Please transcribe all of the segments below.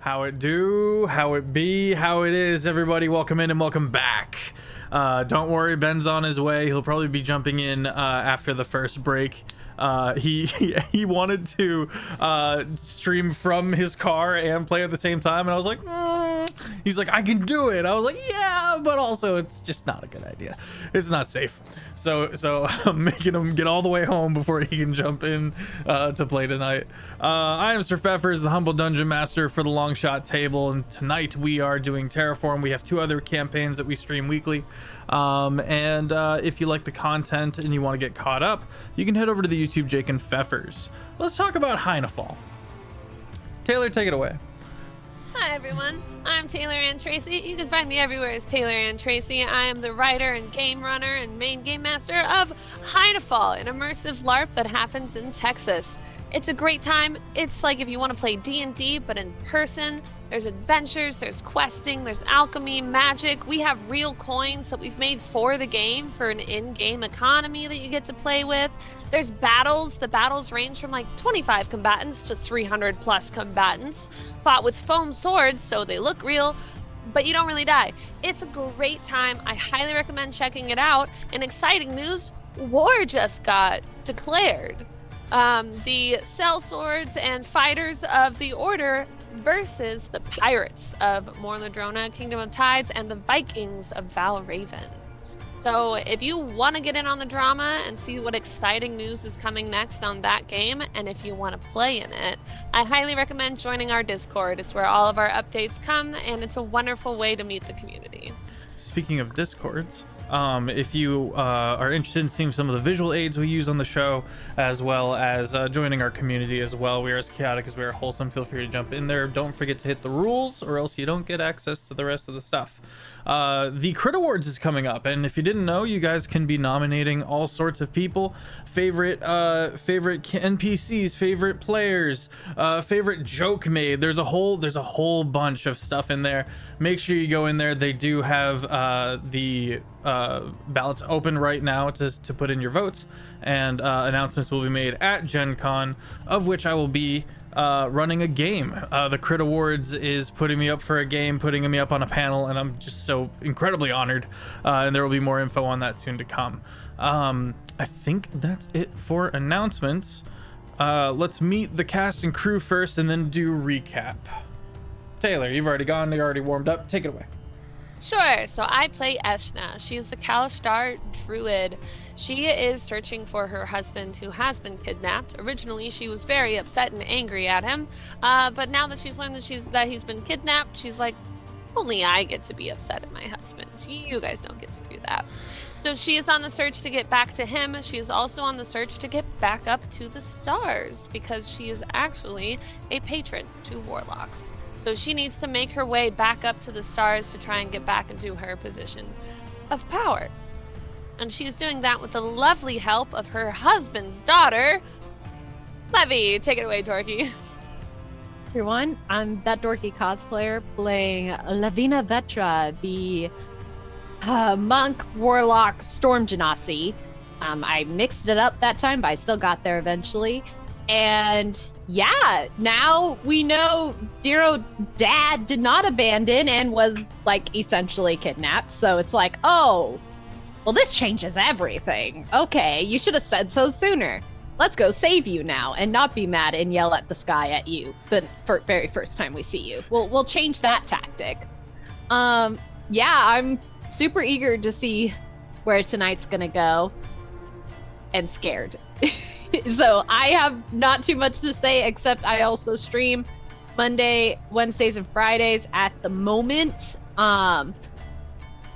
How it do, how it be, how it is, everybody. Welcome in and welcome back. Don't worry, Ben's on his way. He'll probably be jumping in after the first break. He wanted to stream from his car and play at the same time, and I was like, he's like, I can do it. I was like, yeah, but also it's just not a good idea. It's not safe. So I'm making him get all the way home before he can jump in to play tonight. I am Sir Feffers, the humble dungeon master for the long shot table, and tonight we are doing Terraform. We have 2 other campaigns that we stream weekly. And if you like the content and you want to get caught up, you can head over to the YouTube Jake and Feffers. Let's talk about Whalley. Taylor, take it away. Hi everyone, I'm Taylor and Tracy. You can find me everywhere as Taylor and Tracy. I am the writer and game runner and main game master of Whalley, an immersive LARP that happens in Texas. It's a great time. It's like if you want to play D&D, but in person. There's adventures, there's questing, there's alchemy, magic. We have real coins that we've made for the game for an in-game economy that you get to play with. There's battles. The battles range from like 25 combatants to 300 plus combatants, fought with foam swords, so they look real, but you don't really die. It's a great time. I highly recommend checking it out. And exciting news, war just got declared. The sellswords and fighters of the Order versus the pirates of Morladrona, Kingdom of Tides, and the Vikings of Valraven. So if you want to get in on the drama and see what exciting news is coming next on that game, and if you want to play in it, I highly recommend joining our Discord. It's where all of our updates come, and it's a wonderful way to meet the community. Speaking of Discords, if you are interested in seeing some of the visual aids we use on the show, as well as joining our community as well, we are as chaotic as we are wholesome. Feel free to jump in there. Don't forget to hit the rules, or else you don't get access to the rest of the stuff. The Crit Awards is coming up, and if you didn't know, you guys can be nominating all sorts of people, favorite NPCs, favorite players, favorite joke made. There's a whole bunch of stuff in there. Make sure you go in there. They do have the ballots open right now to put in your votes, and announcements will be made at Gen Con, of which I will be running a game. The Crit Awards is putting me up for a game, putting me up on a panel, and I'm just so incredibly honored, and there will be more info on that soon to come. I think that's it for announcements. Let's meet the cast and crew first and then do recap. Taylor, you've already gone, you're already warmed up, take it away. Sure, so I play Eshna. She is the Kalashtar druid. She is searching for her husband who has been kidnapped. Originally, she was very upset and angry at him, but now that she's learned that he's been kidnapped, she's like, only I get to be upset at my husband. You guys don't get to do that. So she is on the search to get back to him. She is also on the search to get back up to the stars, because she is actually a patron to warlocks. So she needs to make her way back up to the stars to try and get back into her position of power. And she's doing that with the lovely help of her husband's daughter, Levy. Take it away, Dorky. Everyone, I'm that dorky cosplayer playing Lavina Vetra, the monk warlock storm genasi. I mixed it up that time, but I still got there eventually. And yeah, now we know dear old dad did not abandon and was like essentially kidnapped. So it's like, oh, well, this changes everything. Okay, you should have said so sooner. Let's go save you now and not be mad and yell at the sky at you the very first time we see you. We'll change that tactic. Yeah, I'm super eager to see where tonight's gonna go, and scared. So I have not too much to say, except I also stream Monday, Wednesdays, and Fridays at the moment.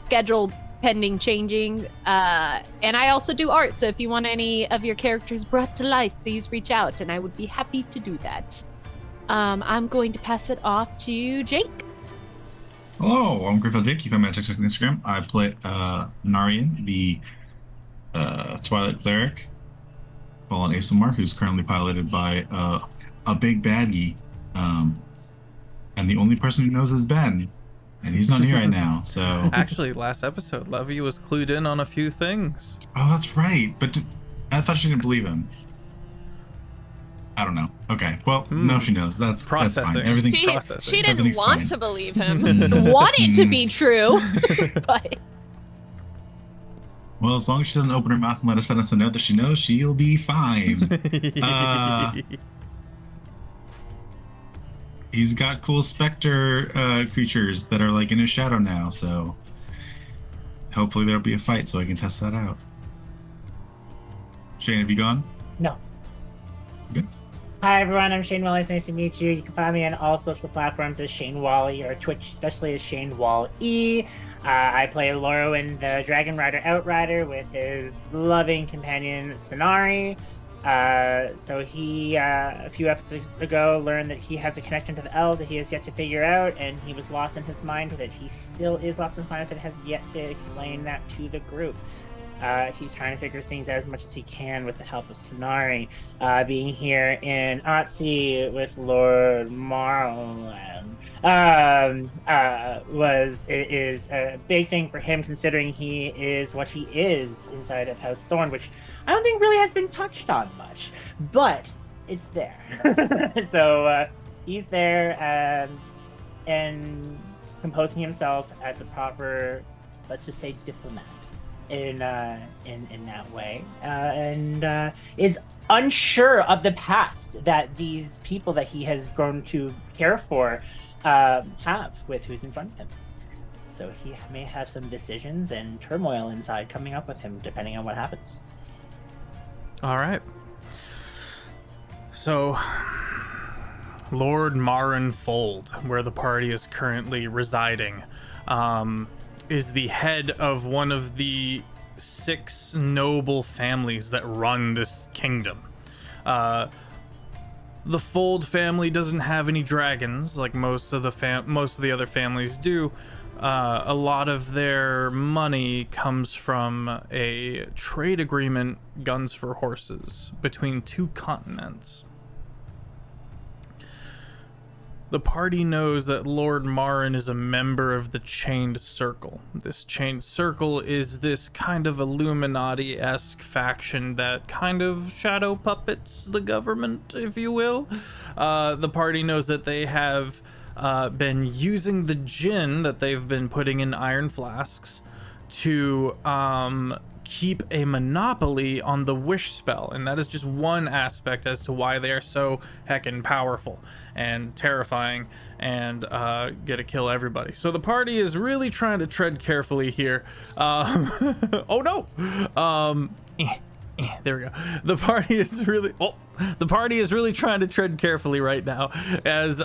Schedule pending changing. And I also do art, so if you want any of your characters brought to life, please reach out, and I would be happy to do that. I'm going to pass it off to Jake. Hello, I'm Critfail Jake. You can find me on TikTok and Instagram. I play Narian, the Twilight Cleric, fallen Asimar, who's currently piloted by a big baddie, and the only person who knows is Ben, and he's not here right now. So actually, last episode, Levy was clued in on a few things. Oh, that's right. But I thought she didn't believe him. I don't know. Okay. Well, now she knows. That's Processing. fine. Everything. She didn't Everything's want fine. to believe him. Want it to be true, but Well, as long as she doesn't open her mouth and let us send us a note that she knows, she'll be fine. He's got cool specter creatures that are like in his shadow now, so hopefully there'll be a fight so I can test that out. Shane, have you gone? No. Good. Hi everyone, I'm Shane Whalley. It's nice to meet you. You can find me on all social platforms as Shane Whalley, or Twitch especially as Shane Wall-E. I play Lorwyn, the Dragon Rider Outrider, with his loving companion Sonari. So he, a few episodes ago, learned that he has a connection to the elves that he has yet to figure out, and he was lost in his mind with it. He still is lost in his mind with it, has yet to explain that to the group. He's trying to figure things out as much as he can with the help of Sonari. Being here in Otzi with Lord Marlon is a big thing for him, considering he is what he is inside of House Thorn, which I don't think really has been touched on much, but it's there. So he's there and composing himself as a proper, let's just say, diplomat. In that way, and is unsure of the past that these people that he has grown to care for have with who's in front of him. So he may have some decisions and turmoil inside coming up with him, depending on what happens. All right. So, Lord Marin Fold, where the party is currently residing, is the head of one of the 6 noble families that run this kingdom. The Fold family doesn't have any dragons like most of the other families do. A lot of their money comes from a trade agreement, guns for horses, between 2 continents. The party knows that Lord Marin is a member of the Chained Circle. This Chained Circle is this kind of Illuminati-esque faction that kind of shadow puppets the government, if you will. The party knows that they have been using the gin that they've been putting in iron flasks to keep a monopoly on the wish spell, and that is just one aspect as to why they are so heckin' powerful and terrifying and get to kill everybody. So the party is really trying to tread carefully here. Oh no! There we go. The party is really trying to tread carefully right now as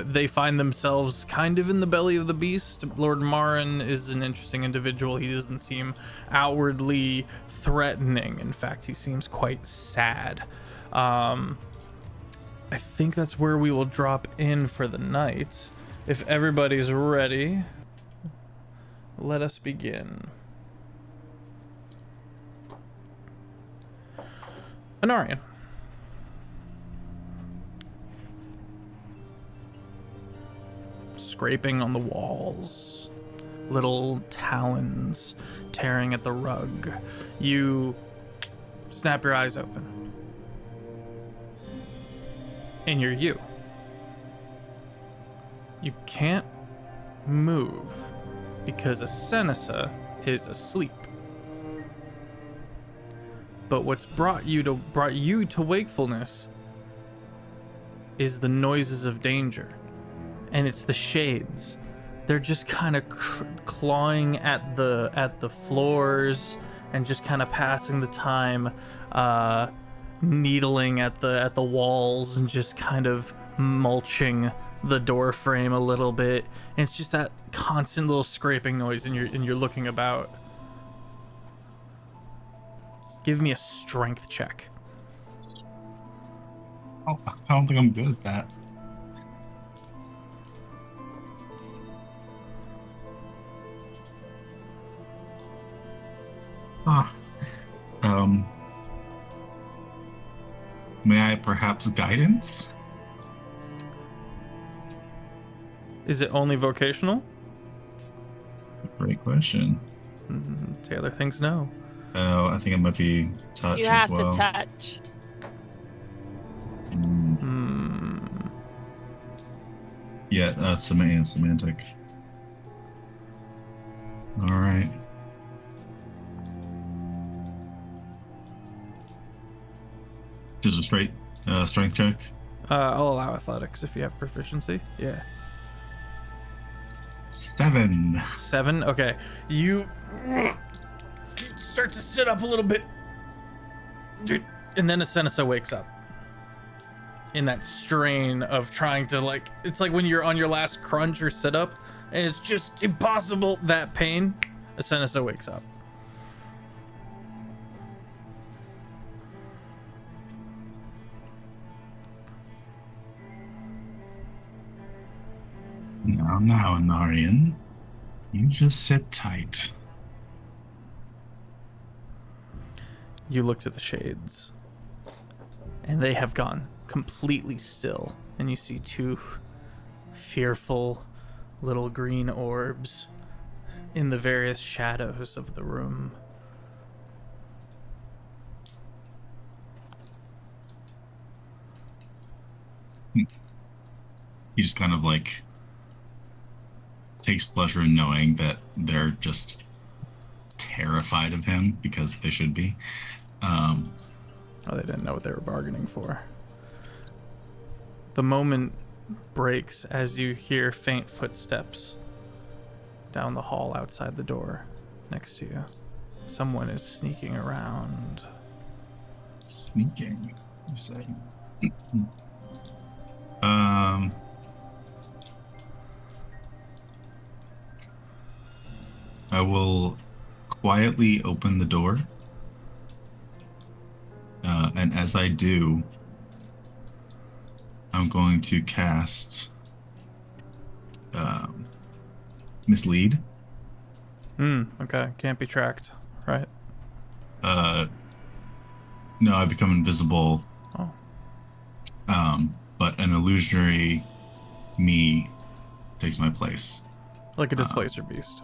they find themselves kind of in the belly of the beast. Lord Marin is an interesting individual. He doesn't seem outwardly threatening. In fact, he seems quite sad. I think that's where we will drop in for the night. If everybody's ready, let us begin. Anarian. Scraping on the walls, little talons tearing at the rug. You snap your eyes open, and you're you. You can't move because Asenisa is asleep. But what's brought you to wakefulness is the noises of danger. And it's the shades. They're just kind of clawing at the floors and just kind of passing the time, needling at the walls and just kind of mulching the door frame a little bit. And it's just that constant little scraping noise, and you're looking about. Give me a strength check. Oh, I don't think I'm good at that. May I perhaps guidance? Is it only vocational? Great question. Taylor thinks no. Oh, I think it might be touch You as have well. to touch. Yeah, that's semantic. All right. Just a straight strength check. I'll allow athletics if you have proficiency. Yeah. 7. 7. Okay. You start to sit up a little bit, and then Asenisa wakes up in that strain of trying to, like, it's like when you're on your last crunch or sit up and it's just impossible. That pain. Asenisa wakes up. Now, Anarian, you just sit tight. You look to the shades, and they have gone completely still, and you see 2 fearful little green orbs in the various shadows of the room. He just kind of like takes pleasure in knowing that they're just terrified of him, because they should be. Oh, they didn't know what they were bargaining for. The moment breaks as you hear faint footsteps down the hall outside the door next to you. Someone is sneaking around. Sneaking, you say? I will quietly open the door. And as I do, I'm going to cast Mislead. Okay. Can't be tracked, right? No, I become invisible. Oh. But an illusionary me takes my place. Like a displacer beast.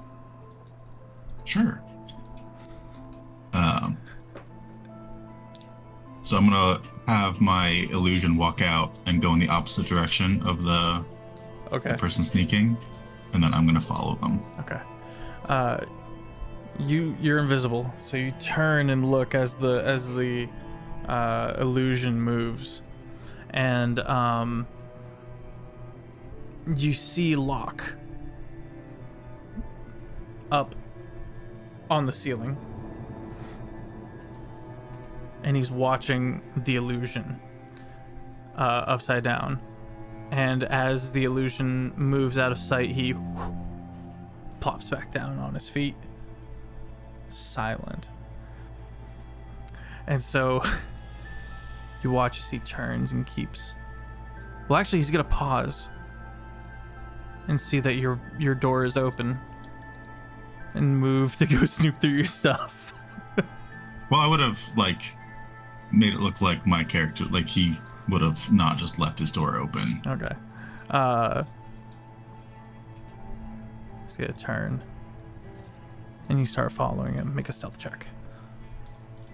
Sure. So I'm gonna have my illusion walk out and go in the opposite direction of the person sneaking, and then I'm gonna follow them. Okay. You're invisible, so you turn and look as the illusion moves, and you see Locke up on the ceiling, and he's watching the illusion upside down, and as the illusion moves out of sight, he plops back down on his feet, silent. And so you watch as he turns and keeps, well, actually he's gonna pause and see that your door is open and move to go snoop through your stuff. Well, I would have made it look like my character, like he would have not just left his door open. Okay. He's gonna turn, and you start following him. Make a stealth check.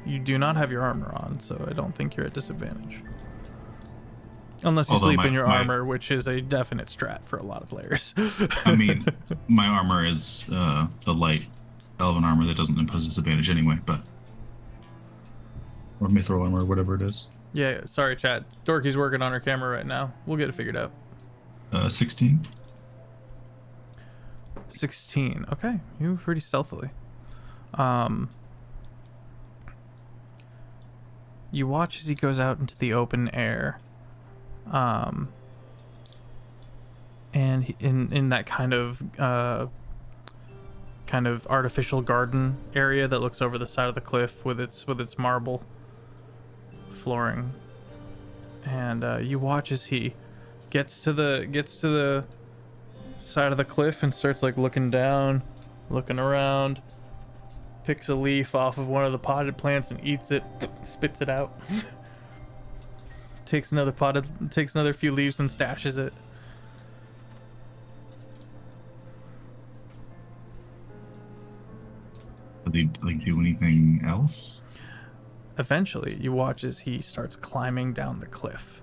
You do not have your armor on, so I don't think you're at disadvantage. Unless you sleep in your armor, which is a definite strat for a lot of players. I mean, my armor is the light elven armor that doesn't impose disadvantage anyway, but... Or mithril armor, whatever it is. Yeah, sorry, chat. Dorky's working on her camera right now. We'll get it figured out. 16. 16. Okay, you move pretty stealthily. You watch as he goes out into the open air. And in that kind of artificial garden area that looks over the side of the cliff with its marble flooring. And you watch as he gets to the side of the cliff and starts looking down, looking around, picks a leaf off of one of the potted plants and eats it, spits it out. takes another few leaves and stashes it. Did he like do anything else? Eventually, you watch as he starts climbing down the cliff.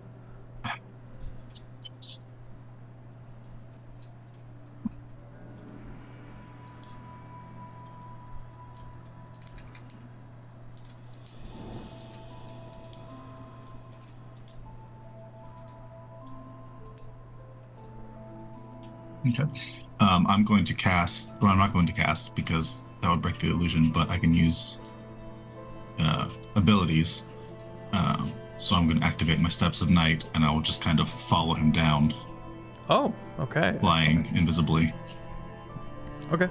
Okay. I'm going to cast. Well, I'm not going to cast because that would break the illusion. But I can use abilities. So I'm going to activate my Steps of Night, and I will just kind of follow him down. Oh, okay. Flying Excellent. invisibly. Okay.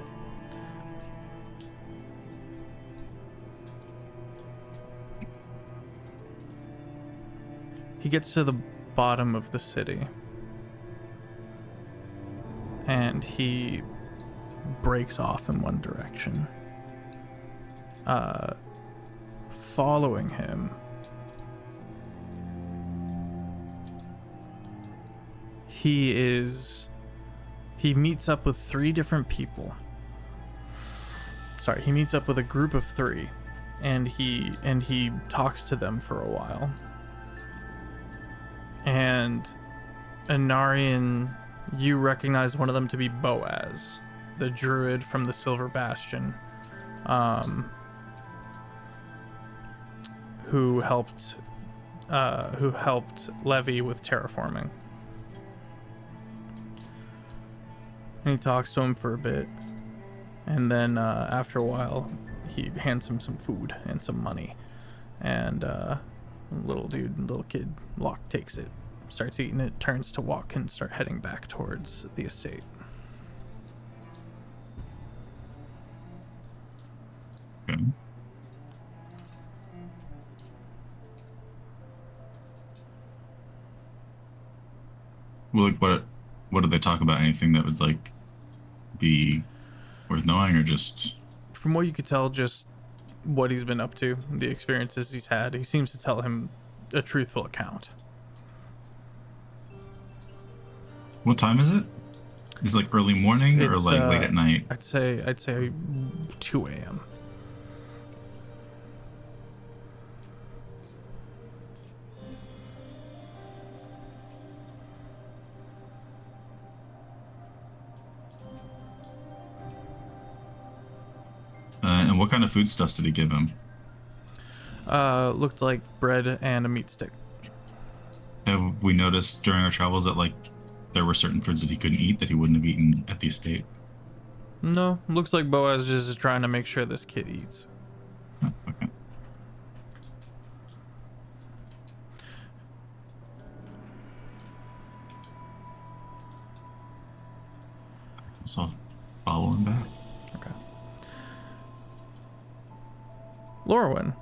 He gets to the bottom of the city. And he breaks off in one direction. Following him, he meets up with 3 different people. Sorry, he meets up with a group of 3, and he talks to them for a while. And Anarian, you recognize one of them to be Boaz, the druid from the Silver Bastion, who helped Levy with terraforming. And he talks to him for a bit, and then after a while, he hands him some food and some money, and little kid Locke takes it, starts eating it, turns to walk and start heading back towards the estate. Okay. Well, like, what did they talk about? Anything that would like be worth knowing, or just? From what you could tell, just what he's been up to, the experiences he's had. He seems to tell him a truthful account. What time is it? Is it like early morning or It's, like late at night? I'd say 2 a.m. And what kind of foodstuffs did he give him? Looked like bread and a meat stick. Have we noticed during our travels that like there were certain foods that he couldn't eat that he wouldn't have eaten at the estate? No, looks like Boaz just is trying to make sure this kid eats. Oh, okay. So I'll follow him back. Okay. Lorwyn.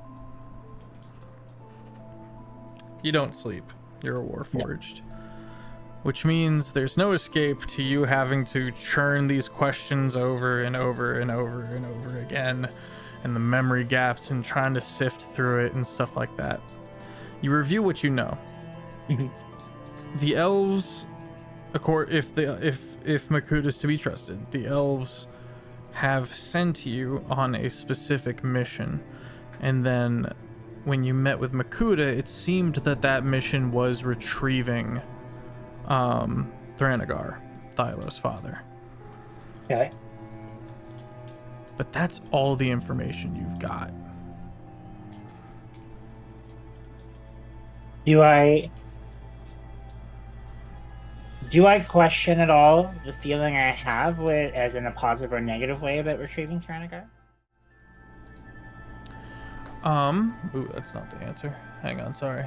You don't sleep. You're a Warforged. Yeah. Which means there's no escape to you having to churn these questions over and over and over and over again, and the memory gaps and trying to sift through it and stuff like that. You review what you know. The elves, if Makut is to be trusted, the elves have sent you on a specific mission, and then when you met with Makuta, it seemed that mission was retrieving Thranegar, Thylo's father. Okay. But that's all the information you've got. Do I question at all the feeling I have with, as in a positive or negative way, about retrieving Thranegar? Ooh, that's not the answer. Hang on, sorry.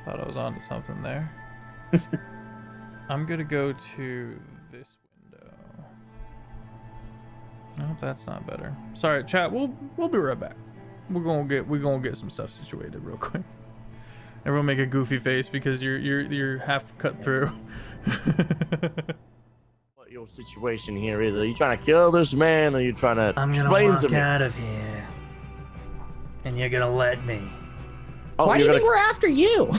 Thought I was onto something there. I'm gonna go to this window. I hope that's not better. Sorry, chat. We'll be right back. We're gonna get some stuff situated real quick. Everyone make a goofy face because you're half cut through. What your situation here is? Are you trying to kill this man, or are you trying to I'm explain gonna to walk me? out of here, and you're gonna let me. Oh, Why do you you're think we're after you?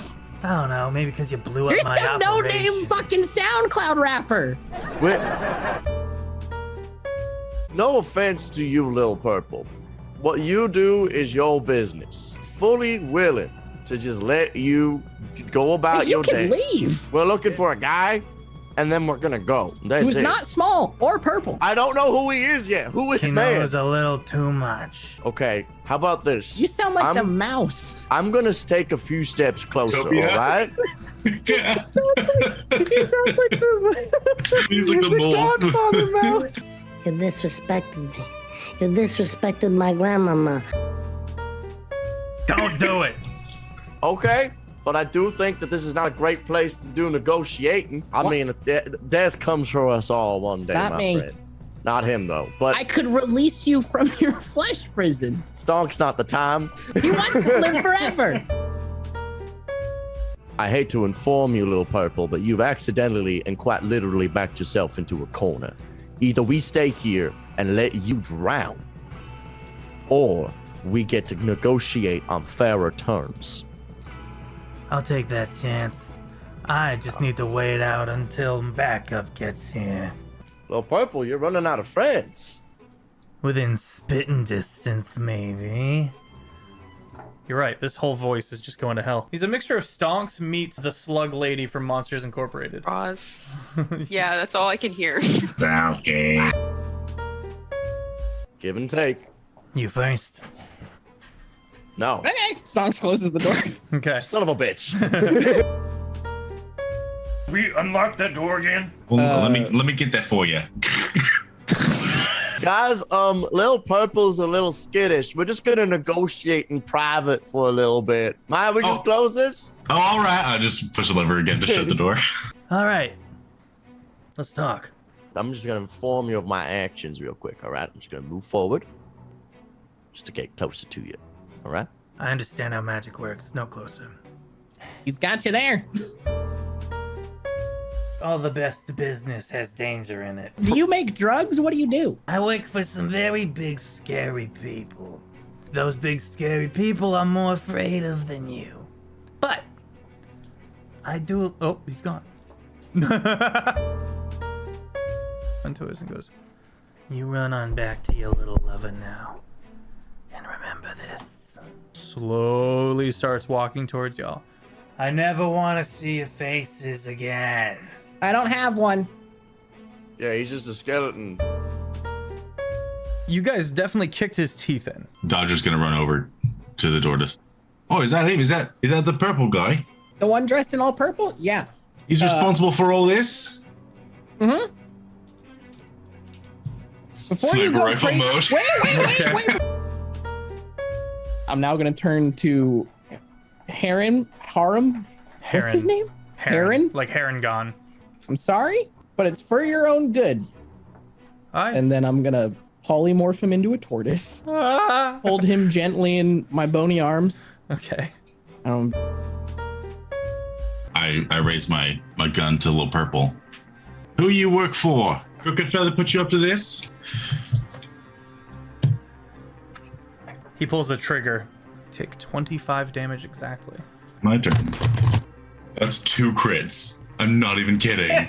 I don't know, maybe because you blew up You're my some no-name operation. fucking SoundCloud rapper. gonna... no offense to you, Lil Purple. What you do is your business. Fully willing to just let you go about your day. You can leave. We're looking for a guy, and then we're gonna go. That's Who's it. not small or purple. I don't know who he is yet. Who is He man? knows a little too much. Okay, how about this? You sound like the I'm- mouse. I'm gonna take a few steps closer, all Utopia. right? Yeah. He sounds like the, He's like the mole. Godfather mouse. You disrespected me. You disrespected my grandmama. Don't do it. Okay, but I do think that this is not a great place to do negotiating. I What? mean, death comes for us all one day, Not my me. friend. Not him, though. But I could release you from your flesh prison. Stonk's not the time. He wants to live forever. I hate to inform you, Little Purple, but you've accidentally and quite literally backed yourself into a corner. Either we stay here and let you drown, or we get to negotiate on fairer terms. I'll take that chance. I just need to wait out until backup gets here. Little Purple, you're running out of friends. Within spitting distance, maybe. You're right. This whole voice is just going to hell. He's a mixture of Stonks meets the Slug Lady from Monsters Incorporated. Roz. Yeah, that's all I can hear. Sounds good. Give and take. You first. No. Okay. Stonks closes the door. Okay. Son of a bitch. We unlock that door again? Well, let me get that for you. Guys, Lil Purple's a little skittish. We're just gonna negotiate in private for a little bit. Might we just Oh. close this? Oh, all right. I'll just push the lever again to shut the door. All right. Let's talk. I'm just gonna inform you of my actions real quick, all right? I'm just gonna move forward just to get closer to you, all right? I understand how magic works. No closer. He's got you there. All the best business has danger in it. Do you make drugs? What do you do? I work for some very big, scary people. Those big, scary people I'm more afraid of than you. But I do. Oh, he's gone. Until and goes. You run on back to your little lover now. And remember this. Slowly starts walking towards y'all. I never want to see your faces again. I don't have one. Yeah, he's just a skeleton. You guys definitely kicked his teeth in. Dodger's gonna run over to the door to. Oh, is that him? Is that the purple guy? The one dressed in all purple? Yeah. He's responsible for all this. Mm-hmm. Before you Sniper go rifle crazy, mode. wait. I'm now gonna turn to Harem. What's his name? Heron? Like Heron gone. I'm sorry, but it's for your own good. And then I'm gonna polymorph him into a tortoise. Hold him gently in my bony arms. Okay. I raise my gun to Little Purple. Who you work for? Crooked Feather put you up to this? He pulls the trigger. Take 25 damage exactly. My turn. That's 2 crits. I'm not even kidding.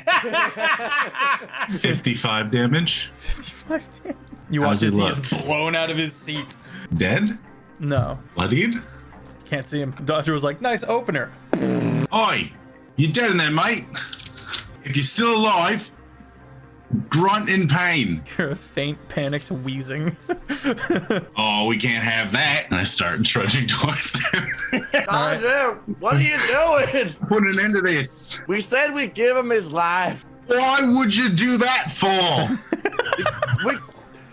55 damage. 55 damage. You How's watch as he he look? is blown out of his seat. Dead? No. Bloodied? Can't see him. Dodger was like, nice opener. Oi! You dead in there, mate? If you're still alive, grunt in pain. You're a faint, panicked wheezing. Oh, we can't have that. And I start trudging towards him. Dodger, what are you doing? Put an end to this. We said we'd give him his life. Why would you do that for?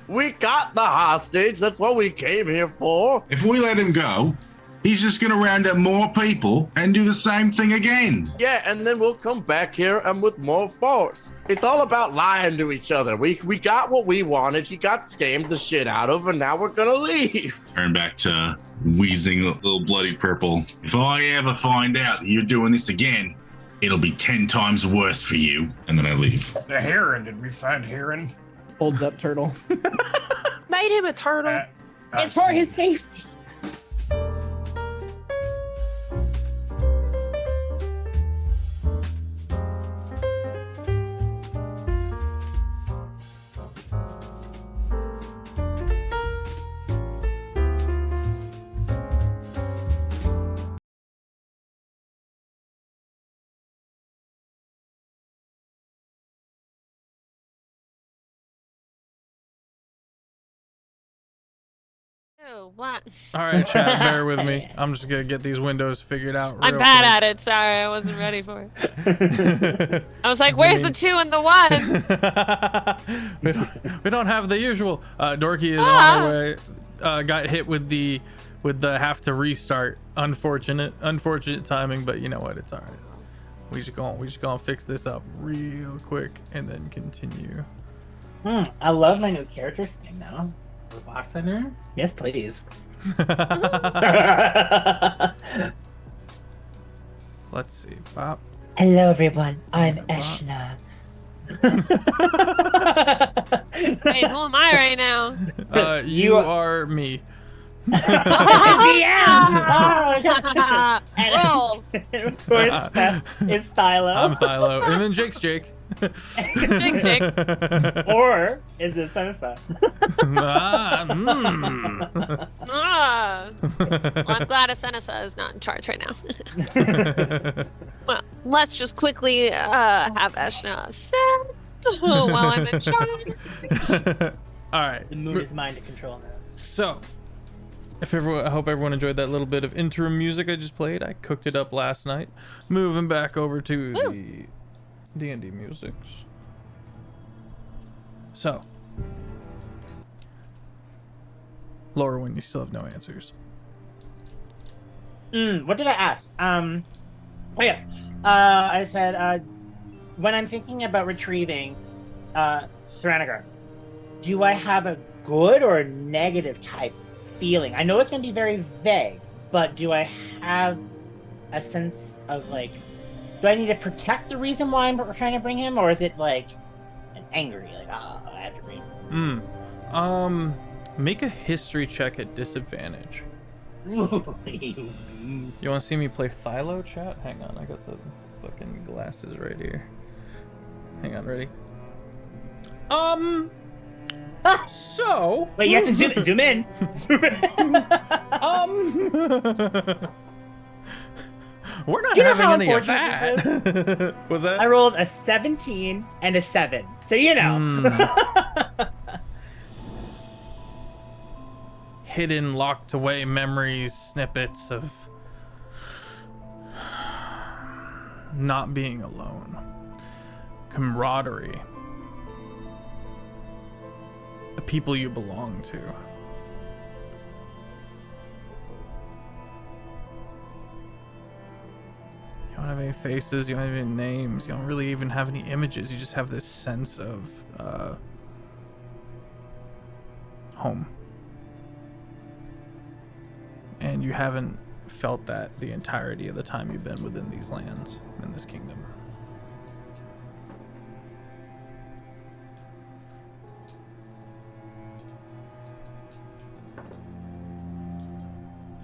We got the hostage. That's what we came here for. If we let him go, he's just gonna round up more people and do the same thing again. Yeah, and then we'll come back here and with more force. It's all about lying to each other. We got what we wanted. He got scammed the shit out of, and now we're gonna leave. Turn back to wheezing little bloody purple. If I ever find out that you're doing this again, it'll be 10 times worse for you. And then I leave. The heron. Did we find heron? Holds up turtle. Made him a turtle. It's for his safety. Oh, what? All right, chat, bear with me. I'm just gonna get these windows figured out. I'm bad at it. Sorry, I wasn't ready for it. I was like, "Where's the 2 and the 1?" we don't have the usual. Dorky is on her way. Got hit with the have to restart. Unfortunate timing, but you know what? It's all right. We just gonna fix this up real quick and then continue. I love my new character sting now. The box I'm in? Yes, please. Let's see. Bop. Hello, everyone. I'm Eshna. Wait, who am I right now? You are me. Yeah! Roll. Of course, it's Thylo. I'm Thylo. And then Jake's Jake. Thanks, Jake. Or is it Sunset? Well, I'm glad Asenasa is not in charge right now. Well, let's just quickly have Eshna set while I'm in charge. All right. The moon is mine to control now. So, I hope everyone enjoyed that little bit of interim music I just played. I cooked it up last night. Moving back over to the D&D musics. So, Laura, you still have no answers. What did I ask? Oh yes. I said, when I'm thinking about retrieving Thranegar, do I have a good or a negative type feeling? I know it's going to be very vague, but do I have a sense of, like, do I need to protect the reason why I'm trying to bring him, or is it like an angry, like, I have to bring him? Make a history check at disadvantage. You want to see me play Philo, chat? Hang on, I got the fucking glasses right here. Hang on, ready? So... Wait, you have to zoom in. We're not having any of that. Was that? I rolled a 17 and a 7. So, you know. Hidden, locked away memories, snippets of not being alone. Camaraderie. The people you belong to. You don't have any faces, you don't have any names, you don't really even have any images, you just have this sense of home. And you haven't felt that the entirety of the time you've been within these lands, in this kingdom.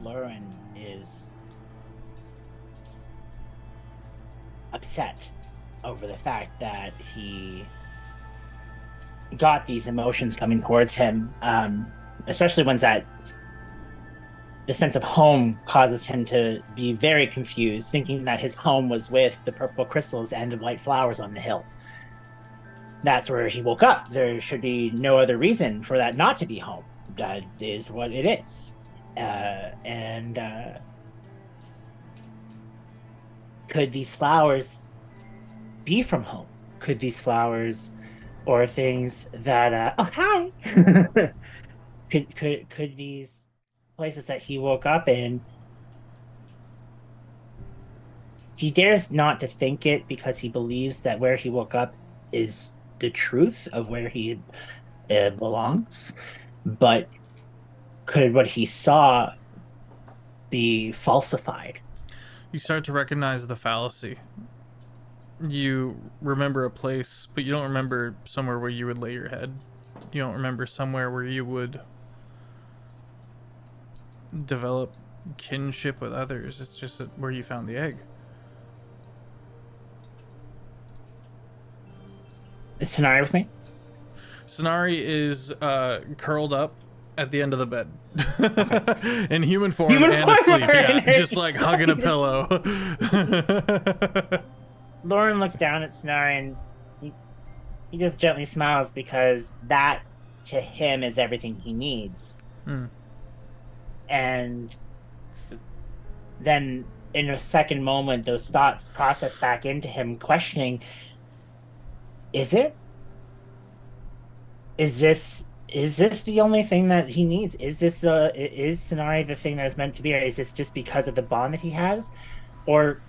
Lauren is upset over the fact that he got these emotions coming towards him, especially ones that the sense of home causes him to be very confused, thinking that his home was with the purple crystals and the white flowers on the hill. That's where he woke up. There should be no other reason for that not to be home. That is what it is. Could these flowers be from home? Could these flowers or things that oh hi could these places that he woke up in, he dares not to think it because he believes that where he woke up is the truth of where he belongs, but could what he saw be falsified? You start to recognize the fallacy. You remember a place, but you don't remember somewhere where you would lay your head. You don't remember somewhere where you would develop kinship with others. It's just where you found the egg. Is Sonari with me? Sonari is curled up at the end of the bed. In human form and asleep. Yeah, just like hugging a pillow. Lauren looks down at Sonari and he just gently smiles because that to him is everything he needs. And then in a second moment, those thoughts process back into him, questioning, is it? Is this the only thing that he needs? Is Sonari the thing that is meant to be, or is this just because of the bond that he has? Or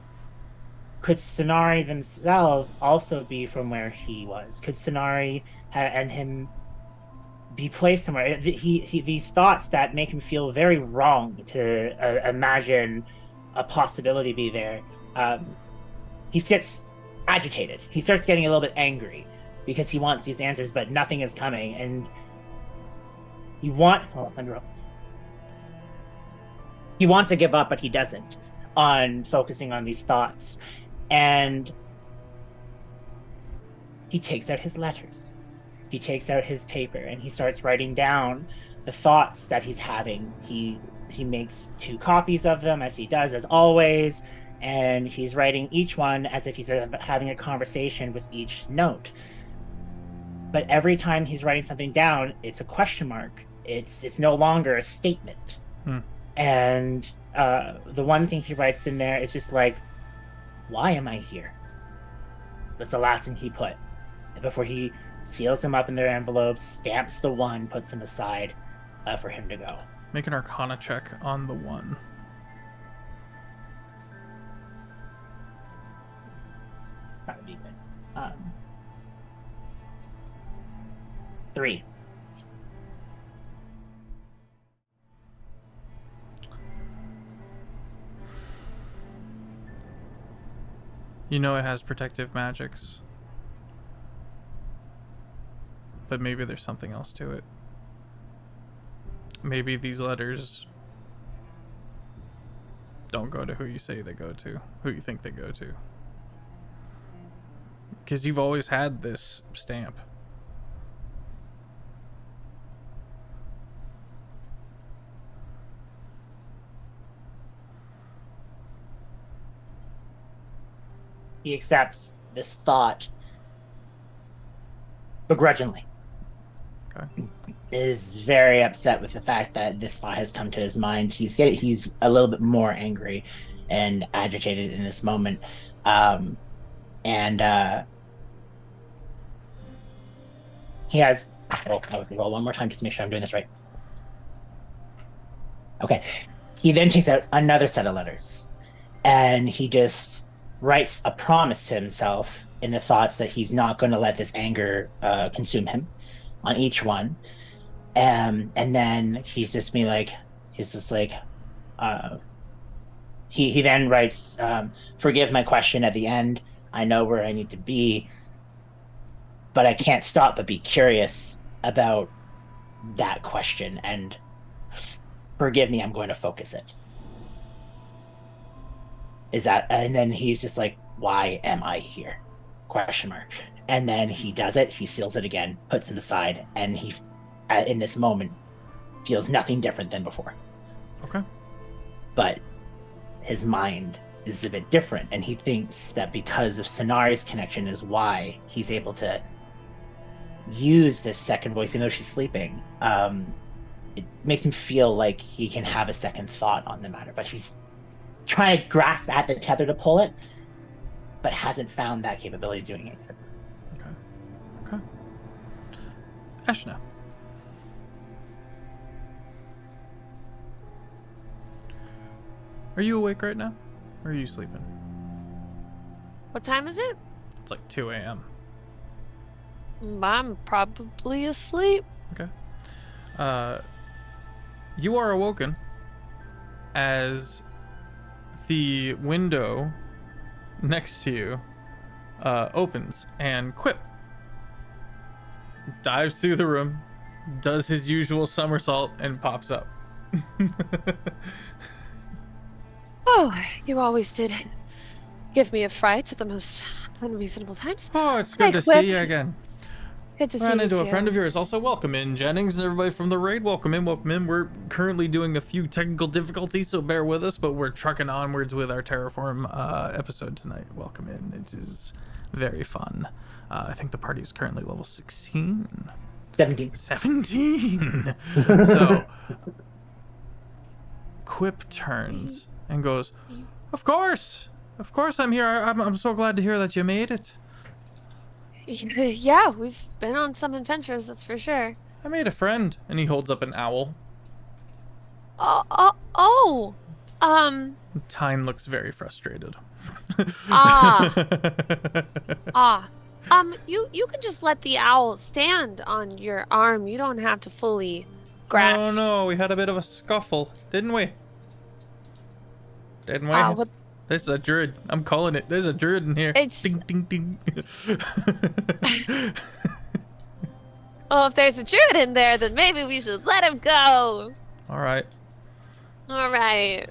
could Sonari themselves also be from where he was? Could Sonari and him be placed somewhere? He these thoughts that make him feel very wrong to imagine a possibility be there. He gets agitated. He starts getting a little bit angry because he wants these answers, but nothing is coming. And he wants to give up, but he doesn't, on focusing on these thoughts. And he takes out his letters. He takes out his paper and he starts writing down the thoughts that he's having. He makes 2 copies of them, as he does, as always, and he's writing each one as if he's having a conversation with each note. But every time he's writing something down, it's a question mark. It's no longer a statement. And the one thing he writes in there is just like, why am I here? That's the last thing he put. And before he seals them up in their envelopes, stamps the 1, puts them aside for him to go. Make an Arcana check on the 1. That would be good. 3. You know it has protective magics. But maybe there's something else to it. Maybe these letters don't go to who you say they go to, who you think they go to. Because you've always had this stamp. He accepts this thought begrudgingly. Okay. Is very upset with the fact that this thought has come to his mind. He's a little bit more angry and agitated in this moment. He has... I'll roll one more time just to make sure I'm doing this right. Okay. He then takes out another set of letters. And he just writes a promise to himself in the thoughts that he's not going to let this anger consume him on each one. And then he's just he then writes, forgive my question at the end. I know where I need to be, but I can't stop but be curious about that question, and forgive me, I'm going to focus it. And then he's just like, why am I here? Question mark. And then he does it, he seals it again, puts it aside, and he, in this moment, feels nothing different than before. Okay. But his mind is a bit different, and he thinks that because of Sonari's connection is why he's able to use this second voice, even though she's sleeping. It makes him feel like he can have a second thought on the matter, but he's trying to grasp at the tether to pull it, but hasn't found that capability of doing it. Okay. Ashna. Are you awake right now? Or are you sleeping? What time is it? It's like 2 a.m. I'm probably asleep. Okay. You are awoken as the window next to you opens, and Quip dives through the room, does his usual somersault, and pops up. Oh, you always did give me a fright at the most unreasonable times. Oh, it's good to see you again. It's good to see Ran you into too. a friend of yours. Also, welcome in, Jennings, and everybody from the raid. Welcome in, welcome in. We're currently doing a few technical difficulties, so bear with us, but we're trucking onwards with our Terraform episode tonight. Welcome in. It is very fun. I think the party is currently level 16. 17. 17. So, Quip turns and goes, Of course I'm here. I'm so glad to hear that you made it. Yeah, we've been on some adventures, that's for sure. I made a friend. And he holds up an owl. Tyne looks very frustrated. You can just let the owl stand on your arm. You don't have to fully grasp. Oh no, we had a bit of a scuffle, didn't we? What? This is a druid. I'm calling it. There's a druid in here. It's... Ding, ding, ding. Oh, if there's a druid in there, then maybe we should let him go. All right. The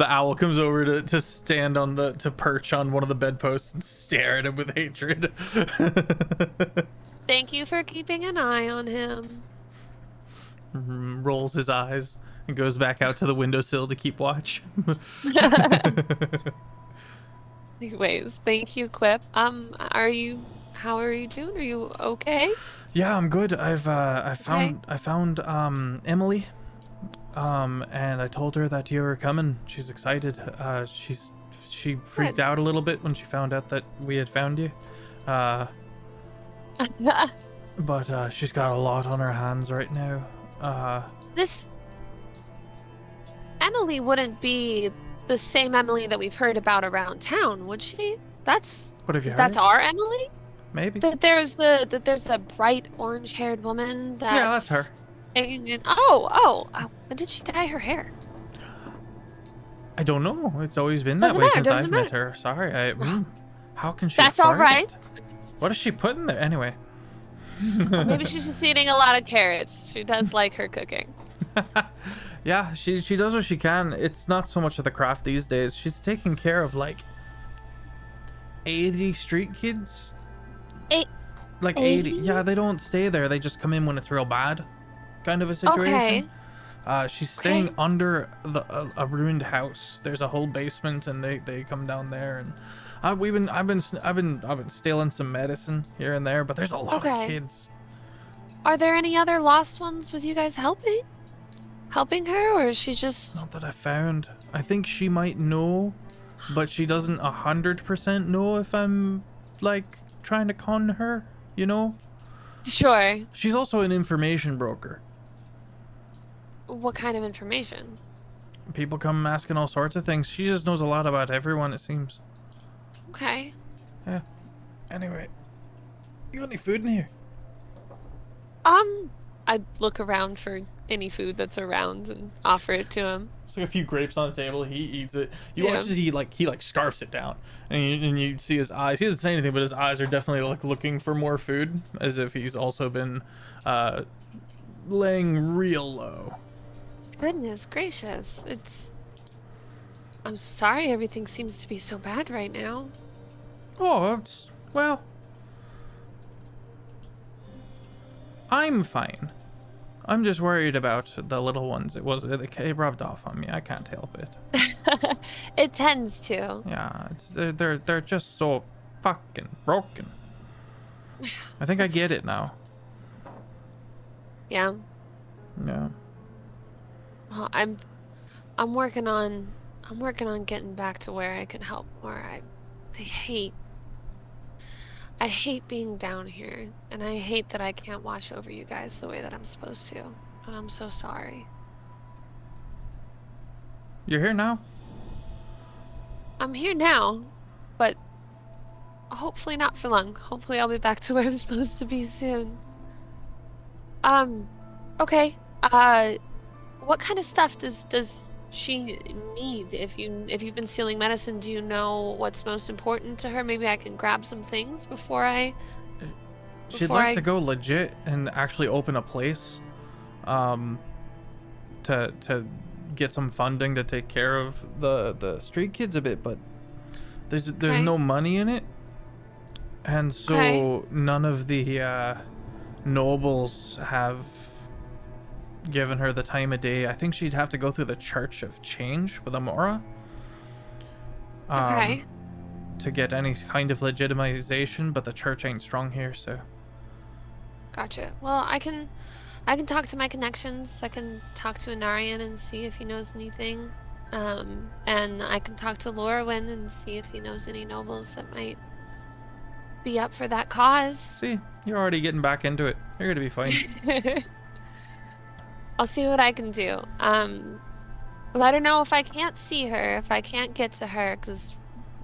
owl comes over to stand on to perch on one of the bedposts and stare at him with hatred. Thank you for keeping an eye on him. Rolls his eyes and goes back out to the windowsill to keep watch. Anyways, thank you, Quip. How are you doing? Are you okay? Yeah, I'm good. I found Emily. And I told her that you were coming. She's excited. She freaked out a little bit when she found out that we had found you. But she's got a lot on her hands right now. This Emily wouldn't be the same Emily that we've heard about around town, would she? What have you heard? That's our Emily? Maybe. That there's a bright orange-haired woman that's... Yeah, that's her. When did she dye her hair? I don't know. It's always been that way since I've met her. Sorry. How can she? That's all right. What does she put in there anyway? Maybe she's just eating a lot of carrots. She does like her cooking. Yeah, she does what she can. It's not so much of the craft these days. She's taking care of like 80 street kids. 80? Yeah, they don't stay there. They just come in when it's real bad, kind of a situation. Okay. She's staying under a ruined house. There's a whole basement, and they come down there. And I've been stealing some medicine here and there, but there's a lot of kids. Are there any other lost ones with you guys helping her, or is she just... Not that I found. I think she might know, but she doesn't 100% know if I'm like trying to con her, you know? Sure. She's also an information broker. What kind of information? People come asking all sorts of things. She just knows a lot about everyone, it seems. Okay. Yeah. Anyway, you got any food in here? I'd look around for any food that's around and offer it to him. There's like a few grapes on the table. He eats it. You watch as he scarfs it down, and you see his eyes. He doesn't say anything, but his eyes are definitely like looking for more food, as if he's also been laying real low. Goodness gracious, I'm so sorry everything seems to be so bad right now. Oh, I'm fine. I'm just worried about the little ones. It rubbed off on me. I can't help it. It tends to. Yeah, they're just so fucking broken. I think I get it now. Yeah. Yeah. Well, I'm working on getting back to where I can help more. I hate being down here, and I hate that I can't watch over you guys the way that I'm supposed to. And I'm so sorry. You're here now? I'm here now, but hopefully not for long. Hopefully I'll be back to where I'm supposed to be soon. Okay. What kind of stuff does she need? If you've been stealing medicine, do you know what's most important to her? Maybe I can grab some things before I... She'd like to go legit and actually open a place, to get some funding to take care of the street kids a bit, but there's no money in it, and so none of the nobles have given her the time of day. I think she'd have to go through the Church of Change with Amora to get any kind of legitimization, but the church ain't strong here, so... Gotcha. Well, I can I can talk to my connections. I can talk to Anarian and see if he knows anything. And I can talk to Lorwyn and see if he knows any nobles that might be up for that cause. See, you're already getting back into it. You're gonna be fine. I'll see what I can do. Let her know if I can't see her, if I can't get to her, because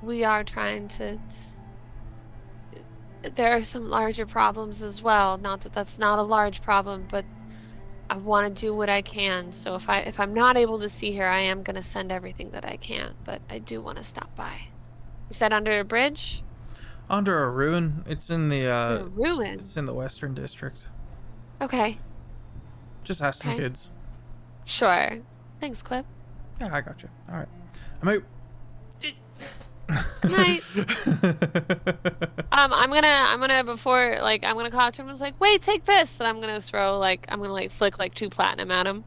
we are trying to... There are some larger problems as well. Not that that's not a large problem, but I want to do what I can. So if I'm not able to see her, I am going to send everything that I can, but I do want to stop by. You said under a bridge? Under a ruin. It's in the ruin. It's in the Western District. Okay. Just ask some kids. Sure. Thanks, Quip. Yeah, I got you. All right. I'm out. Good night. I'm gonna before like I'm gonna call to him and was like, wait, take this, and I'm gonna throw like I'm gonna like flick like 2 platinum at him.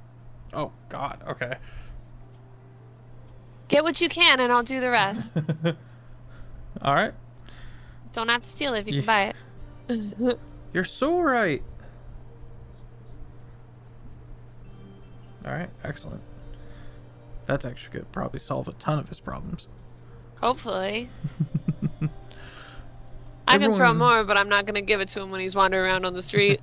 Oh God. Okay. Get what you can, and I'll do the rest. All right. Don't have to steal it if you can buy it. You're so right. All right. Excellent. That's actually good. Probably solve a ton of his problems. Hopefully. I can throw more, but I'm not going to give it to him when he's wandering around on the street.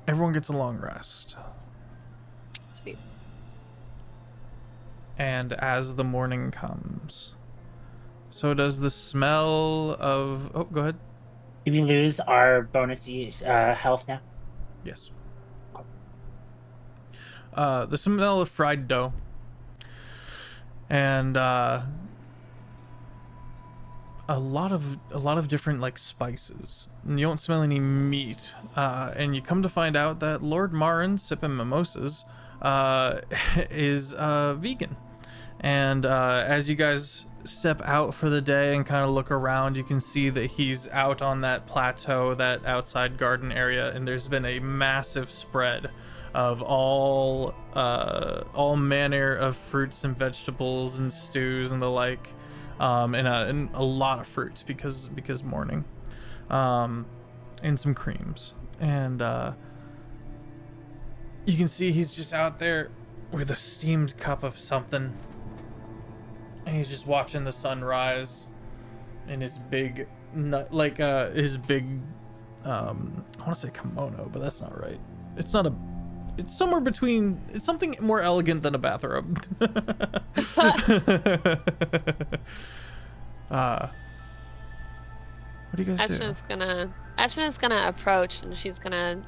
Everyone gets a long rest. Sweet. And as the morning comes, so does the smell of... Oh, go ahead. Do we lose our bonus health now? Yes. The smell of fried dough. And a lot of different like spices. And you don't smell any meat. And you come to find out that Lord Marin, sipping mimosas, is vegan. And as you guys step out for the day and kind of look around, you can see that he's out on that plateau, that outside garden area, and there's been a massive spread of all manner of fruits and vegetables and stews and the like, and a lot of fruits because morning, and some creams, and you can see he's just out there with a steamed cup of something, and he's just watching the sun rise in his big I want to say kimono, but that's not right. It's not a... It's somewhere between... It's something more elegant than a bathrobe. What do you guys do? Ashna's gonna approach, and she's gonna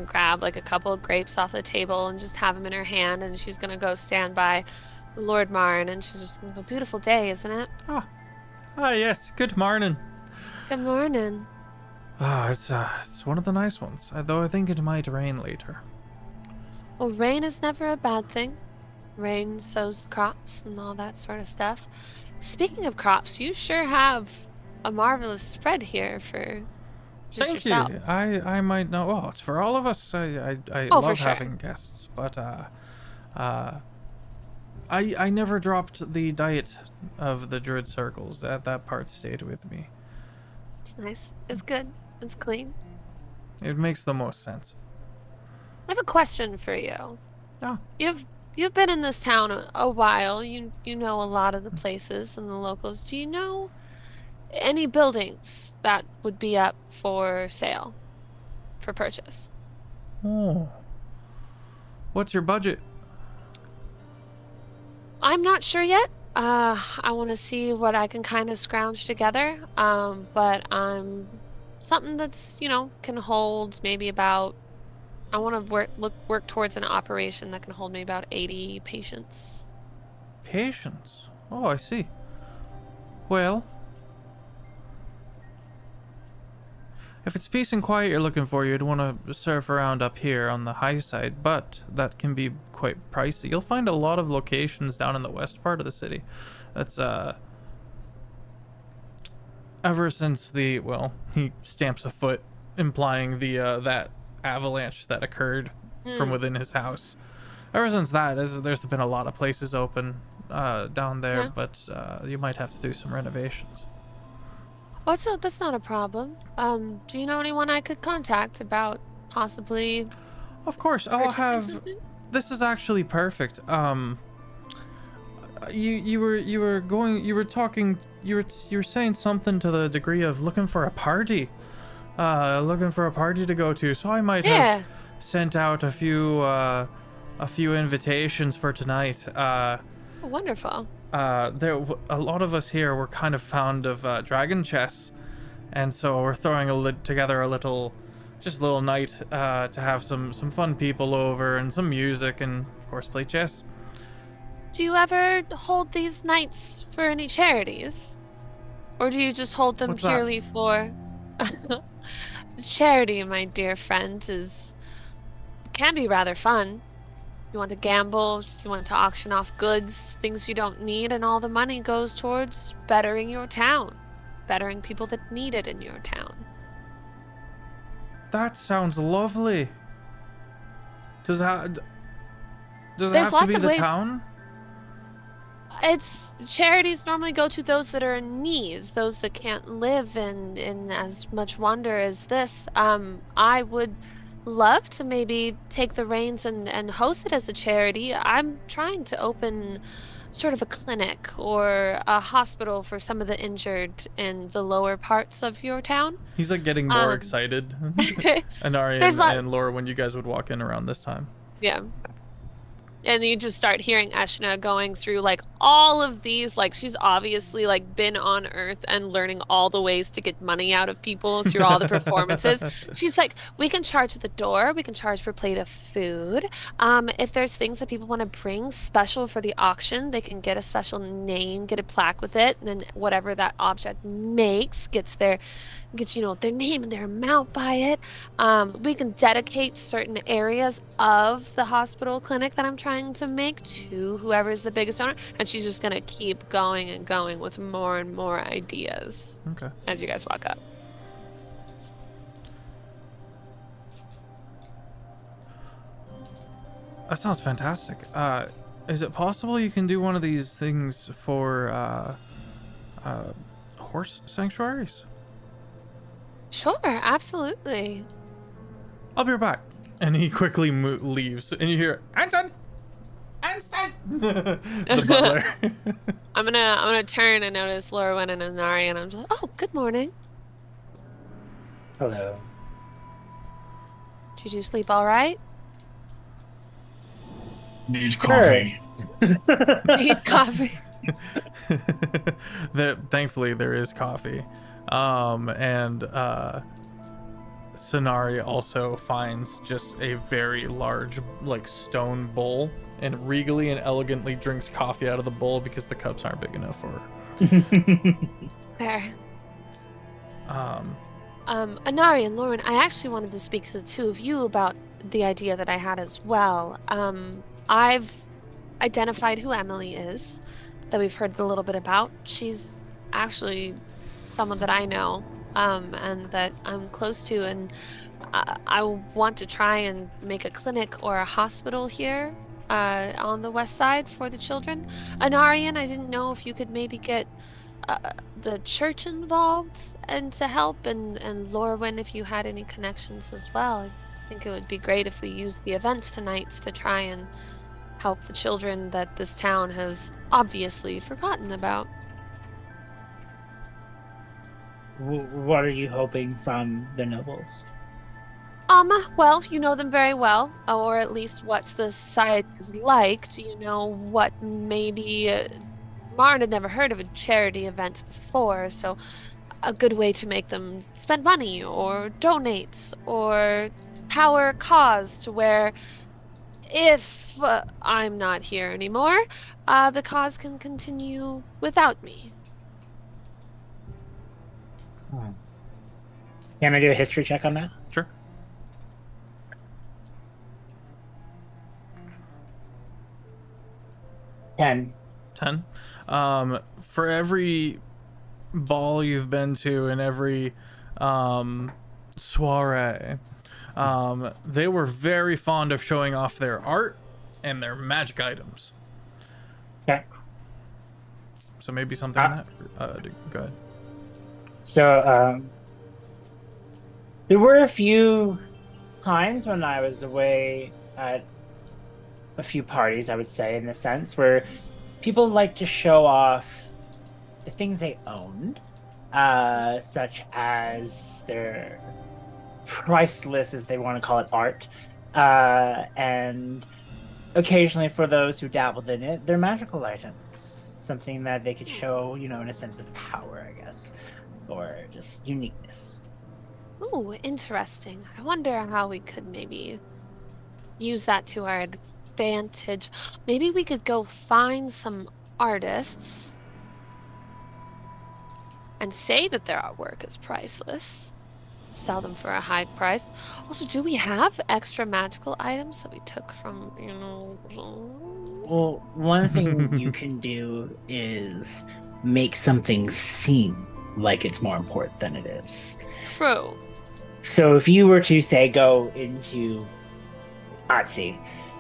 grab like a couple of grapes off the table and just have them in her hand, and she's gonna go stand by Lord Marin, and she's just gonna go, beautiful day, isn't it? Ah, yes. Good morning. Good morning. It's one of the nice ones, though I think it might rain later. Well, rain is never a bad thing. Rain sows the crops and all that sort of stuff. Speaking of crops, you sure have a marvelous spread here for just Thank yourself. you. I might know. Oh, it's for all of us. I Oh, love for sure. having guests, but I never dropped the diet of the druid circles. That part stayed with me. It's nice. It's good. It's clean. It makes the most sense. I have a question for you. Yeah. You've been in this town a while. You know a lot of the places and the locals. Do you know any buildings that would be up for sale, for purchase? Oh. What's your budget? I'm not sure yet. I want to see what I can kind of scrounge together. But something that's, can hold maybe about... I want to work towards an operation that can hold me about 80 patients. Patience? Oh, I see. Well, if it's peace and quiet you're looking for, you'd want to surf around up here on the high side, but that can be quite pricey. You'll find a lot of locations down in the west part of the city. That's, ever since he stamps a foot, implying the, that avalanche that occurred from within his house. Ever since that, there's been a lot of places open down there, but you might have to do some renovations. That's not a problem. Do you know anyone I could contact about possibly Of course, I'll purchasing have. something? This is actually perfect. You were talking. You were saying something to the degree of looking for a party. Looking for a party to go to. So I might have sent out a few invitations for tonight. Wonderful. A lot of us here were kind of fond of dragon chess, and so we're throwing together a little night to have some fun people over and some music and of course play chess. Do you ever hold these nights for any charities? Or do you just hold them What's that? purely for charity, my dear friend, can be rather fun. You want to gamble, you want to auction off goods, things you don't need, and all the money goes towards bettering your town, bettering people that need it in your town. That sounds lovely. Does it have There's to lots be of the ways. town? It's charities normally go to those that are in need, those that can't live in as much wonder as this. I would love to maybe take the reins and host it as a charity. I'm trying to open sort of a clinic or a hospital for some of the injured in the lower parts of your town. He's like getting more excited. Anari and Laura, when you guys would walk in around this time. Yeah. And you just start hearing Eshna going through like all of these, like she's obviously like been on Earth and learning all the ways to get money out of people through all the performances. She's like, we can charge at the door, we can charge for a plate of food. If there's things that people want to bring special for the auction, they can get a special name, get a plaque with it, and then whatever that object makes gets their name and their amount by it. We can dedicate certain areas of the hospital clinic that I'm trying to make to whoever's the biggest owner, and she's just gonna keep going and going with more and more ideas. Okay. As you guys walk up. That sounds fantastic. Is it possible you can do one of these things for horse sanctuaries? Sure, absolutely. I'll be right back. And he quickly leaves, and you hear, Anson! Anson! The butler. I'm gonna turn and notice Lorwyn and Anari, and I'm just like, oh, good morning. Hello. Did you sleep all right? Needs coffee. Need coffee. Thankfully, there is coffee. And Sanari also finds just a very large, like, stone bowl and regally and elegantly drinks coffee out of the bowl because the cups aren't big enough for her. Fair. Anari and Lauren, I actually wanted to speak to the two of you about the idea that I had as well. I've identified who Emily is, that we've heard a little bit about. She's actually someone that I know, and that I'm close to, and I want to try and make a clinic or a hospital here on the west side for the children. Anarian, I didn't know if you could maybe get the church involved and to help, and Lorwyn, if you had any connections as well. I think it would be great if we used the events tonight to try and help the children that this town has obviously forgotten about. What are you hoping from the nobles? Well, you know them very well, or at least what the society is like. Do you know what maybe... Marn had never heard of a charity event before, so a good way to make them spend money, or donate, or power a cause to where if I'm not here anymore, the cause can continue without me. Can I do a history check on that? Sure. Ten. For every ball you've been to and every soiree, they were very fond of showing off their art and their magic items. Okay. So maybe something in that. Go ahead. So there were a few times when I was away at a few parties, I would say, in the sense where people like to show off the things they owned, such as their priceless, as they want to call it, art, and occasionally for those who dabbled in it, they're magical items, something that they could show, in a sense of power, I guess, or just uniqueness. Ooh, interesting. I wonder how we could maybe use that to our advantage. Maybe we could go find some artists and say that their artwork is priceless. Sell them for a high price. Also, do we have extra magical items that we took from, Well, one thing you can do is make something seem like it's more important than it is. True. So if you were to, say, go into Artsy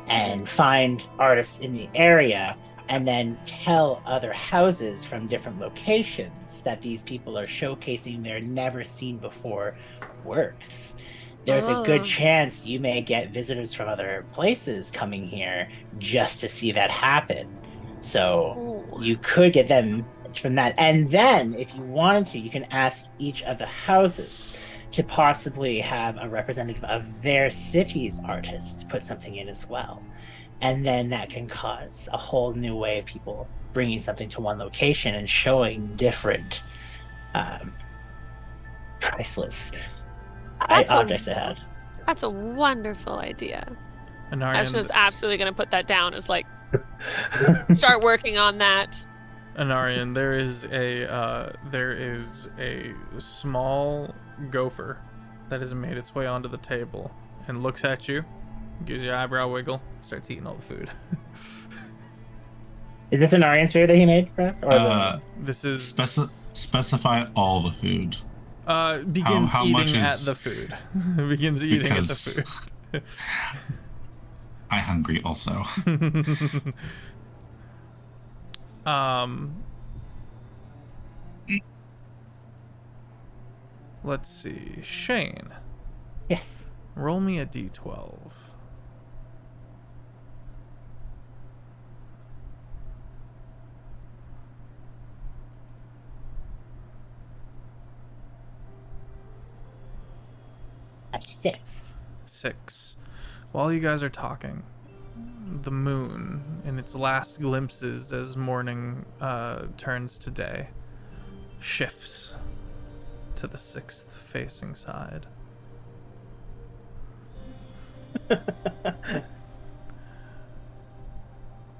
and find artists in the area and then tell other houses from different locations that these people are showcasing their never seen before works, there's a good chance you may get visitors from other places coming here just to see that happen. So you could get them from that. And then if you wanted to, you can ask each of the houses to possibly have a representative of their city's artists put something in as well. And then that can cause a whole new way of people bringing something to one location and showing different priceless objects they had. That's a wonderful idea. Anarian, Ashna's absolutely going to put that down as start working on that. Anarian, there is a small gopher that has made its way onto the table and looks at you, gives you an eyebrow wiggle, starts eating all the food. Is this an Aryan's food that he made for us? Or this is specify all the food. Begins how eating much at the food. Begins eating at the food. I'm hungry also. Let's see. Shane. Yes. Roll me a d12. At 6. 6. While you guys are talking, the moon, in its last glimpses as morning turns to day, shifts to the 6th facing side.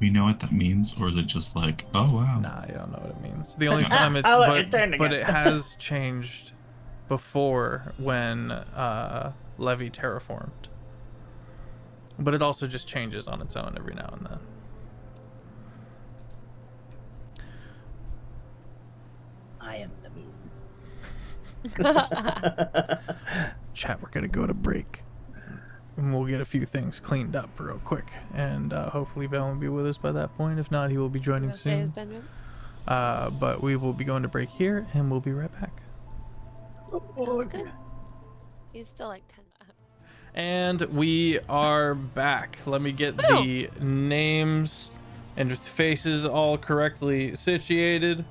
We know what that means, or is it just like, oh wow? Nah, you don't know what it means. The only time it's but it has changed before when Levy terraformed. But it also just changes on its own every now and then. I am the moon. Chat, we're gonna go to break. And we'll get a few things cleaned up real quick. And hopefully Ben will be with us by that point. If not, he will be joining soon. But we will be going to break here, and we'll be right back. Sounds good. He's still like 10. And we are back. Let me get the names and faces all correctly situated.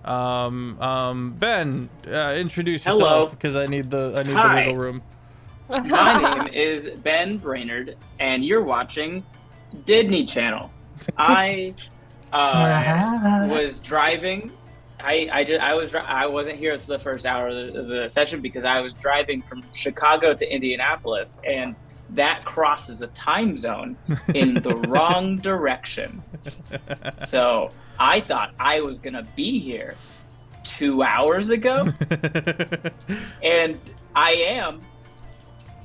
Ben, introduce yourself because I need the wiggle room. My name is Ben Brainard, and you're watching Disney Channel. I was driving. I wasn't here for the first hour of the session because I was driving from Chicago to Indianapolis, and that crosses a time zone in the wrong direction. So I thought I was gonna be here 2 hours ago, and I am.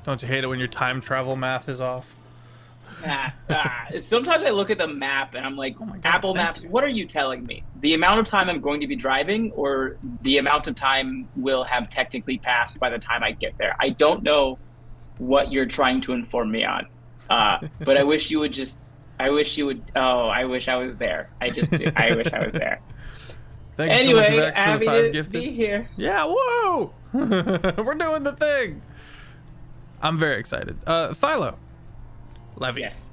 Don't you hate it when your time travel math is off? Sometimes I look at the map and I'm like, oh my God, Apple Maps, what are you telling me? The amount of time I'm going to be driving, or the amount of time will have technically passed by the time I get there? I don't know what you're trying to inform me on. But I wish you would I wish I was there. I wish I was there. Thank you so much, Anyway, Vex, for the happy 5 to gifted. be here. Yeah, woo! We're doing the thing. I'm very excited. Philo, Levy. Yes.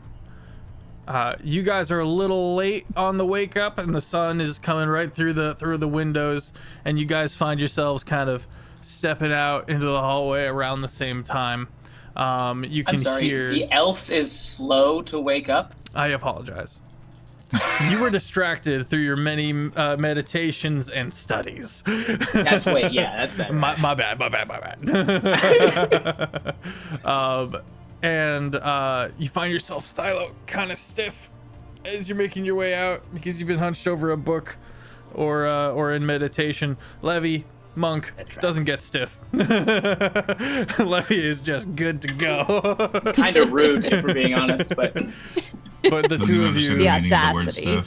You guys are a little late on the wake up, and the sun is coming right through the windows, and you guys find yourselves kind of stepping out into the hallway around the same time. You can I'm sorry, hear. the elf is slow to wake up. I apologize. You were distracted through your many meditations and studies. That's better. My bad. And you find yourself, Stylo, kind of stiff as you're making your way out because you've been hunched over a book or in meditation. Levy, monk, doesn't get stiff. Levy is just good to go. Kind of rude, if we're being honest, but the two of you, the audacity.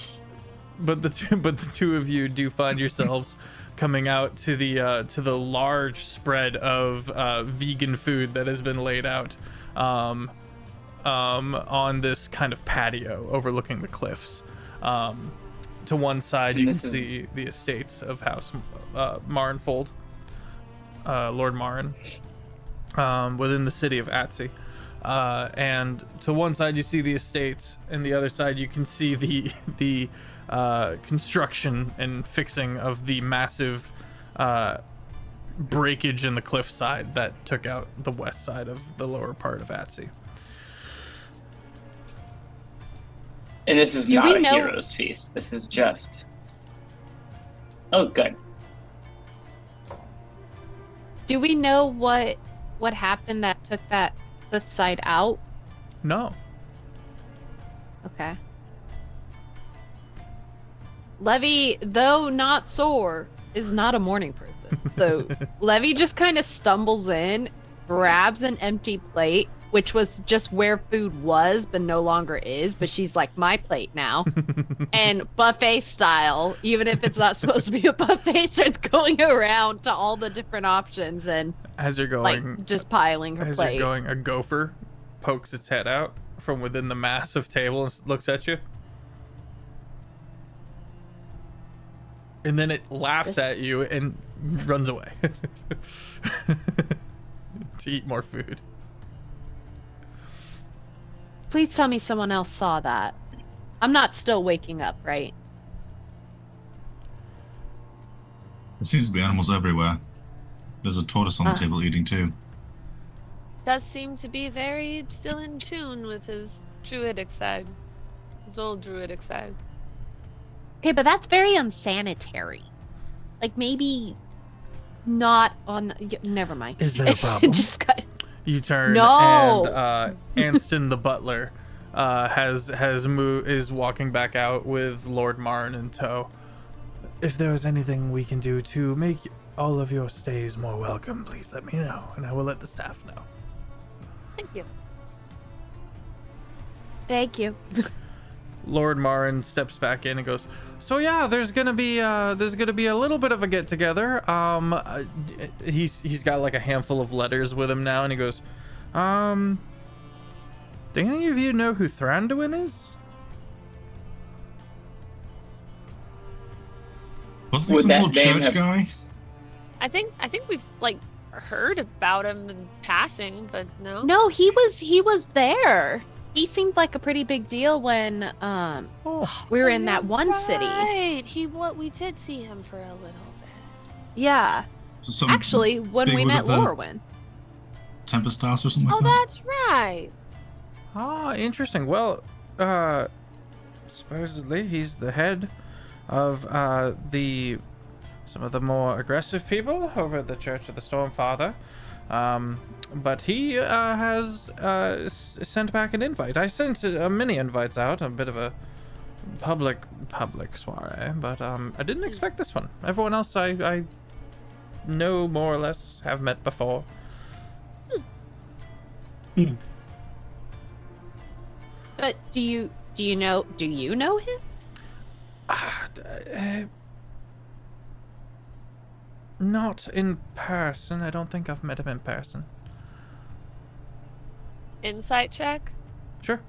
But the two of you do find yourselves coming out to the large spread of vegan food that has been laid out on this kind of patio overlooking the cliffs. To one side, you can see the estates of House Marinfold, Lord Marin, within the city of Atsi. And to one side, you see the estates, and the other side, you can see the construction and fixing of the massive breakage in the cliffside that took out the west side of the lower part of Atsi. And this is not a hero's feast. This is just... Oh, good. Do we know what happened that took that cliffside out? No. Okay. Levy, though not sore, is not a morning person. So Levy just kind of stumbles in, grabs an empty plate, which was just where food was, but no longer is. But she's like, my plate now. And buffet style, even if it's not supposed to be a buffet, starts going around to all the different options and as you're going, like just piling her plate. As you're going, a gopher pokes its head out from within the massive table and looks at you. And then it laughs at you and runs away to eat more food. Please tell me someone else saw that. I'm not still waking up, right? There seems to be animals everywhere. There's a tortoise on the table eating too. Does seem to be very still in tune with his druidic side. His old druidic side. Okay, but that's very unsanitary. Like, maybe not on... Never mind. Is there a problem? Just got... You turn no! And Anston the butler is walking back out with Lord Marin in tow. If there is anything we can do to make all of your stays more welcome, please let me know, and I will let the staff know. Thank you. Thank you. Lord Marin steps back in and goes, so yeah, there's gonna be a little bit of a get together. He's got like a handful of letters with him now, and he goes, do any of you know who Thranduin is? Wasn't he some old church guy? I think we've like heard about him in passing, but no. No, he was there. He seemed like a pretty big deal when we were in that one city. Right. We did see him for a little bit. Yeah. So actually, when we met Lorwyn. Tempest House or something like that? that? That's right. Ah, interesting. Well, supposedly he's the head of some of the more aggressive people over at the Church of the Stormfather. But he has sent back an invite. I sent many invites out, a bit of a public soiree, but I didn't expect this one. Everyone else I know more or less have met before. But do you know him? Not in person. I don't think I've met him in person. Insight check? Sure.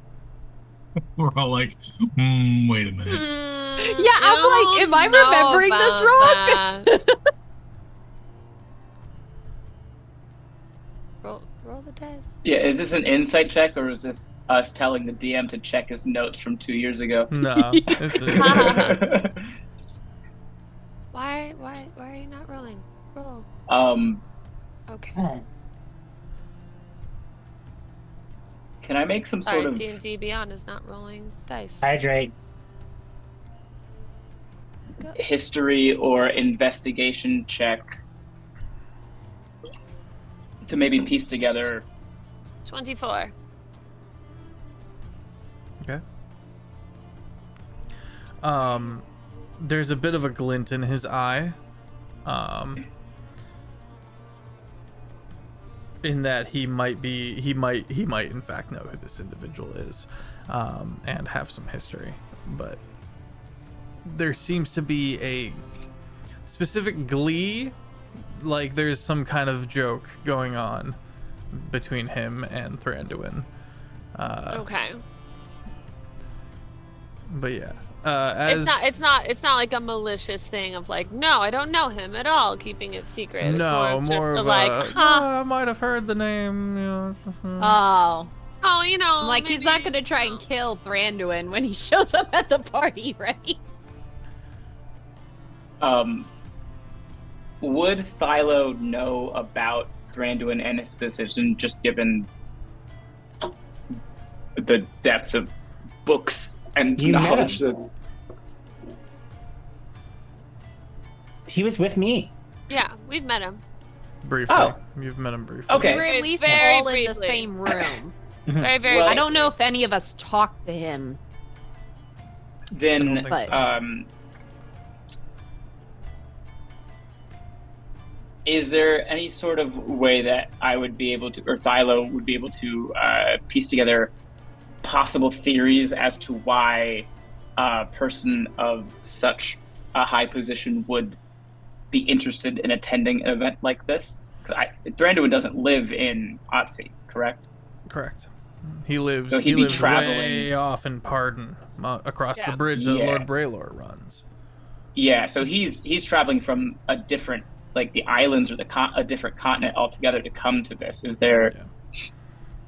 We're all like, wait a minute. Yeah, I'm like, am I remembering this wrong? Roll the dice. Yeah, is this an insight check or is this us telling the DM to check his notes from 2 years ago? No. Why are you not rolling? Roll. Okay. Can I make some sort of D&D Beyond is not rolling dice. Hydrate. history or investigation check to maybe piece together? 24. Okay. There's a bit of a glint in his eye. In that he might in fact know who this individual is, and have some history, but there seems to be a specific glee, like there's some kind of joke going on between him and Thranduin. Okay. But yeah, it's not like a malicious thing of like, no, I don't know him at all, keeping it secret. It's no, more of like, huh. I might have heard the name. You know. Oh, you know, like he's not gonna try and kill Thranduin when he shows up at the party, right? Would Philo know about Thranduin and his position, just given the depth of books and knowledge that he was with me? Yeah, we've met him. Briefly. Oh. You've met him briefly. Okay. We were at least Very all in the briefly. same room. Very Well, I don't know if any of us talked to him. then But- is there any sort of way that I would be able to, or Philo would be able to, piece together possible theories as to why a person of such a high position would be interested in attending an event like this? Because Thranduin doesn't live in Otzi, correct? Correct. He lives. So he'd he be lives traveling. way off in Pardon, across Yeah. the bridge that Yeah. Lord Braylor runs. Yeah, so he's traveling from a different, like the islands or a different continent altogether to come to this. Is there? Yeah.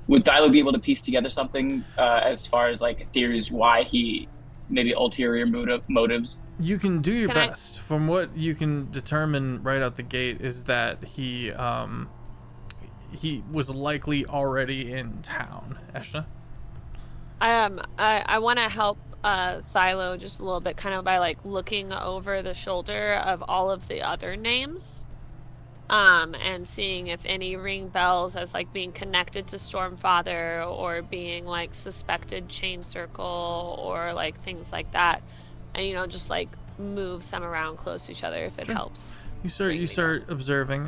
Would Thilo be able to piece together something as far as like theories why he maybe ulterior motives? You can do your Can I- best. From what you can determine right out the gate is that he was likely already in town. Eshna? I want to help Philo just a little bit, kind of by like looking over the shoulder of all of the other names, and seeing if any ring bells as like being connected to Stormfather or being like suspected chain circle or like things like that, and just like move some around close to each other if it helps. You start observing.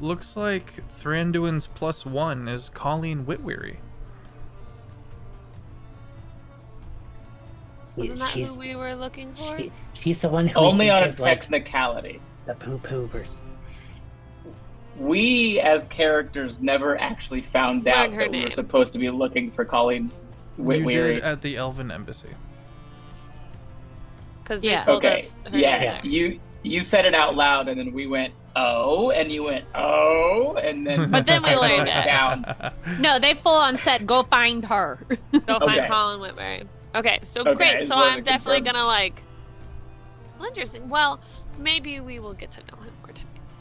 Looks like Thranduin's +1 is Colleen Whitweary. Wasn't that who we were looking for? He's the one who Only we on think a is like technicality. the poo-poo person. We as characters never actually found Learn out her that we were name. supposed to be looking for Colleen You Whitweary. did at the Elven Embassy. Because Yeah. they told Okay, us her name. yeah. You said it out loud, and then we went, oh, and you went, oh, and then But then we I wrote learned it. down. No, they full on said, go find her. Go find Okay. Colin Whitmere. Okay, so Okay, I great. just So wanted I'm to definitely confirm. gonna like. Well, interesting. Well, maybe we will get to know him more tonight.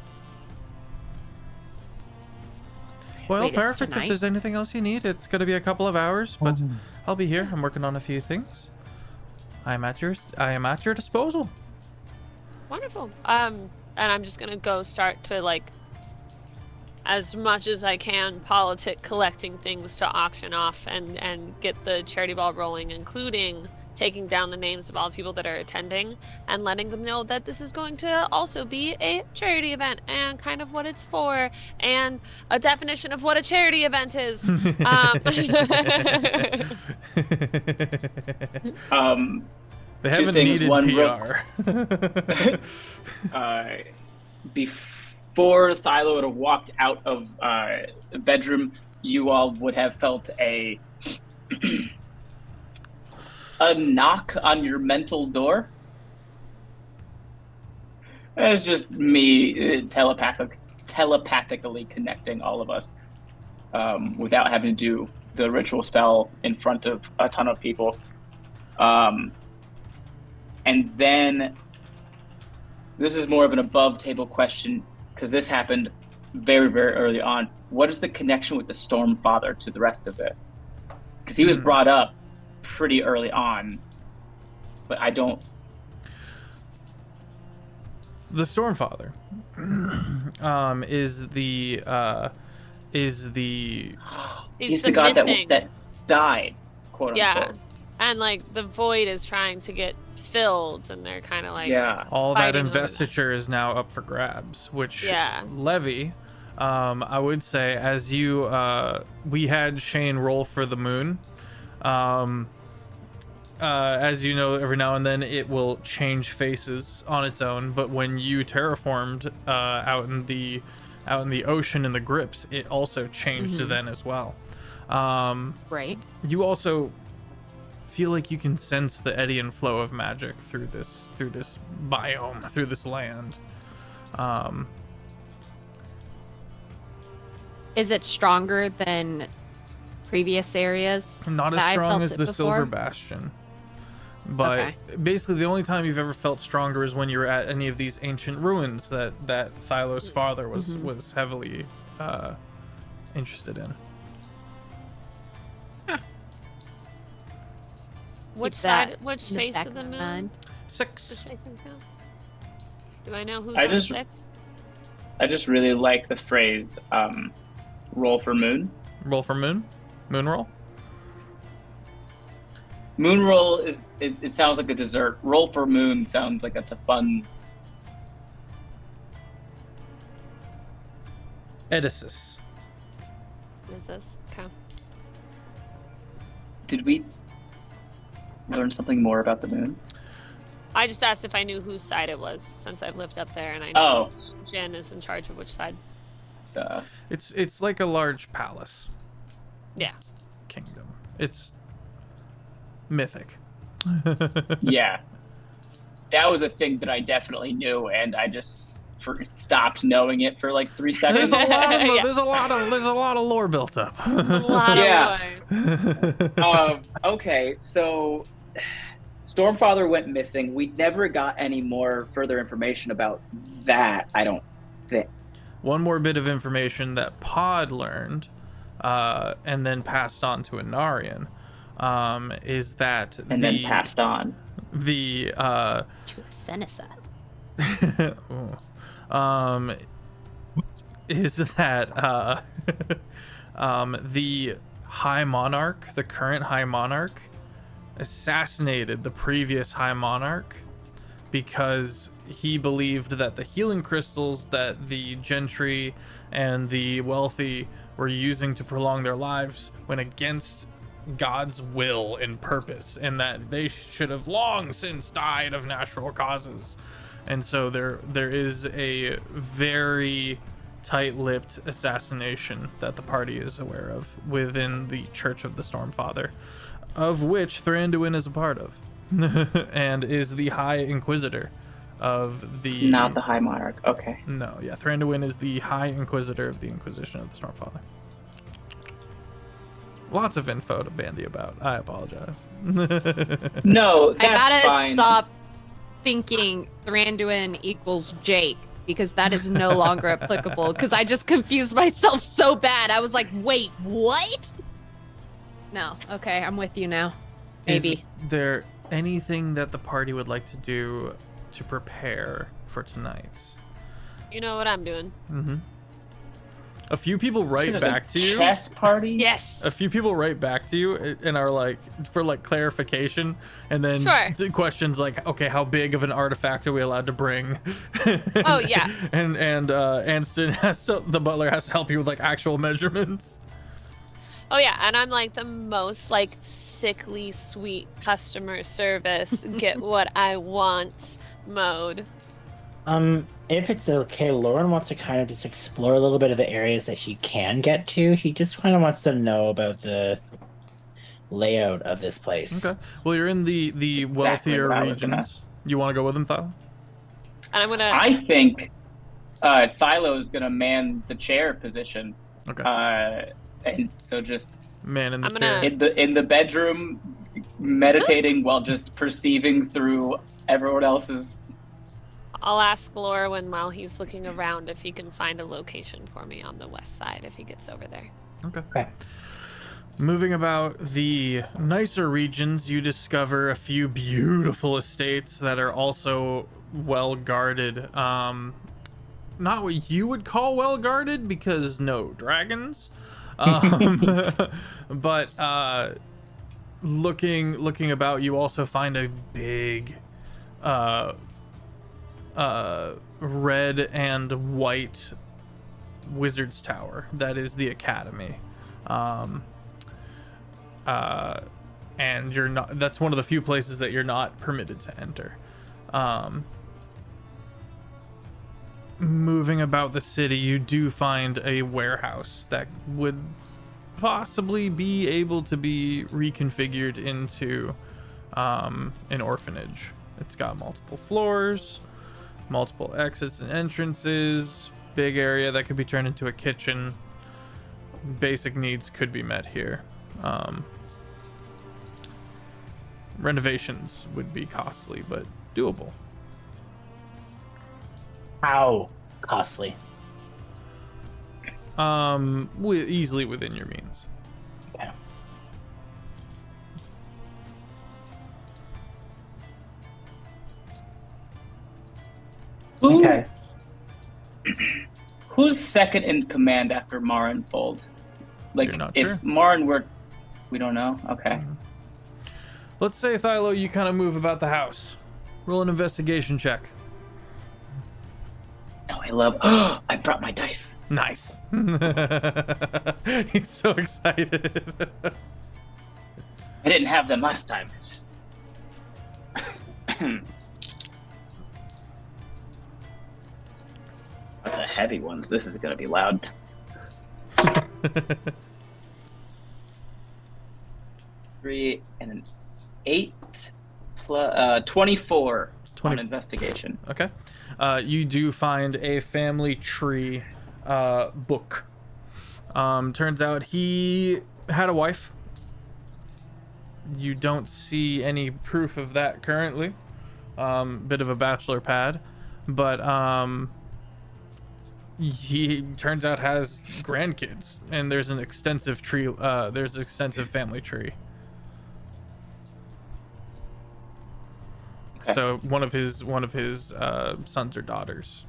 Well, Wait, it's perfect. If tonight? there's anything else you need, it's gonna be a couple of hours, but I'll be here. I'm working on a few things. I am at your disposal. Wonderful. And I'm just gonna go start to like, as much as I can, collecting things to auction off and get the charity ball rolling, including taking down the names of all the people that are attending and letting them know that this is going to also be a charity event and kind of what it's for and a definition of what a charity event is. They Two haven't things, needed one PR. Before Thilo would have walked out of the bedroom, you all would have felt a knock on your mental door. It's just me telepathically connecting all of us without having to do the ritual spell in front of a ton of people. And then this is more of an above table question because this happened very, very early on. What is the connection with the Storm Father to the rest of this? Because he was brought up pretty early on, but I don't. The Storm Father is the He's the the god missing. that died, quote Yeah, unquote. and like the void is trying to get filled, and they're kind of like all that fighting over investiture is now up for grabs, which Yeah. Levy, I would say, as you we had Shane roll for the moon. As you know, every now and then it will change faces on its own, but when you terraformed out in the ocean in the grips, it also changed then as well. Right. You also feel like you can sense the eddy and flow of magic through this biome, through this land. Is it stronger than previous areas? Not as that I strong felt as it the before? Silver Bastion. But Okay. basically the only time you've ever felt stronger is when you were at any of these ancient ruins that Thylo's father was heavily interested in. Which Keep that side? Which in the face back of the of my moon? mind. Which 6. face of the moon? Do I know who's I on just- 6? I just really like the phrase roll for moon. Roll for moon? Moon roll? Moon roll it sounds like a dessert. Roll for moon sounds like it's a fun. Edicus. What is this? Okay. Did we learn something more about the moon? I just asked if I knew whose side it was, since I've lived up there, and I know Jen is in charge of which side. It's like a large palace. Yeah. Kingdom. It's mythic. Yeah, that was a thing that I definitely knew, and I just stopped knowing it for like 3 seconds. There's a lot of lore built up. A lot of lore. Okay, so Stormfather went missing. We never got any more further information about that, I don't think. One more bit of information that Pod learned, and then passed on to Anarian, is that then passed on the To a Senesa. is that the High Monarch, the current High Monarch, assassinated the previous High Monarch because he believed that the healing crystals that the gentry and the wealthy were using to prolong their lives went against God's will and purpose, and that they should have long since died of natural causes. And so there is a very tight-lipped assassination that the party is aware of within the Church of the Stormfather, of which Thranduin is a part of, and is the High Inquisitor of the... Not the High Monarch, okay. No, yeah, Thranduin is the High Inquisitor of the Inquisition of the Stormfather. Lots of info to bandy about. I apologize. No, that's I gotta fine. stop thinking Thranduin equals Jake, because that is no longer applicable, because I just confused myself so bad. I was like, wait, what? No, okay, I'm with you now. Maybe. Is there anything that the party would like to do to prepare for tonight? You know what I'm doing. Mm-hmm. A few people write back to you. Chess party? Yes. A few people write back to you and are like, for like clarification, and then the question's like, okay, how big of an artifact are we allowed to bring? Oh yeah. And Anston the butler has to help you with like actual measurements. Oh yeah, and I'm like the most like sickly sweet customer service, get what I want mode. If it's okay, Lauren wants to kind of just explore a little bit of the areas that he can get to. He just kind of wants to know about the layout of this place. Okay. Well, you're in the exactly wealthier what I was gonna- regions. You want to go with him, Thal? And And I'm gonna. I think Philo is gonna man the chair position. Okay. And so just man in the I'm chair. gonna- in the bedroom, meditating while just perceiving through everyone else's. I'll ask Lorwyn while he's looking around if he can find a location for me on the west side if he gets over there. Okay. Moving about the nicer regions, you discover a few beautiful estates that are also well guarded. Not what you would call well guarded because no dragons. But looking about, you also find a big red and white wizard's tower that is the academy. And you're not, that's one of the few places that you're not permitted to enter. Moving about the city, you do find a warehouse that would possibly be able to be reconfigured into an orphanage. It's got multiple floors, multiple exits and entrances, big area that could be turned into a kitchen. Basic needs could be met here. Renovations would be costly, but doable. How costly? Easily within your means. Okay. Okay. Who's second in command after Marinfold? Like, You're not if sure? Marin were, we don't know. Okay. Let's say, Thylo, you kind of move about the house. Roll an investigation check. Oh, I love. Oh, I brought my dice. Nice. He's so excited. I didn't have them last time. But the heavy ones. This is gonna be loud. 3 and an 8 plus 24 on investigation. Okay. You do find a family tree book. Turns out he had a wife. You don't see any proof of that currently. Bit of a bachelor pad, but he turns out has grandkids, and there's an extensive tree. There's an extensive family tree. Okay. So one of his sons or daughters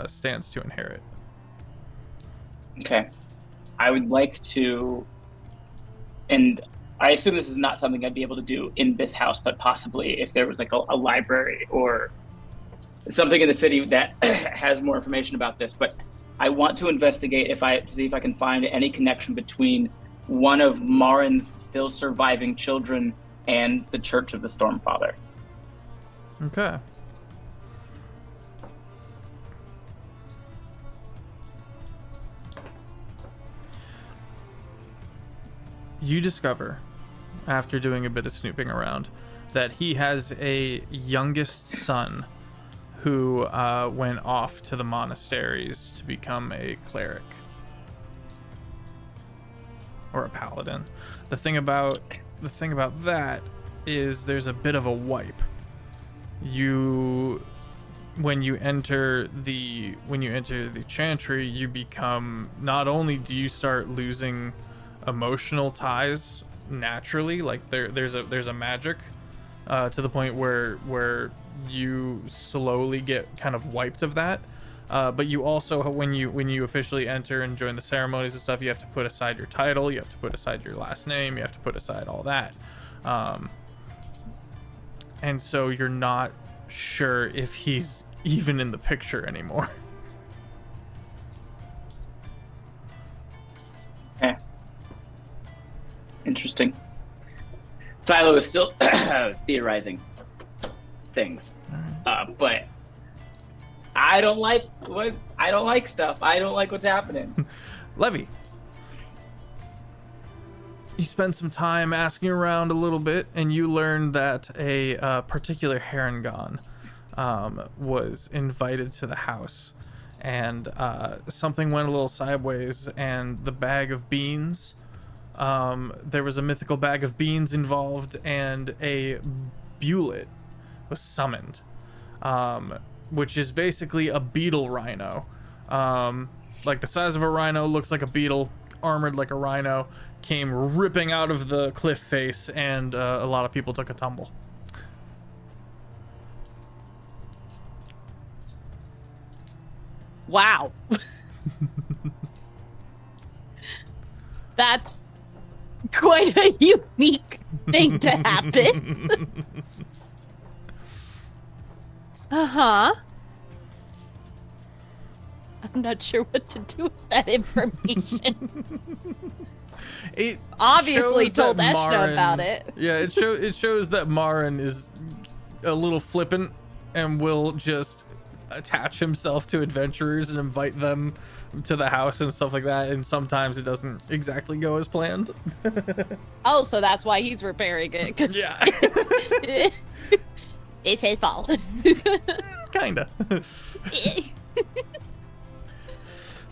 stands to inherit. Okay. I would like to, and I assume this is not something I'd be able to do in this house, but possibly if there was like a library or something in the city that has more information about this. But I want to investigate to see if I can find any connection between one of Marin's still surviving children and the Church of the Stormfather. Okay. You discover, after doing a bit of snooping around, that he has a youngest son who went off to the monasteries to become a cleric or a paladin. The thing about that is there's a bit of a wipe. When you enter the chantry, you become, not only do you start losing emotional ties naturally, like there's a magic to the point where you slowly get kind of wiped of that, but you also, when you officially enter and join the ceremonies and stuff, you have to put aside your title, you have to put aside your last name, you have to put aside all that, and so you're not sure if he's even in the picture anymore. Okay. Interesting. Philo is still theorizing things, but I don't like stuff. I don't like what's happening. Levy, you spend some time asking around a little bit, and you learn that a particular Harengon was invited to the house, and something went a little sideways, and the bag of beans, there was a mythical bag of beans involved, and a Bullet was summoned, which is basically a beetle rhino. Like the size of a rhino, looks like a beetle, armored like a rhino, came ripping out of the cliff face, and a lot of people took a tumble. Wow. That's quite a unique thing to happen. Uh-huh. I'm not sure what to do with that information. It obviously shows told that Eshna about it. Yeah, it shows that Marin is a little flippant and will just attach himself to adventurers and invite them to the house and stuff like that, and sometimes it doesn't exactly go as planned. Oh, so that's why he's repairing it. Yeah. It's his fault. Kinda.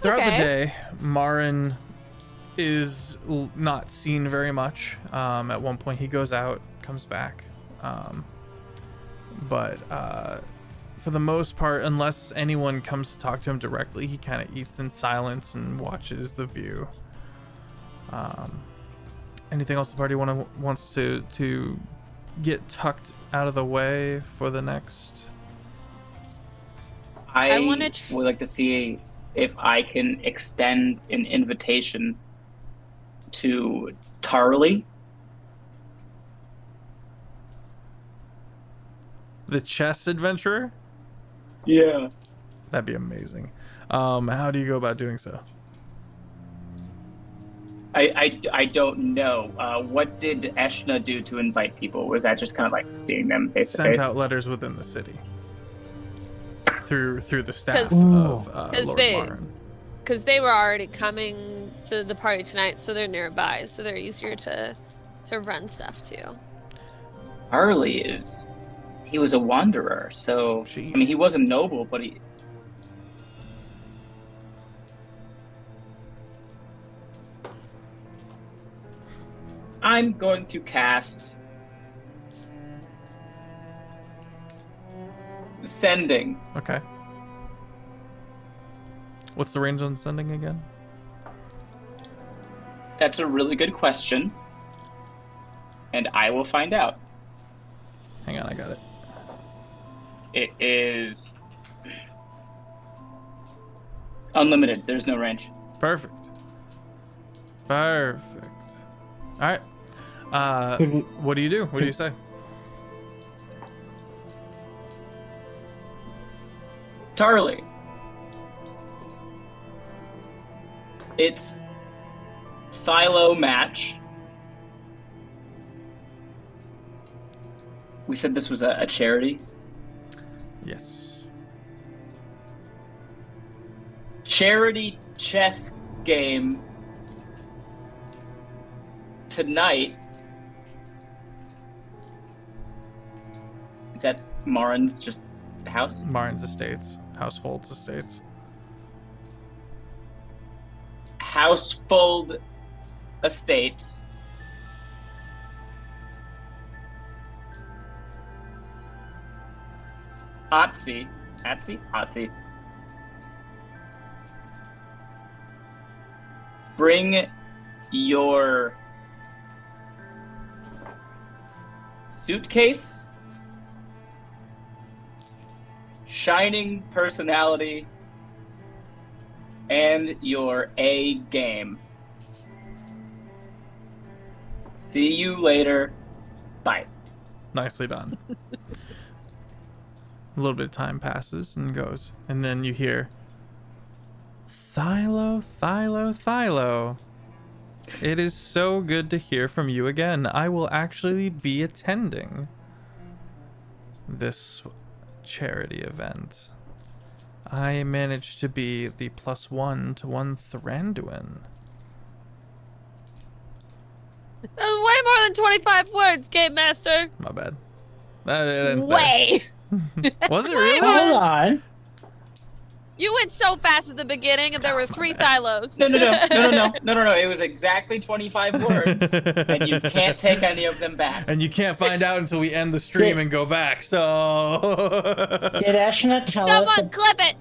Throughout the day, Marin is not seen very much. At one point he goes out, comes back, but for the most part, unless anyone comes to talk to him directly, he kind of eats in silence and watches the view. Anything else the party wants to get tucked out of the way for the next? I would like to see if I can extend an invitation to Tarly. The chess adventurer? Yeah. That'd be amazing. How do you go about doing so? I don't know. What did Eshna do to invite people? Was that just kind of like seeing them face to face? Sent out letters within the city through the staff 'Cause- of Lord Marin. Because they were already coming to the party tonight, so they're nearby, so they're easier to run stuff to. Tarly he was a wanderer, so I mean he wasn't noble, but he. I'm going to cast Sending. Okay. What's the range on sending again? That's a really good question, and I will find out. Hang on, I got it. It is unlimited. There's no range. Perfect. All right. What do you do? What do you say? Tarly. It's Philo match. We said this was a charity. Yes. Charity chess game tonight. Is that Marin's just house? Marin's estates. Household's estates. Housefold estates. Otzi. Bring your suitcase, shining personality, and your A game. See you later. Bye. Nicely done. A little bit of time passes and goes, and then you hear Thylo. It is so good to hear from you again. I will actually be attending this charity event. I managed to be the +1 to 1 Thranduin. That was way more than 25 words, Game Master. My bad. It ends Way. there. Was it really? Hold on. You went so fast at the beginning, and there were 3 Thylos. No. It was exactly 25 words, and you can't take any of them back. And you can't find out until we end the stream and go back. So. Did Ashna tell us? Someone clip it.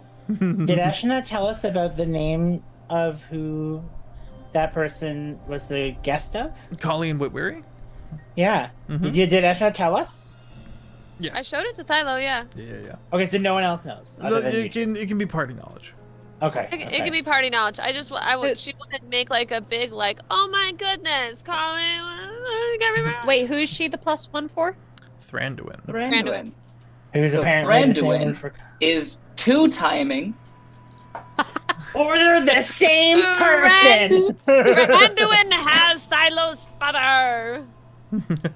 Did Ashna tell us about the name of who that person was the guest of? Colleen Whitweary? Yeah. Mhm. Did Ashna tell us? Yes. I showed it to Thylo, yeah. Yeah. Okay, so no one else knows. Other than you two. It can be party knowledge. Okay. It can be party knowledge. She wanted to make like a big like, oh my goodness, Colin. Wait, who is she the +1 for? Thranduin. Thranduin. Who's So apparently the same Thranduin word for... is 2 timing. Or they're the same person! Thranduin has Thylo's father.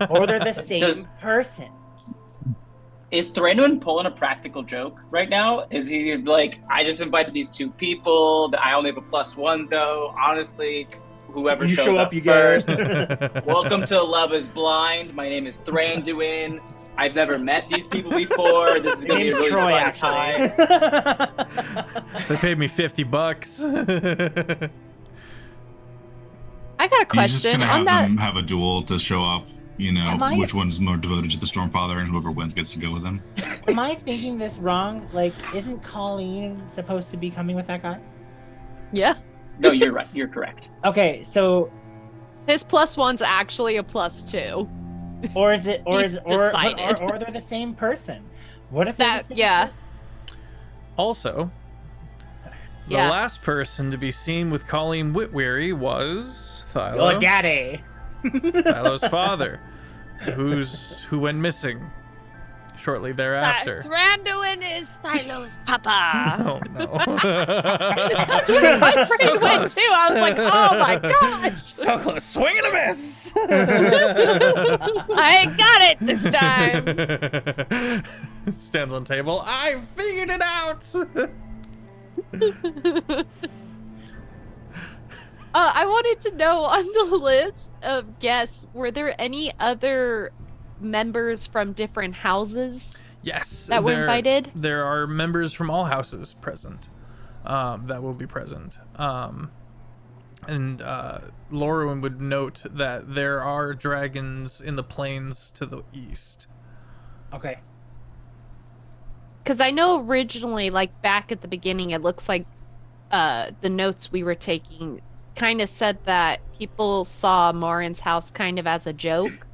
Or they're the same person. Is Thranduin pulling a practical joke right now? Is he like, I just invited these 2 people, I only have a +1 though, honestly, whoever You shows show up up, you first. get. Welcome to Love is Blind. My name is Thranduin. I've never met these people before. This is going to be a really Troy, fun time. They paid me $50. I got a He's just question gonna on have that. them have a duel to show off, Am I- which one's more devoted to the Stormfather, and whoever wins gets to go with him. Am I thinking this wrong? Like, isn't Colleen supposed to be coming with that guy? Yeah. No, you're right. You're correct. Okay, so His +1's actually a +2. or is it or He's is or decided. or they're the same person? What if they're the That same yeah. person? Also, the Yeah. last person to be seen with Colleen Whitweary was Your Thylo. daddy. Thylo's father, who went missing shortly thereafter. Thranduin is Thylo's papa. Oh no. That's where my brain So went close. too. I was like, oh my gosh. So close. Swing and a miss. I got it this time. Stands on table. I figured it out. I wanted to know on the list of guests, were there any other members from different houses? Yes. That were invited? There are members from all houses present. That will be present. And Lorwyn would note that there are dragons in the plains to the east. Okay. Because I know originally, like back at the beginning, it looks like the notes we were taking kind of said that people saw Morin's house kind of as a joke.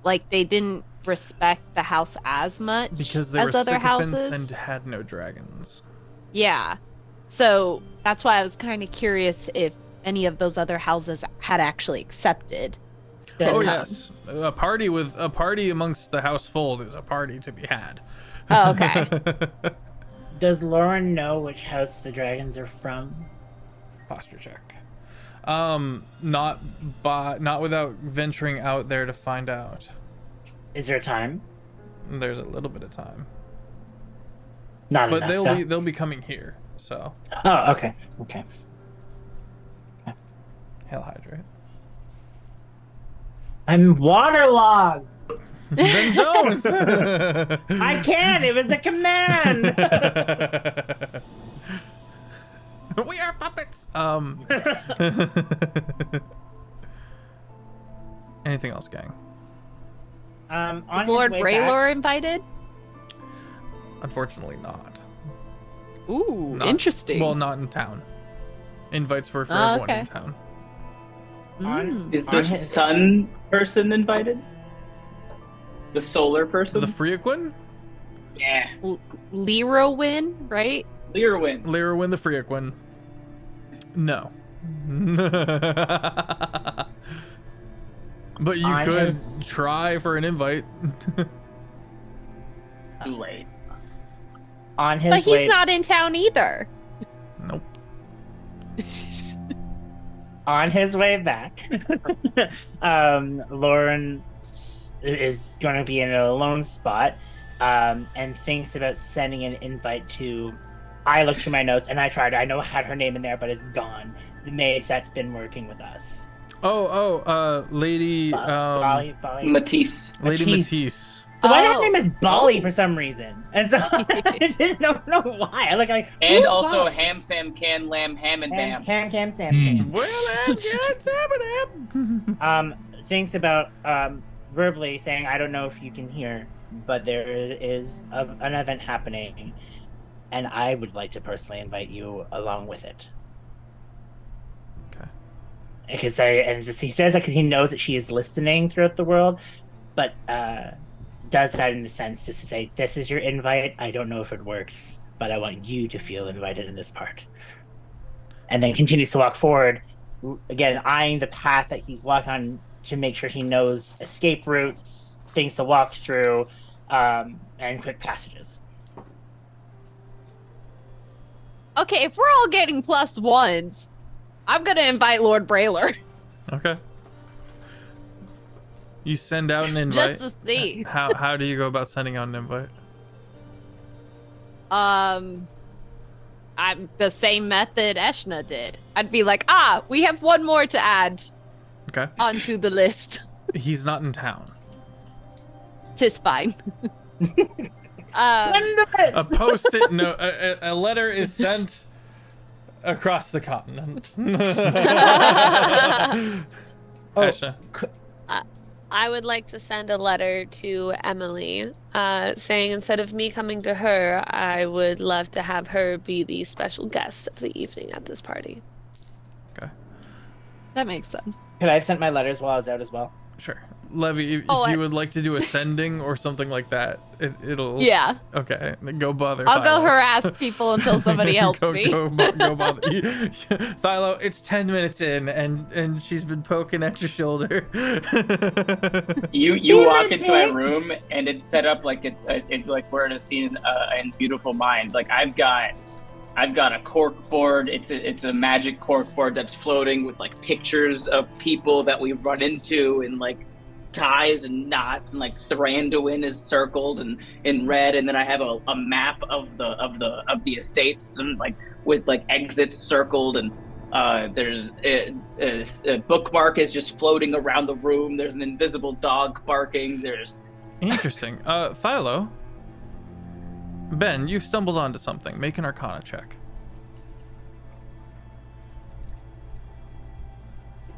Like they didn't respect the house as much Because they as were other sycophants houses. and had no dragons. Yeah. So that's why I was kind of curious if any of those other houses had actually accepted. Oh to yes, a party amongst the household is a party to be had. Oh, okay. Does Lauren know which house the dragons are from? Posture check. Not without venturing out there to find out. Is there time? There's a little bit of time, Not but enough. they'll be coming here. So Oh, okay. Okay. Hail hydrate. I'm waterlogged. Then don't. I can't. It was a command. We are puppets. Anything else, gang? On Is his Lord way Braylor invited? Unfortunately, not. Ooh, Not- interesting. Well, not in town. Invites were for Oh, everyone okay. in town. on- Is on the his- sun person invited? The solar person? The Freaquin? Yeah. Lirowin, right? Lyrwin. Lyrwin the Freaquin. No. But you On could his- try for an invite. Too late. On his But he's way not in town either. Nope. on his way back, Lauren is going to be in a lone spot, and thinks about sending an invite to. I looked through my notes and I tried. I know I had her name in there, but it's gone. The maid that's been working with us. Lady Whalley. Matisse. Lady Matisse. Matisse. So my name is Whalley for some reason, and so I didn't know why. And also ham, sam, can, lamb, ham, and bam. Ham, sam, can. Well, Thinks about verbally saying, I don't know if you can hear, but there is an event happening, and I would like to personally invite you along with it. Okay. Because he says that because he knows that she is listening throughout the world, but does that in a sense just to say, this is your invite. I don't know if it works, but I want you to feel invited in this part. And then continues to walk forward, again, eyeing the path that he's walking on to make sure he knows escape routes, things to walk through, and quick passages. Okay, if we're all getting +1s, I'm gonna invite Lord Brailer. Okay. You send out an invite. Just to see. How do you go about sending out an invite? I'm the same method Eshna did. I'd be like, we have one more to add. Okay. Onto the list. He's not in town. 'Tis fine. A post-it note, a letter is sent across the continent. Eshna. I would like to send a letter to Emily, saying instead of me coming to her, I would love to have her be the special guest of the evening at this party. Okay. That makes sense. Could I have sent my letters while I was out as well? Sure. Levy, if you would like to do a sending or something like that, it'll... Yeah. Okay, go bother I'll Thylo. go harass people until somebody helps me. Go bother. Thylo, it's 10 minutes in, and she's been poking at your shoulder. You walk into my room, and it's set up like like we're in a scene in Beautiful Mind. Like I've got a cork board. It's a magic cork board that's floating with like pictures of people that we run into and like ties and knots, and like Thranduin is circled and in red, and then I have a map of the estates and like with like exits circled, and there's a bookmark is just floating around the room. There's an invisible dog barking. There's interesting. Thylo, Ben, you've stumbled onto something. Make an Arcana check.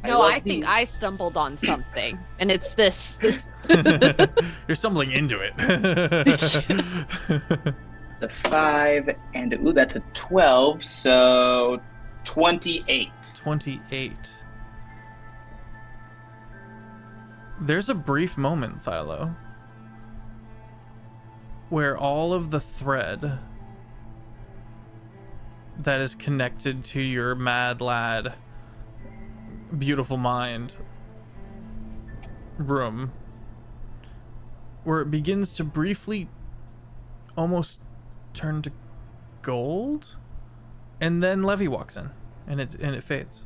No, I think I stumbled on something, and it's this. You're stumbling into it. the 5 and that's a 12, so 28. 28. There's a brief moment, Thylo, where all of the thread that is connected to your mad lad, beautiful mind room, where it begins to briefly almost turn to gold, and then Levy walks in, and it fades.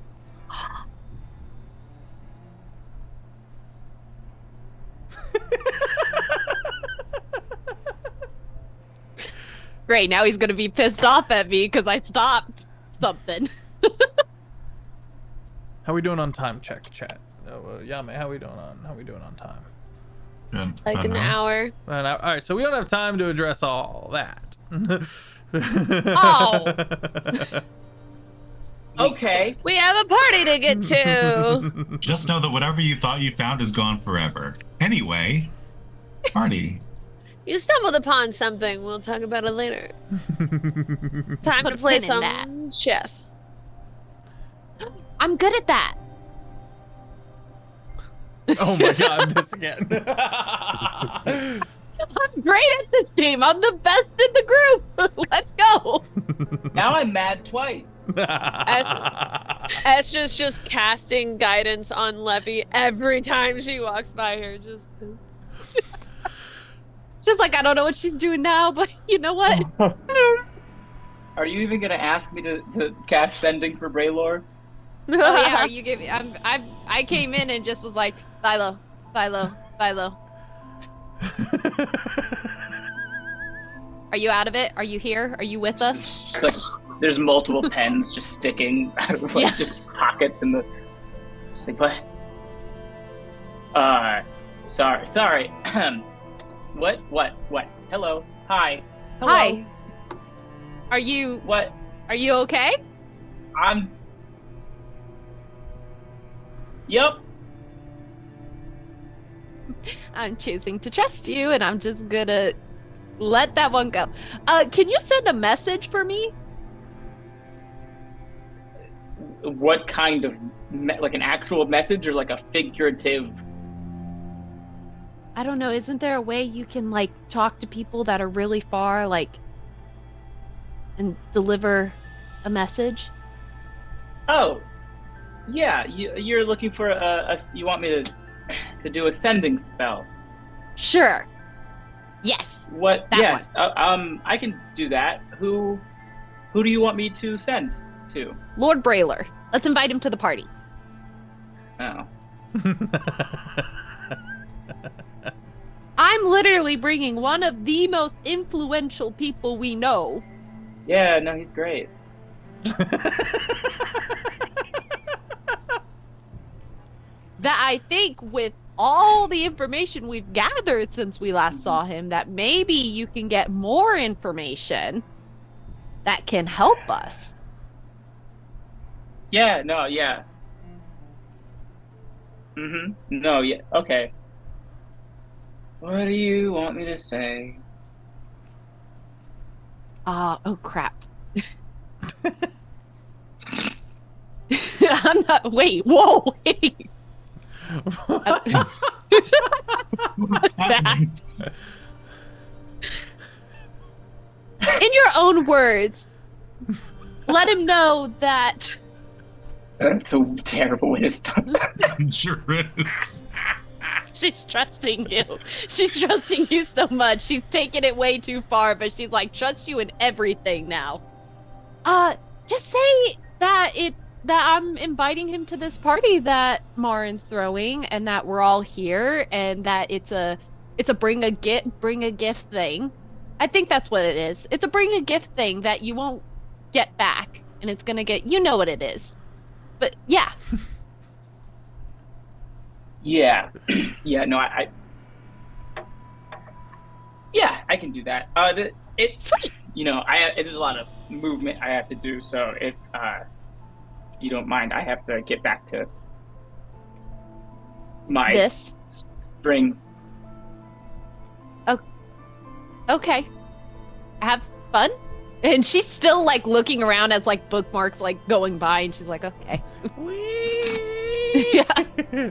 Great, now he's gonna be pissed off at me because I stopped something. How we doing on time? Check chat. Yame, how we doing on time? Good. Like an hour. All right, so we don't have time to address all that. Oh. Okay. We have a party to get to. Just know that whatever you thought you found is gone forever. Anyway, party. You stumbled upon something. We'll talk about it later. Time to play some chess. I'm good at that. Oh my god, this again. I'm great at this game. I'm the best in the group. Let's go. Now I'm mad twice. Esther's just casting guidance on Levy every time she walks by her. Just like, I don't know what she's doing now, but you know what? Are you even gonna ask me to cast sending for Braylor? Oh yeah, are you giving? I came in and just was like, Philo. Are you out of it? Are you here? Are you with us? Like, there's multiple pens just sticking out of like just pockets in the. Just like what? Sorry. What? Hello. Hi. Hello. Hi. Are you What? Are you okay? Yep. I'm choosing to trust you, and I'm just gonna let that one go. Can you send a message for me? What kind of like an actual message or like a figurative? I don't know. Isn't there a way you can like talk to people that are really far, like, and deliver a message? Oh, yeah. You're looking for you want me to do a sending spell? Sure. Yes. What? That Yes. I can do that. Who do you want me to send to? Lord Brailer. Let's invite him to the party. Oh. I'm literally bringing one of the most influential people we know. Yeah. No, he's great. That I think with all the information we've gathered since we last saw him, that maybe you can get more information that can help us. Yeah. No. Yeah. No. Yeah. Okay. What do you want me to say? Oh crap. I'm not. Wait. Whoa. Wait. What's happening? In your own words, let him know that. That's a terrible way to start. It sure is. She's trusting you. She's trusting you so much. She's taking it way too far, but she's like, trust you in everything now. Just say that I'm inviting him to this party that Marin's throwing, and that we're all here, and that it's a bring a gift thing. I think that's what it is. It's a bring a gift thing that you won't get back, and it's gonna get, you know what it is. But yeah. Yeah. Yeah, no, yeah, I can do that. Sweet. You know, there's a lot of movement I have to do, so if you don't mind, I have to get back to my strings. Okay. Have fun. And she's still like looking around as like bookmarks like going by, and she's like, okay. Yeah.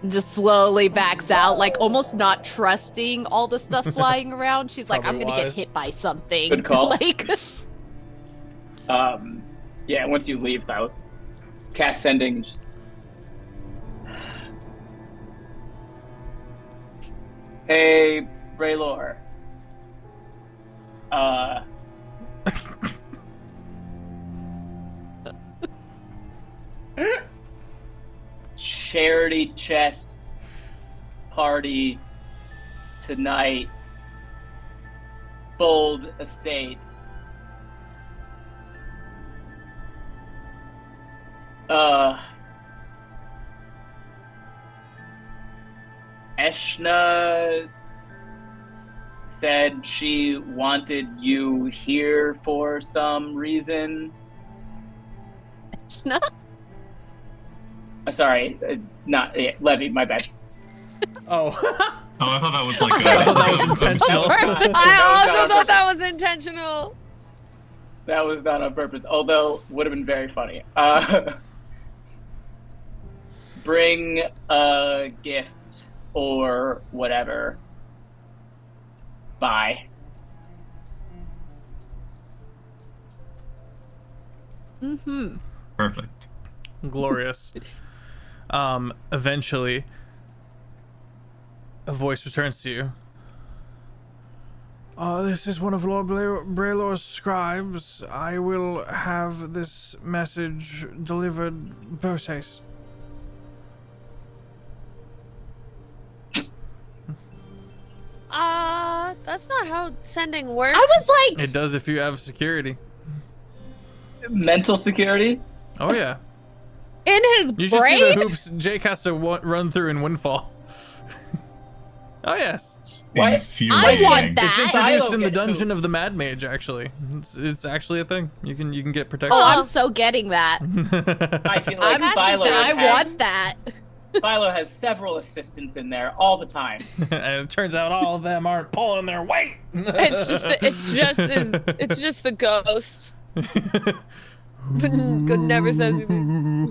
Just slowly backs out, like almost not trusting all the stuff flying around. She's like, I'm gonna get hit by something. Good call. Like, yeah, once you leave, I was cast sending. Hey, Braylor. Charity chess party tonight. Bold Estates. Eshna said she wanted you here for some reason. Eshna? Sorry, not Levy. My bad. Oh. Oh, I thought that was like. I thought that was intentional. I also thought that was intentional. That was not on purpose, although would have been very funny. Bring a gift or whatever. Bye. Mm-hmm. Perfect. Glorious. Eventually, a voice returns to you. This is one of Lord Braylor's scribes. I will have this message delivered post haste. That's not how sending works. I was like, It does if you have security. Mental security? Oh, yeah. in his You should brain. see the hoops Jake has to run through in Windfall. Oh yes. What? I want that. It's introduced Silo in the get dungeon hoops. of the Mad Mage. Actually, it's actually a thing. You can get protection. Oh, I'm so getting that. I feel like I want that. Philo has several assistants in there all the time. And it turns out all of them aren't pulling their weight. It's just the ghost. Never says anything.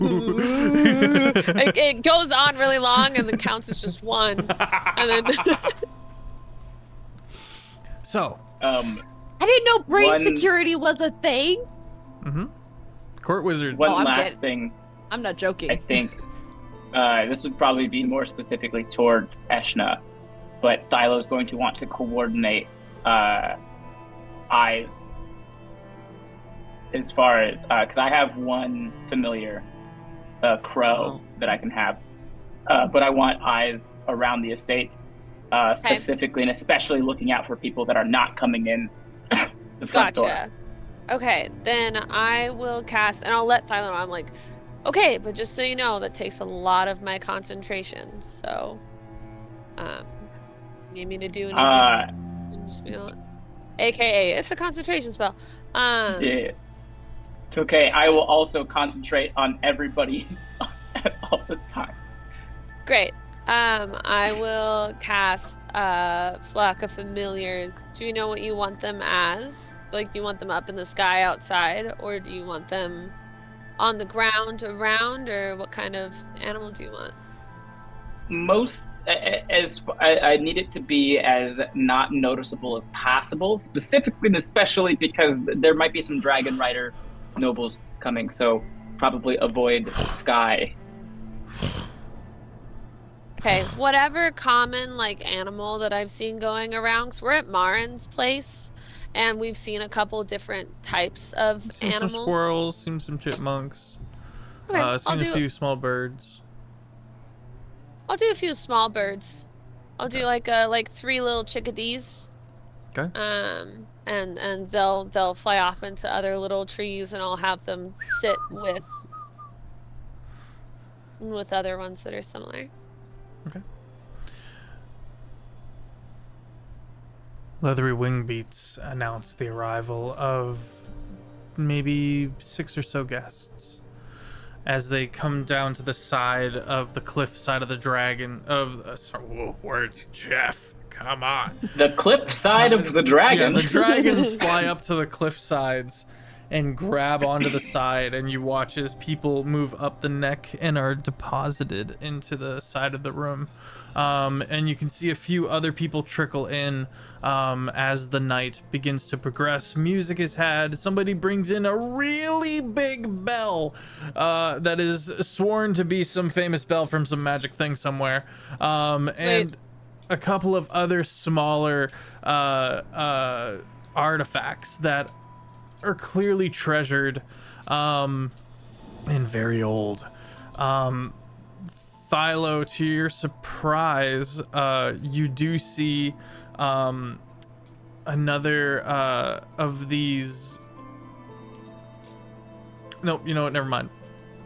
It goes on really long, and the counts is just one, and then. So. I didn't know brain One- security was a thing. Mm-hmm. Court wizard. One last thing. I'm not joking. I think this would probably be more specifically towards Eshna, but Thylo's going to want to coordinate eyes as far as because I have one familiar crow that I can have, but I want eyes around the estates specifically, and especially looking out for people that are not coming in the front door. Gotcha. Okay, then I will cast, and I'll let Thylo know. I'm like, okay, but just so you know, that takes a lot of my concentration. So, need me to do anything? Just be like, AKA, it's a concentration spell. Yeah. It's okay. I will also concentrate on everybody all the time. Great. I will cast Flock of Familiars. Do you know what you want them as? Like, do you want them up in the sky outside, or do you want them on the ground around, or what kind of animal do you want? Most, as I need it to be as not noticeable as possible, specifically and especially because there might be some Dragon Rider nobles coming, so probably avoid sky. Okay, whatever common like animal that I've seen going around, because we're at Marin's place, and we've seen a couple different types of animals. Some squirrels, seen some chipmunks. Okay, Seen a few small birds. I'll do a few small birds. I'll do like 3 little chickadees. Okay. And they'll fly off into other little trees, and I'll have them sit with other ones that are similar. Okay. Leathery wing beats announce the arrival of maybe 6 or so guests as they come down to the side of the cliff side of the dragon words, Jeff. Come on. The cliff side of the dragon. Yeah, the dragons fly up to the cliff sides and grab onto the side, and you watch as people move up the neck and are deposited into the side of the room. And you can see a few other people trickle in as the night begins to progress. Music is had. Somebody brings in a really big bell that is sworn to be some famous bell from some magic thing somewhere. And a couple of other smaller artifacts that are clearly treasured and very old. Thylo, to your surprise, you do see another of these. Nope, you know what? Never mind.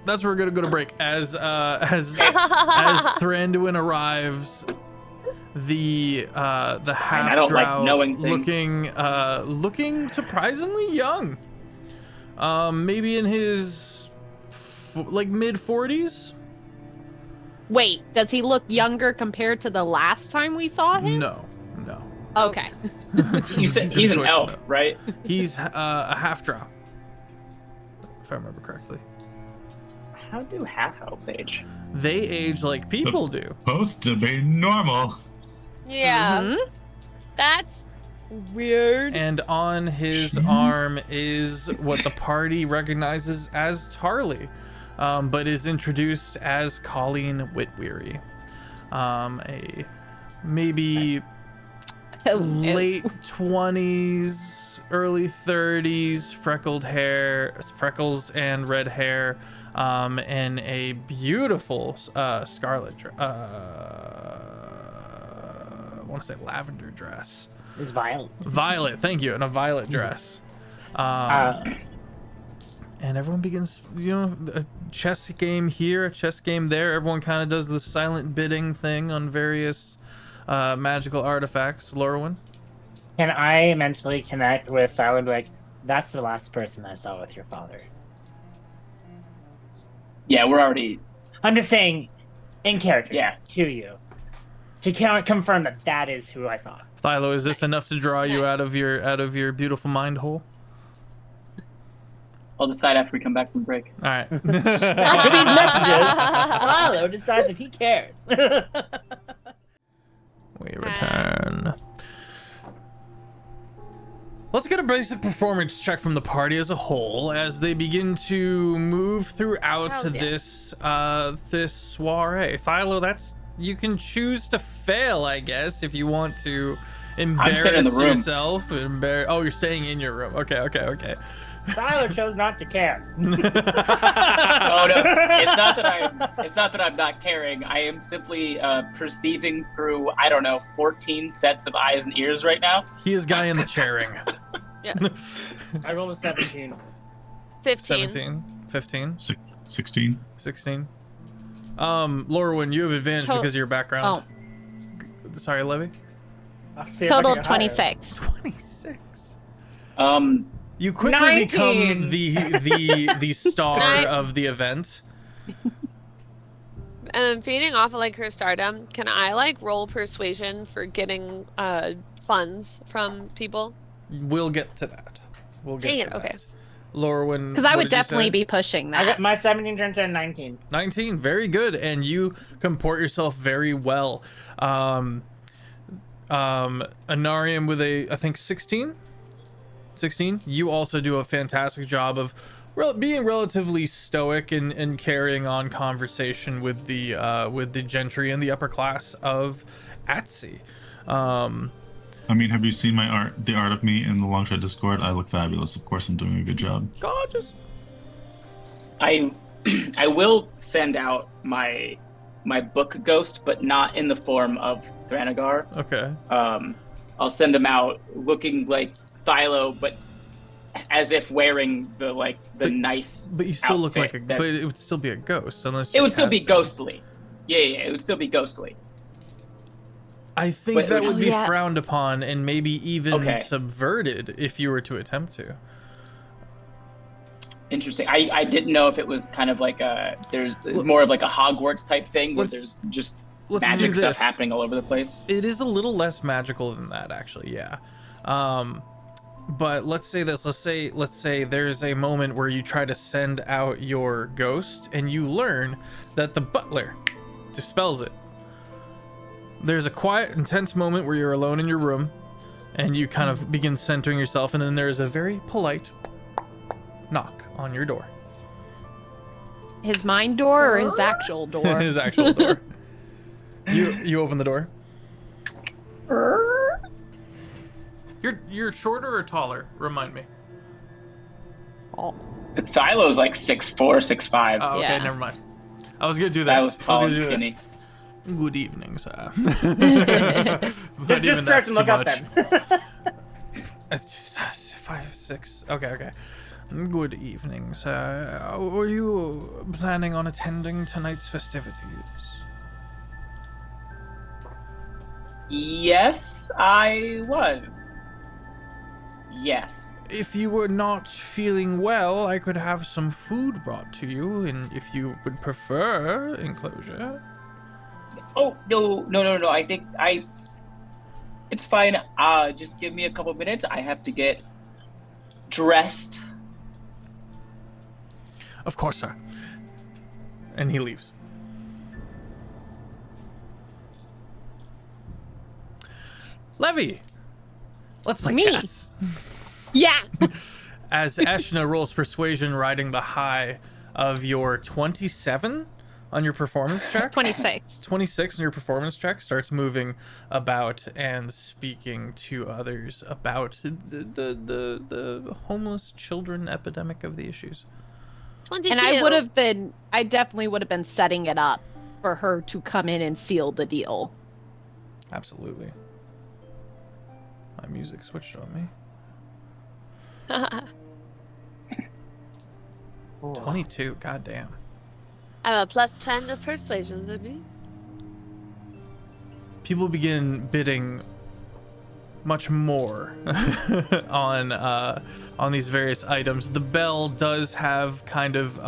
That's where we're gonna go to break. As Thranduin arrives, the half I don't like drow knowing things. looking surprisingly young. Maybe in his mid 40s. Wait, does he look younger compared to the last time we saw him? No. Okay. You said he's an elf, right? He's a half drow, if I remember correctly. How do half elves age? They age like people do. Supposed to be normal. Yeah. That's weird. And on his arm is what the party recognizes as Tarly, but is introduced as Colleen Whitweary. A maybe late 20s, early 30s, freckles and red hair, and a beautiful scarlet I want to say lavender dress. It's violet. Violet, thank you, and a violet dress. And everyone begins, a chess game here, a chess game there. Everyone kind of does the silent bidding thing on various magical artifacts. Lorwyn? Can I mentally connect with Philo and be like, that's the last person I saw with your father? Yeah, we're already... I'm just saying, in character, Yeah. to you. To confirm that that is who I saw. Philo, is this enough to draw you Nice. out of your beautiful mind hole? I'll decide after we come back from break. All right. After these messages, Philo decides if he cares. We return. Let's get a basic performance check from the party as a whole as they begin to move throughout Hells yes. this soiree. Philo, you can choose to fail, I guess, if you want to embarrass in the room. yourself. Oh, you're staying in your room. Okay. Philo chose not to care. Oh no, it's not that I'm not caring. I am simply perceiving through, I don't know, 14 sets of eyes and ears right now. He is guy in the chairing. Yes. I rolled a 17. 15. 17, 15, 16. 16. Lorwyn, you have advantage because of your background. Oh, Sorry, Levy. I'll see if I total can get higher. 26. 26. You quickly 19. become the star Nine. of the event. And feeding off of like her stardom, can I like roll persuasion for getting funds from people? We'll get to that. We'll get Dang to it, that. okay. Lorwyn, Because I what would did you definitely say? be pushing I that. got my 17 turned to a 19. 19, very good, and you comport yourself very well. Anarium with I think 16. You also do a fantastic job of being relatively stoic and carrying on conversation with the gentry and the upper class of Atsi. I mean, have you seen my art, the art of me in the Longshot Discord? I look fabulous. Of course, I'm doing a good job. Gorgeous. I will send out my book ghost, but not in the form of Thanagar. Okay. I'll send him out looking like Philo, but as if wearing the nice. But you still look like outfit but it would still be a ghost unless It you would still be cast it. ghostly. Yeah, it would still be ghostly. I think But- that would be Yeah. frowned upon and maybe even Okay. subverted if you were to attempt to. Interesting. I didn't know if it was kind of like there's more of like a Hogwarts type thing where let's- there's just let's magic do stuff this. happening all over the place. It is a little less magical than that, actually. Yeah. But let's say this. Let's say there's a moment where you try to send out your ghost, and you learn that the butler dispels it. There's a quiet, intense moment where you're alone in your room, and you kind of begin centering yourself, and then there's a very polite knock on your door. His mind door or his actual door? His actual door. You open the door. You're shorter or taller? Remind me. Thylo's like 6'4", 6'5". Oh, okay, Yeah. never mind. I was gonna do this. That was tall I and was gonna do skinny. this. Good evening, sir. Just stretch and look up then. It's just 5, 6. Okay. Good evening, sir. Were you planning on attending tonight's festivities? Yes, I was. Yes. If you were not feeling well, I could have some food brought to you, and if you would prefer enclosure. Oh, no. I think it's fine. Just give me a couple minutes. I have to get dressed. Of course, sir. And he leaves. Levy, let's play Me. chess. Yeah. As Eshna rolls persuasion, riding the high of your 27 on your performance check. 26. 26 on your performance check, starts moving about and speaking to others about the homeless children epidemic of the issues. 22. And I definitely would have been setting it up for her to come in and seal the deal. Absolutely. My music switched on me. 22, goddamn. I have a +10 to persuasion, baby. people begin bidding much more on these various items. The bell does have kind of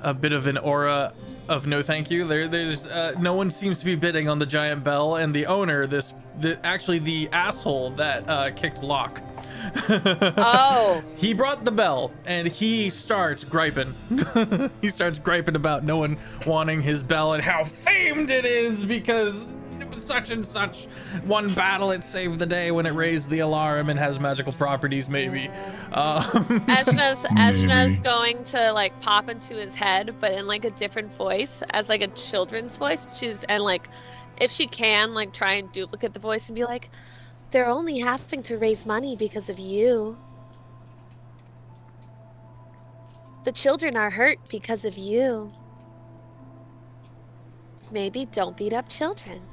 a bit of an aura of no thank you. There's no one seems to be bidding on the giant bell, and the owner, actually the asshole that kicked Locke. Oh. He brought the bell and he starts griping. He starts griping about no one wanting his bell and how famed it is because it was such and such one battle it saved the day when it raised the alarm and has magical properties maybe. Eshna's going to like pop into his head, but in like a different voice, as like a children's voice. And like, if she can, like try and duplicate the voice and be like, they're only having to raise money because of you. The children are hurt because of you. Maybe don't beat up children.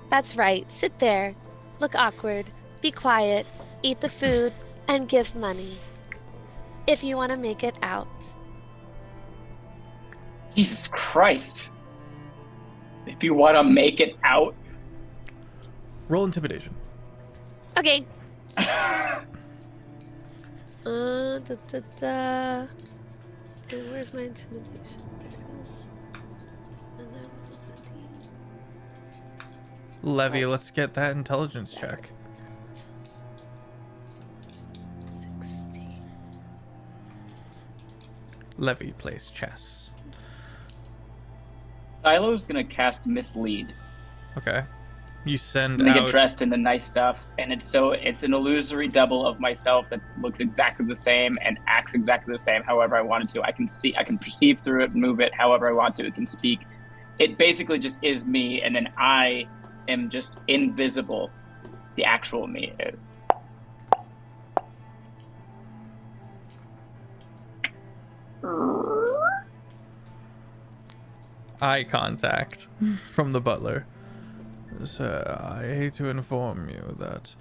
That's right. Sit there. Look awkward. Be quiet. Eat the food. And give money. If you want to make it out. Jesus Christ. If you want to make it out. Roll intimidation. Okay. Where's my intimidation? There it is. And then Levy, let's get that intelligence check. 16. Levy plays chess. Silo's gonna cast Mislead. Okay. You send I'm gonna out... get dressed in the nice stuff, and it's an illusory double of myself that looks exactly the same and acts exactly the same however I wanted to. I can perceive through it, move it however I want to. It can speak. It basically just is me, and then I am just invisible. The actual me is. Eye contact from the butler. Sir, I hate to inform you that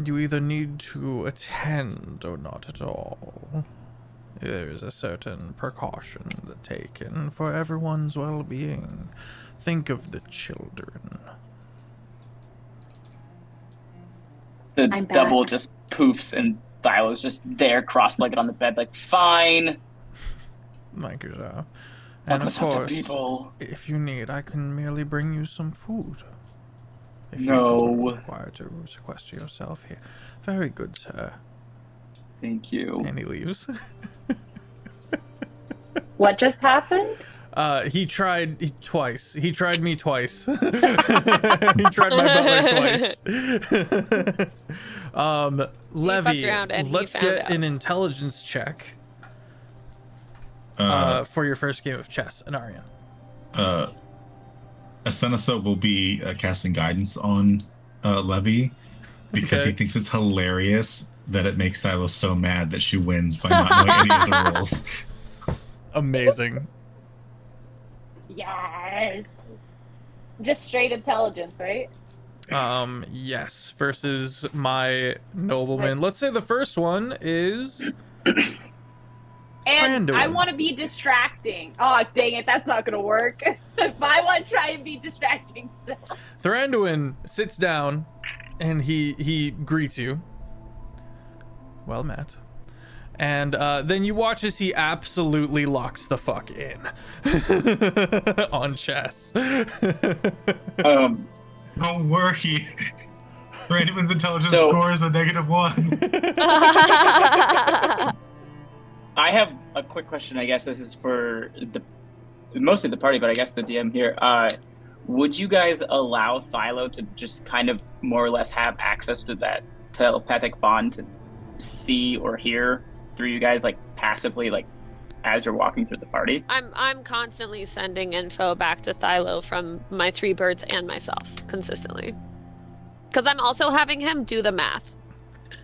you either need to attend or not at all. There is a certain precaution taken for everyone's well-being. Think of the children. The I'm back. double just poofs, and Thylo's just there, cross-legged on the bed, like, fine. Thank you, sir. Welcome And of to course, people. if you need, I can merely bring you some food. If No. you require to sequester yourself here. Very good, sir. Thank you. And he leaves. What just happened? He tried twice. He tried me twice. He tried my butler twice. Levy, let's get an intelligence check for your first game of chess, Anarian. Asenasa will be casting guidance on Levy because he thinks it's hilarious that it makes Thylo so mad that she wins by not knowing any of the rules. Amazing. Yes. Just straight intelligence, right? Yes, versus my nobleman. Let's say the first one is And Thranduin. I want to be distracting. Oh, dang it, that's not gonna work. If I want to try and be distracting still. Thranduin sits down and he greets you. Well met. And then you watch as he absolutely locks the fuck in on chess. Don't worry. Thranduin's intelligence score is a -1. I have a quick question. I guess this is for mostly the party, but I guess the DM here. Would you guys allow Thylo to just kind of more or less have access to that telepathic bond to see or hear through you guys, like passively, like as you're walking through the party? I'm constantly sending info back to Thylo from my 3 birds and myself consistently. Because I'm also having him do the math.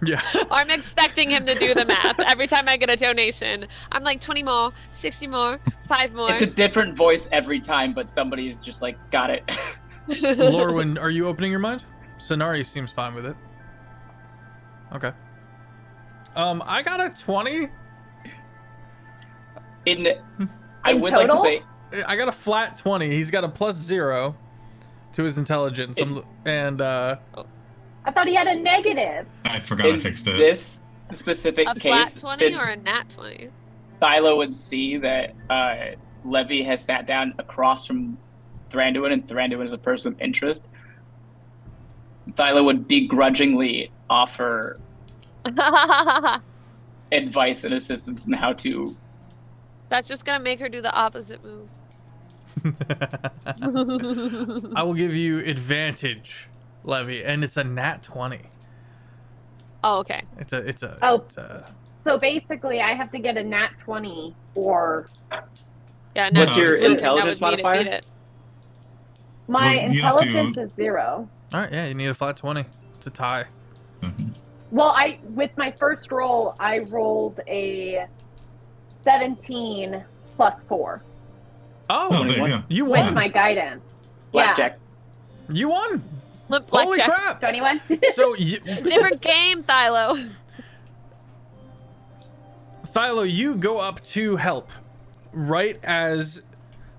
Yeah. Or I'm expecting him to do the math every time I get a donation. I'm like 20 more, 60 more, 5 more. It's a different voice every time, but somebody's just like, got it. Lorwyn, are you opening your mind? Sonari seems fine with it. Okay. I got a 20. I would like to say I got a flat 20. He's got a +0. to his intelligence. And I thought he had a negative. I forgot I fixed it. This specific A case, flat 20 since or a nat 20? Thyla would see that Levy has sat down across from Thranduin, and Thranduin is a person of interest, Thyla would begrudgingly offer advice and assistance in how to... That's just gonna make her do the opposite move. I will give you advantage, Levy, and it's a nat 20. Oh, okay. It's a. So basically, I have to get a nat 20 or. Yeah. What's your that would intelligence beat modifier? it. My Well, you have to- intelligence is 0. All right, yeah, you need a flat 20. It's a tie. Well, with my first roll, I rolled a 17 plus 4 Oh, Oh, there you go. you with won. my guidance. Blackjack. You won. Flip Holy blackjack. crap. 21. So, Different game, Thylo. Thylo, you go up to help right as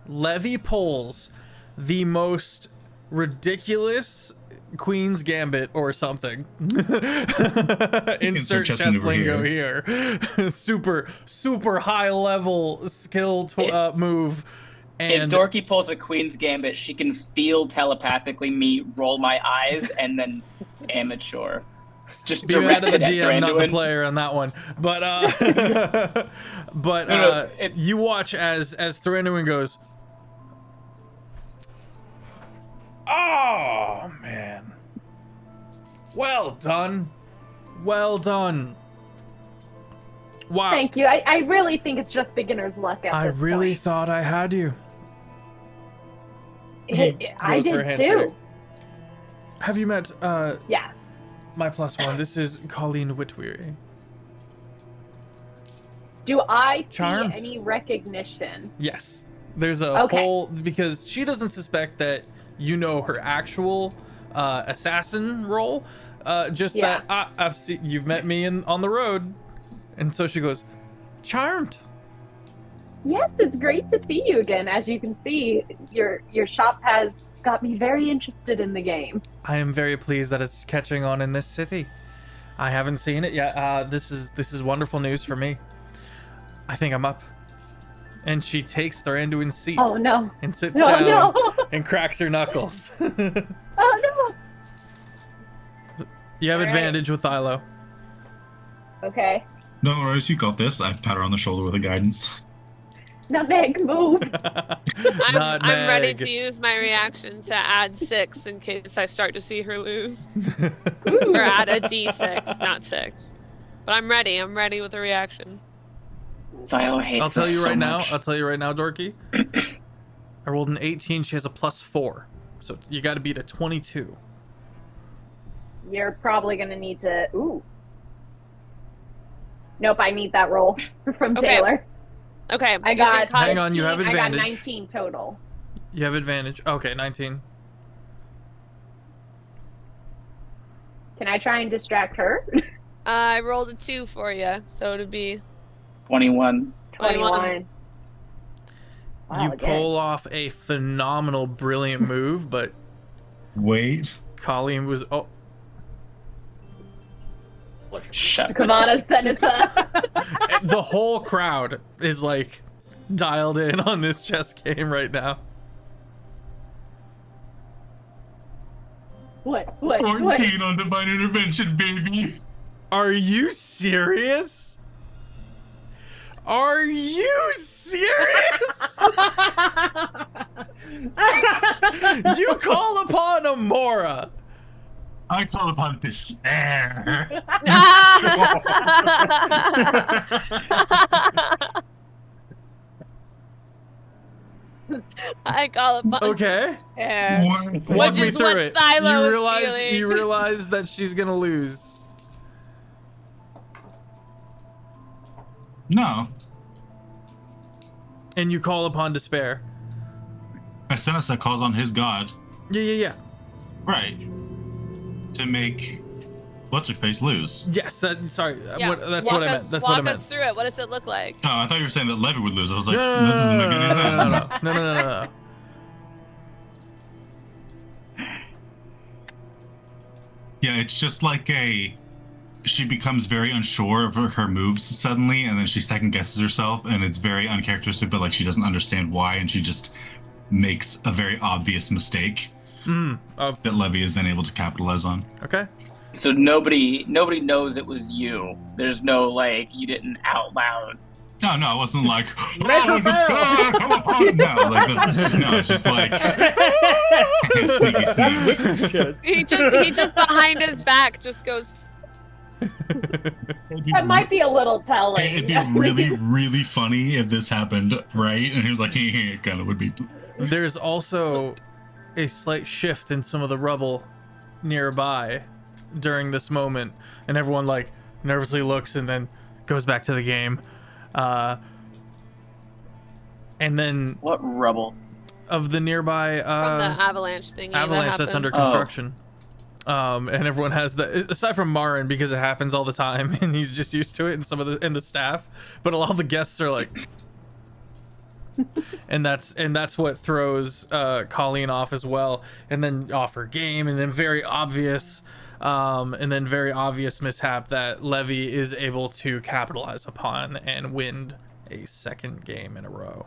Levy pulls the most ridiculous Queen's Gambit or something. Insert chess chess maneuver lingo here. super high level skill move. And if Dorky pulls a Queen's Gambit, she can feel telepathically me roll my eyes and then amateur. Just be mad at the directed at DM, not the Thranduin. player on that one. But No, you watch as Thranduin goes, oh man, well done, well done. Wow. Thank you. I really think it's just beginner's luck at I this really point. thought I had you. I Goes for a did handshake. too. Have you met Yeah. my +1? This is Colleen Whitweary. Do I see Charmed. any recognition? Yes. There's a Okay. whole, because she doesn't suspect that you know her actual assassin role. Just Yeah. that I've seen, you've met me on the road. And so she goes, charmed. Yes, it's great to see you again. As you can see, your shop has got me very interested in the game. I am very pleased that it's catching on in this city. I haven't seen it yet. This is wonderful news for me. I think I'm up. And she takes Thranduin's seat Oh no. and sits No, down no. and cracks her knuckles. Oh You have All right. advantage with Thylo. no. Okay. No worries, you got this. I pat her on the shoulder with a guidance. Nutmeg, move. I'm ready to use my reaction to add 6 in case I start to see her lose. Or add a d6, not 6. But I'm ready. I'm ready with a reaction. Thylo hates I'll tell this you so right now. much. I'll tell you right now, Dorky. I rolled an 18. She has a +4, so you got to beat a 22. You're probably gonna need to. Ooh. Nope, I need that roll from Okay. Taylor. Okay. I got. Hang on, you have 15 advantage. I got 19 total. You have advantage. Okay, 19. Can I try and distract her? I rolled a 2 for you, so it'd be 21. 21. Wow, You again. pull off a phenomenal, brilliant move, but Wait. Colleen was. Oh, Shut up. Kavana's Senator. the whole crowd is like dialed in on this chess game right now. What? 14 on divine intervention, baby. Are you serious? Are you serious? You call upon Amora. I call upon despair. I call it Okay. despair. Walk Which me is through what it. Thylo You is realize feeling. you realize that she's gonna lose. No. And you call upon despair. Asenasa calls on his god. Yeah. Right. To make what's-her-face lose. Yes, sorry. Yeah. That's walk what I meant. us, That's walk what I meant. us through it. What does it look like? Oh, I thought you were saying that Levy would lose. I was like, No, that doesn't make any sense. no. Yeah, it's just like she becomes very unsure of her moves suddenly, and then she second guesses herself, and it's very uncharacteristic, but like she doesn't understand why, and she just makes a very obvious mistake that Levy is then able to capitalize on. Okay. So nobody knows it was you. There's no like you didn't out loud. No, it wasn't like come on. No, like that's no, it's just like sneaky. He just behind his back just goes. That might be a little telling. It'd be really, really funny if this happened, right? And he was like, it kind of would be. There's also a slight shift in some of the rubble nearby during this moment, and everyone like nervously looks and then goes back to the game. And then what rubble? Of the nearby From the avalanche thingy. Avalanche that's under construction. And everyone has that, aside from Marin, because it happens all the time and he's just used to it, and some of the staff, but all the guests are like and that's what throws Colleen off as well, and then off her game, and then very obvious mishap that Levy is able to capitalize upon and win a second game in a row.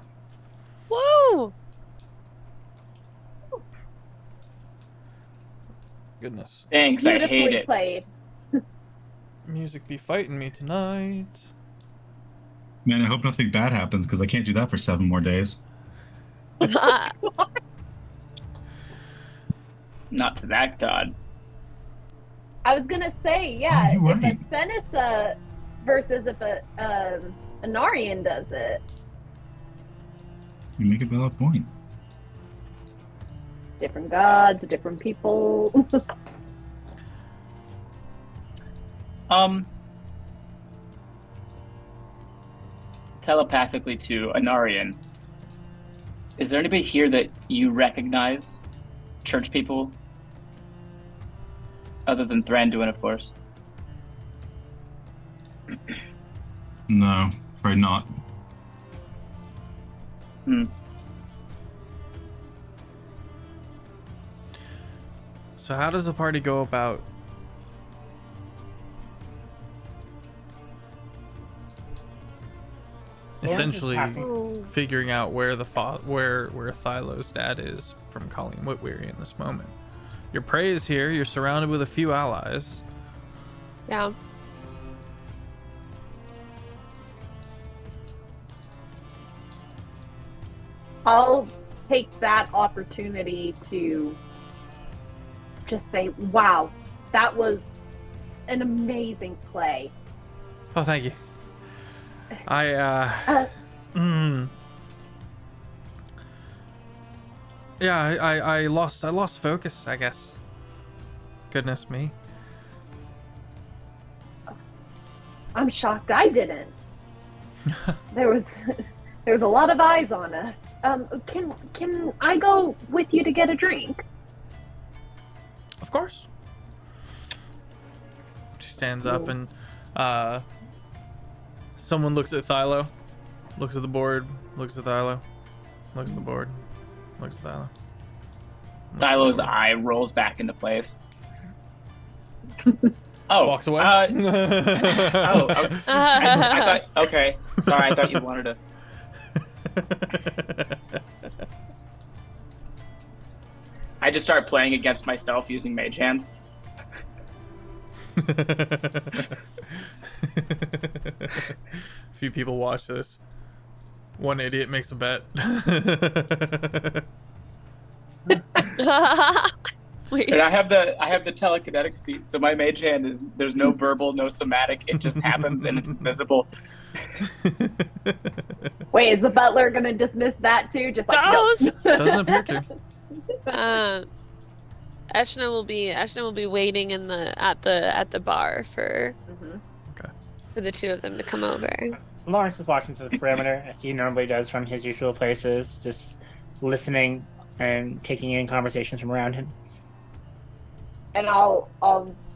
Woo! Goodness. Thanks, I hate it. Played. Music be fighting me tonight. Man, I hope nothing bad happens, because I can't do that for 7 more days. Not to that god. I was gonna say, yeah, if a Senissa versus if a Anarian does it. You make a valid point. Different gods, different people. Telepathically to Anarian, is there anybody here that you recognize? Church people? Other than Thranduin, of course. No, afraid not. So how does the party go about essentially figuring out where where Thylo's dad is from Colleen Whitweary in this moment? Your prey is here. You're surrounded with a few allies. Yeah. I'll take that opportunity to just say, wow, that was an amazing play. Oh, thank you. Yeah, I lost focus, I guess. Goodness me. I'm shocked I didn't. There was a lot of eyes on us. Can I go with you to get a drink? Of course. She stands up and someone looks at Thylo, looks at the board, looks at Thylo, looks at the board, looks at Thylo. Thylo's eye rolls back into place. Oh, walks away. I thought. Okay, sorry. I thought you wanted to. I just start playing against myself using Mage Hand. Few people watch this. One idiot makes a bet. Wait. And I have the telekinetic feat, so my Mage Hand is there's no verbal, no somatic. It just happens and it's invisible. Wait, is the butler gonna dismiss that too? Just like Ghosts! No. Doesn't appear to. Eshna will be waiting at the bar for the two of them to come over. Lawrence is walking to the perimeter as he normally does from his usual places, just listening and taking in conversations from around him. And I'll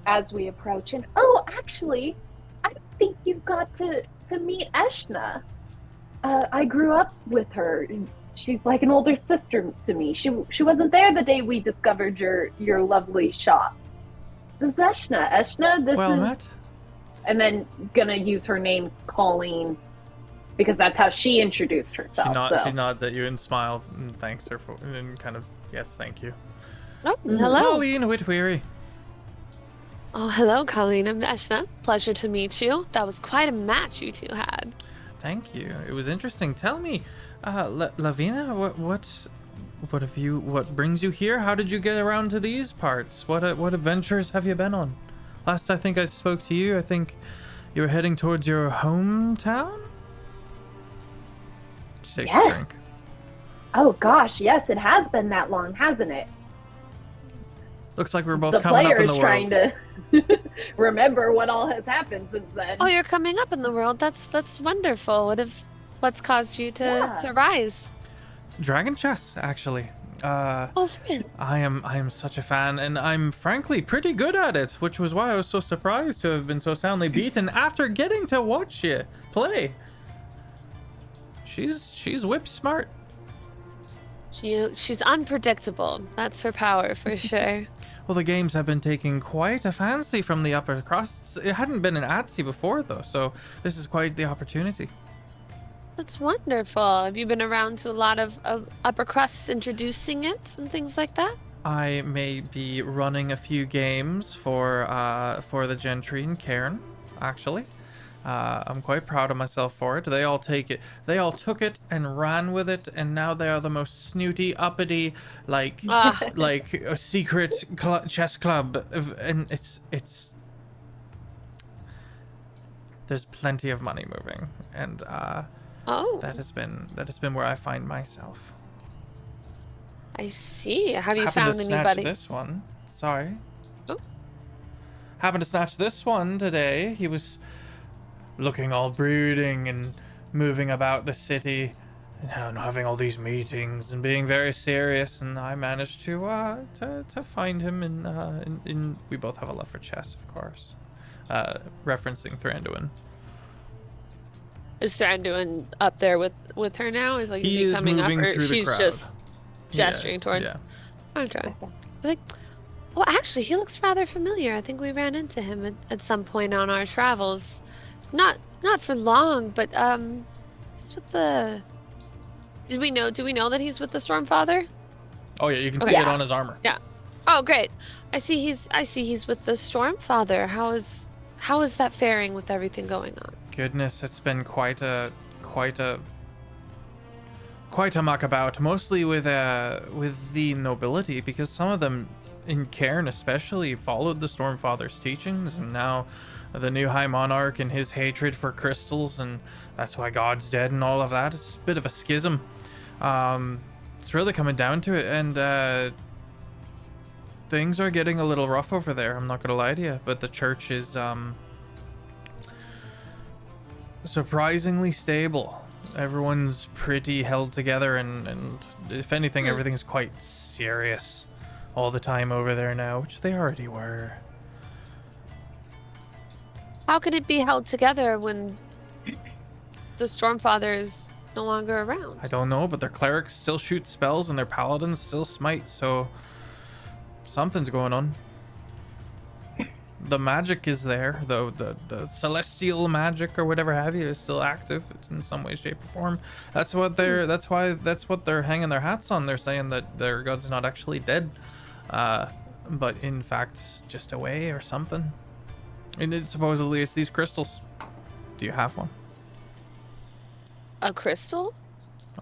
as we approach, and actually, I don't think you've got to meet Eshna. I grew up with her. She's like an older sister to me. She wasn't there the day we discovered your lovely shop. is Eshna. Eshna, this well is... met. And then gonna use her name, Colleen, because that's how she introduced herself. She nods at you and smiles and thanks her for, and kind of, yes, thank you. Oh, hello. Colleen Whitweary. Oh, hello, Colleen. I'm Eshna. Pleasure to meet you. That was quite a match you two had. Thank you. It was interesting. Tell me, Lavina, what brings you here? How did you get around to these parts? What adventures have you been on? Last I think I spoke to you, I think you were heading towards your hometown? Yes. Oh gosh, yes, it has been that long, hasn't it? Looks like we're both coming up in the world. The player is trying to remember what all has happened since then. Oh, you're coming up in the world. That's wonderful. What's caused you to rise? Dragon chess, actually. Oh, really? I am such a fan, and I'm frankly pretty good at it, which was why I was so surprised to have been so soundly beaten after getting to watch you play. She's whip smart. She's unpredictable. That's her power for sure. Well, the games have been taking quite a fancy from the upper crusts. It hadn't been an ATSI before, though, so this is quite the opportunity. That's wonderful. Have you been around to a lot of upper crusts introducing it and things like that? I may be running a few games for the Gentry and Cairn, actually. I'm quite proud of myself for it. They all took it and ran with it, and now they are the most snooty, uppity, like a secret chess club, and it's there's plenty of money moving, and that has been where I find myself. I see. Have you Happened found to snatch anybody? This one, sorry. Oh. Happened to snatch this one today. He was looking all brooding and moving about the city and having all these meetings and being very serious, and I managed to find him in we both have a love for chess, of course. Referencing Thranduin. Is Thranduin up there with her now? Is he coming up, or she's just gesturing towards? Yeah. Okay. Like, well, actually, he looks rather familiar. I think we ran into him at some point on our travels. Not for long, but he's with the. Do we know that he's with the Stormfather? Oh yeah, you can see it on his armor. Yeah. Oh great. I see he's with the Stormfather. How is that faring with everything going on? Goodness, it's been quite a muck about, mostly with the nobility, because some of them in Cairn especially followed the Stormfather's teachings, and now the new High Monarch and his hatred for crystals, and that's why God's dead and all of that. It's a bit of a schism. It's really coming down to it, and things are getting a little rough over there. I'm not gonna lie to you, but the church is surprisingly stable. Everyone's pretty held together, and if anything, everything's quite serious all the time over there now, which they already were. How could it be held together when the Stormfather is no longer around? I don't know, but their clerics still shoot spells and their paladins still smite, so something's going on. The magic is there, though. The celestial magic or whatever have you is still active. It's in some way, shape, or form. That's what they're hanging their hats on. They're saying that their god's not actually dead, but in fact just away or something. And supposedly it's these crystals. Do you have one? A crystal?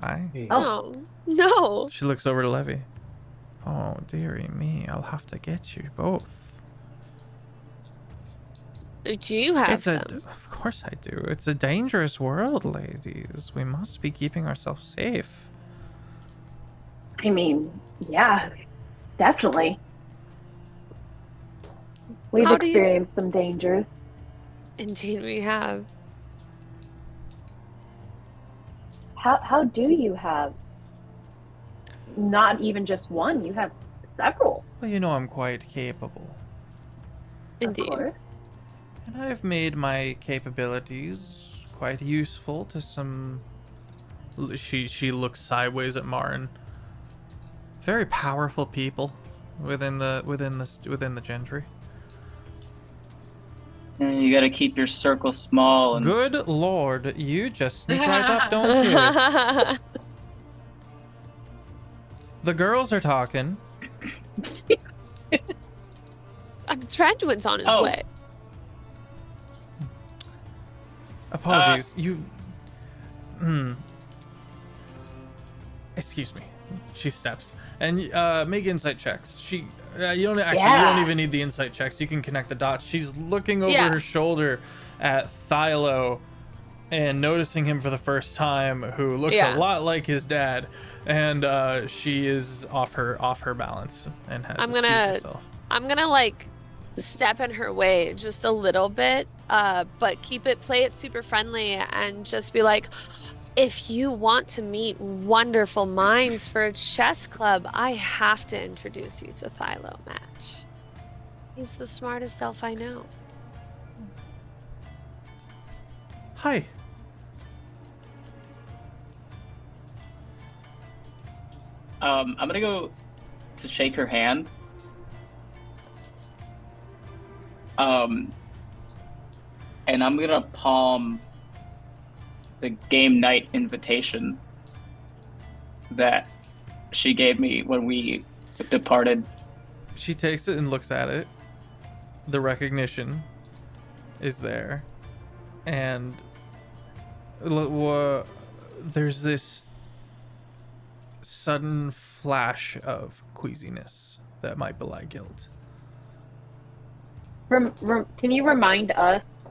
Aye. Oh. No. She looks over to Levy. Oh, dearie me. I'll have to get you both. Do you have them? Of course I do. It's a dangerous world, ladies. We must be keeping ourselves safe. I mean, yeah, definitely. We've experienced some dangers. Indeed, we have. How do you have not even just one? You have several. Well, you know I'm quite capable. Indeed. Of course. And I've made my capabilities quite useful to some. She looks sideways at Marin. Very powerful people within the Gentry. And you gotta keep your circle small. And... Good lord, you just sneak right up, don't you? The girls are talking. Thranduin's on his way. Apologies, Excuse me. She steps and make insight checks. You don't even need the insight checks. You can connect the dots. She's looking over her shoulder at Thylo and noticing him for the first time, who looks a lot like his dad, and she is off her balance and has to excuse herself. I'm gonna like step in her way just a little bit, but play it super friendly and just be like, if you want to meet wonderful minds for a chess club, I have to introduce you to Thylo Match. He's the smartest elf I know. Hi. I'm gonna go to shake her hand. And I'm gonna palm the game night invitation that she gave me when we departed. She takes it and looks at it. The recognition is there. And there's this sudden flash of queasiness that might belie guilt. Can you remind us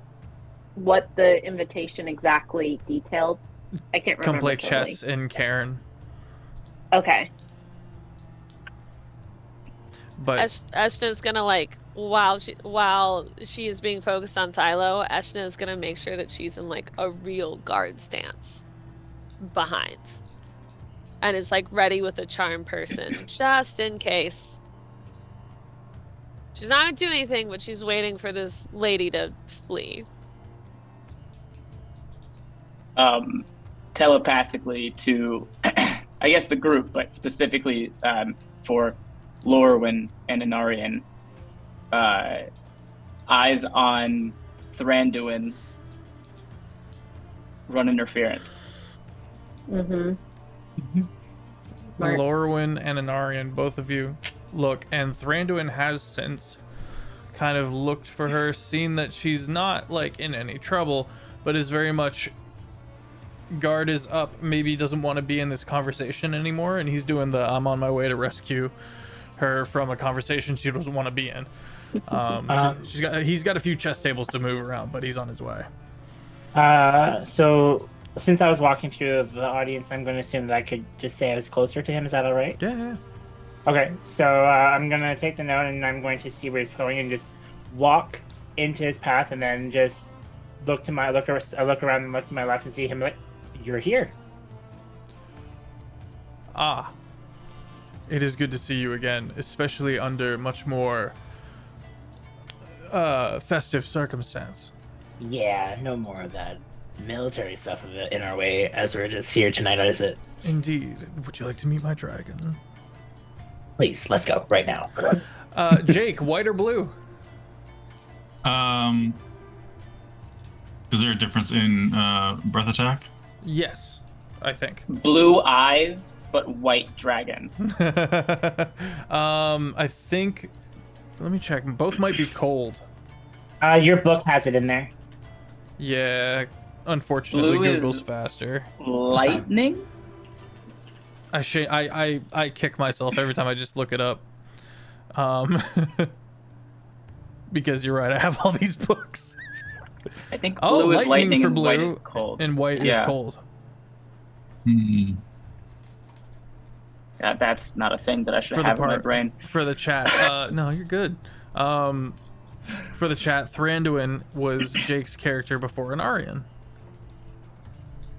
what the invitation exactly detailed? I can't remember. Come play totally. chess in Cairn. Okay. But Eshna's gonna like while she is being focused on Thylo, Eshna is gonna make sure that she's in like a real guard stance behind, and is like ready with a charm person just in case. She's not gonna do anything, but she's waiting for this lady to flee. Telepathically to, I guess, the group, but specifically for Lorwyn and Anarian, eyes on Thranduin, run interference. Lorwyn and Anarian, both of you look, and Thranduin has since kind of looked for her, seen that she's not like in any trouble, but is very much guard is up, maybe doesn't want to be in this conversation anymore, and he's doing the I'm on my way to rescue her from a conversation she doesn't want to be in. He's got a few chess tables to move around, but he's on his way. So since I was walking through the audience, I'm going to assume that I could just say I was closer to him. Is that all right? Yeah. Okay, so I'm going to take the note and I'm going to see where he's going and just walk into his path and then just look around and look to my left and see him like, you're here. Ah. It is good to see you again, especially under much more festive circumstance. Yeah, no more of that military stuff in our way as we're just here tonight, is it? Indeed. Would you like to meet my dragon? Please, let's go right now. Jake, white or blue? Is there a difference in breath attack? Yes, I think. Blue eyes, but white dragon. I think. Let me check. Both might be cold. Your book has it in there. Yeah, unfortunately, Blue Google's is faster. Lightning. I kick myself every time I just look it up. Because you're right, I have all these books. I think blue is lightning for and blue, white is cold. and white is cold. Hmm. Yeah, that's not a thing that I should have in my brain. For the chat, no, you're good. For the chat, Thranduin was Jake's character before Anarian.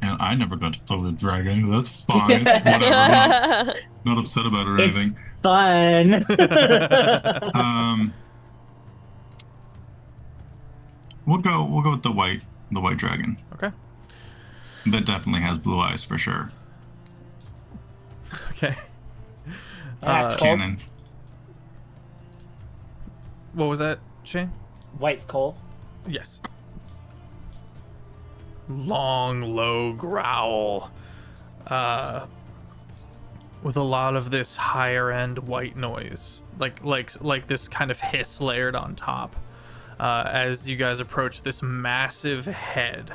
And I never got to play with dragon. That's fine. It's whatever. Not upset about it or anything. Fun. We'll go with the white dragon. Okay. That definitely has blue eyes for sure. Okay. That's Canon. What was that, Shane? White's cold. Yes. Long, low growl. With a lot of this higher end white noise. Like this kind of hiss layered on top. As you guys approach this massive head.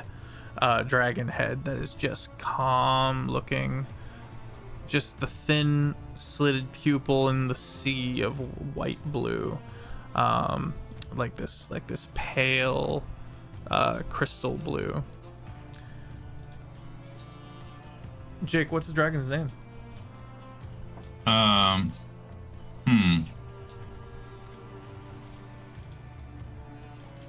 Dragon head that is just calm looking. Just the thin slitted pupil in the sea of white blue. Like this pale crystal blue. Jake, what's the dragon's name?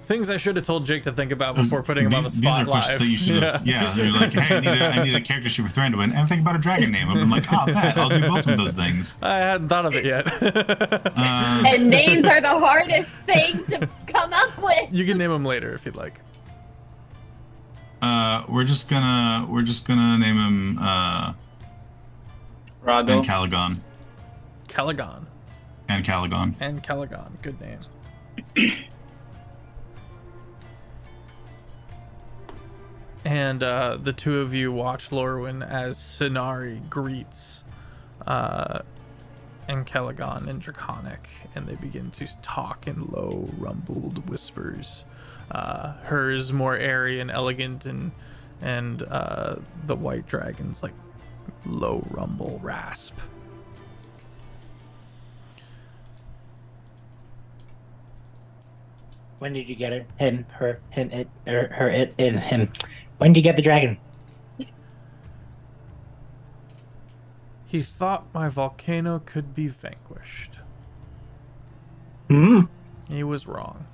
Things I should have told Jake to think about before putting him on the spot these are live. questions that you should have, yeah, you're like, hey, I need a character sheet with Thranduin, and think about a dragon name. I've been like, bet, I'll do both of those things. I hadn't thought of it yet. And names are the hardest thing to come up with. You can name them later if you'd like. We're just gonna name him Rago. and Caligon. Caligon. And Caligon. And Caligon. Good name. And the two of you watch Lorwyn as Sinari greets and Caligon in Draconic, and they begin to talk in low, rumbled whispers. Hers more airy and elegant, and the white dragon's like low rumble rasp. When did you get it? Him, her, him, it, her, it, and him. When did you get the dragon? He thought my volcano could be vanquished. Hmm. He was wrong.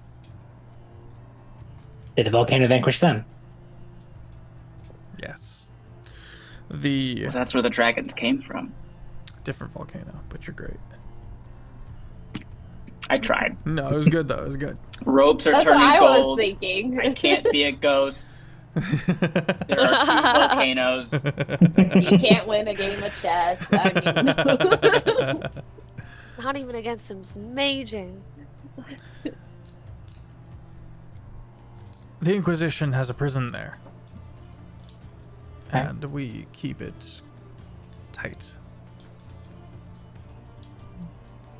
Did the volcano vanquish them? Yes. Well, that's where the dragons came from. Different volcano, but you're great. I tried. No, it was good though. It was good. Robes are That's turning what I was gold. thinking. I can't be a ghost. There are two volcanoes. You can't win a game of chess. I mean, Not even against some maging. The Inquisition has a prison there. And we keep it tight.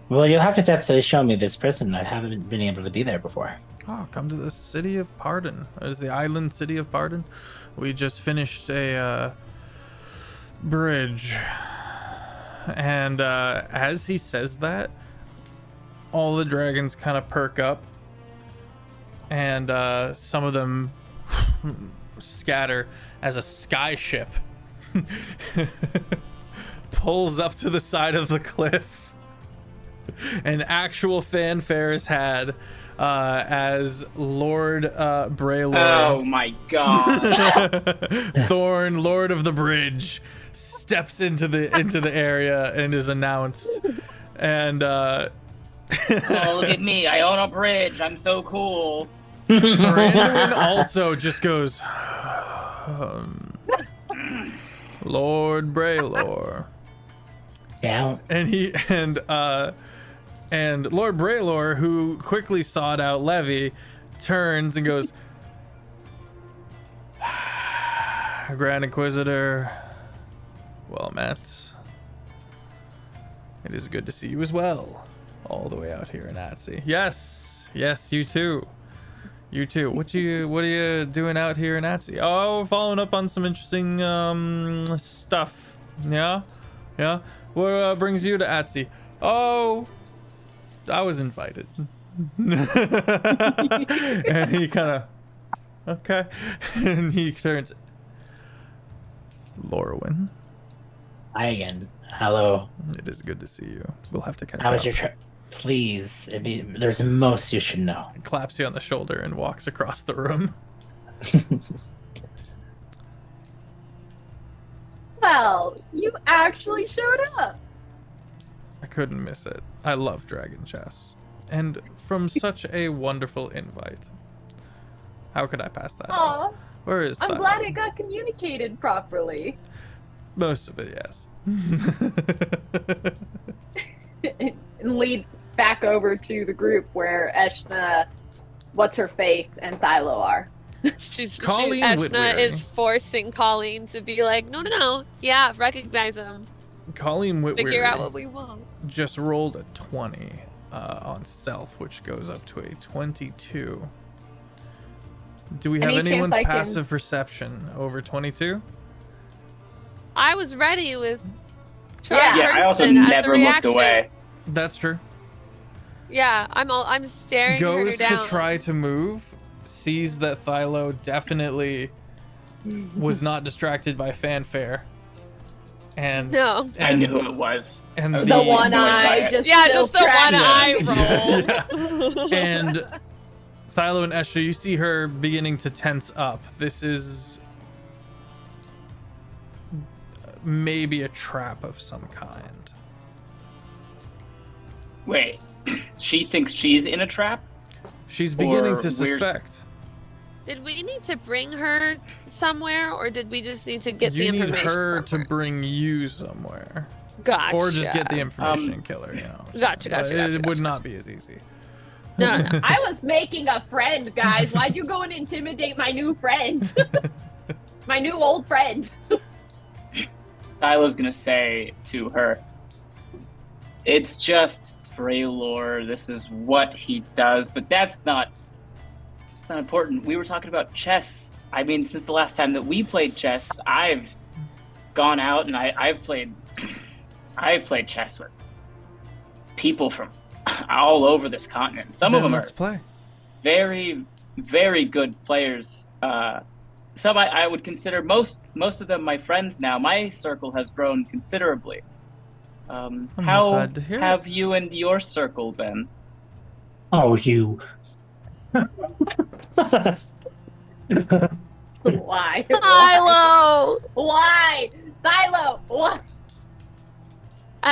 Well, you'll have to definitely show me this prison. I haven't been able to be there before. Oh, come to the city of Pardon. It's the island city of Pardon. We just finished a bridge. And as he says that, all the dragons kind of perk up. And some of them scatter as a sky ship pulls up to the side of the cliff. An actual fanfare is had as Lord Braylord. Oh my god. Thorn, Lord of the Bridge, steps into the area and is announced. And Oh, look at me. I own a bridge. I'm so cool. Brandon also just goes, Lord Braylor. Yeah. And Lord Braylor, who quickly sought out Levy, turns and goes, Grand Inquisitor, well met. It is good to see you as well, all the way out here in Atsy. Yes, you too. You too. What are you doing out here in Atsy? Oh, following up on some interesting stuff. Yeah. What brings you to Atsy? Oh, I was invited. And he kind of, okay. And he turns, Lorwyn. Hi again. Hello. It is good to see you. We'll have to catch up. How was your trip? Please, there's most you should know. He claps you on the shoulder and walks across the room. well, you actually showed up. I couldn't miss it. I love Dragon Chess. And from such a wonderful invite. How could I pass that Aw, off? Where is that? I'm glad it got communicated properly. Most of it, yes. It leads back over to the group where Eshna what's her face and Thylo are. Colleen Eshna Whitweary. is forcing Colleen to be like, no. Yeah, recognize him. Colleen Figure out Whitweary what we want. just rolled a 20 on stealth, which goes up to a 22. Do we have Any chance anyone's I can- passive perception over 22? I was ready with. Yeah, I also Person as a never looked reaction. away. That's true. Yeah, I'm staring her Goes down. to try to move, sees that Thylo definitely was not distracted by fanfare. And No. I knew who it was. And I was The easily one annoyed by eye it. just Yeah, still just the one tracking. eye rolls. And Thylo and Esha, you see her beginning to tense up. This is maybe a trap of some kind. Wait, she thinks she's in a trap? She's beginning Or to we're- suspect. Did we need to bring her somewhere, or did we just need to get the You need information? her from to bring you somewhere. Gotcha. Or just get the information and kill her, you know. Gotcha. But it would gotcha. not be as easy. No. I was making a friend, guys. Why'd you go and intimidate my new friend? My new old friend. Thylo's gonna say to her, it's just Freylor, this is what he does, but that's not important. We were talking about chess. I mean, since the last time that we played chess, I've gone out and I've played chess with people from all over this continent. Some of Then them let's are play. very, very good players. Some I would consider most of them my friends now. My circle has grown considerably. How glad to hear have it. you and your circle been? Oh, you. Why? Thylo! Why? Thylo! What?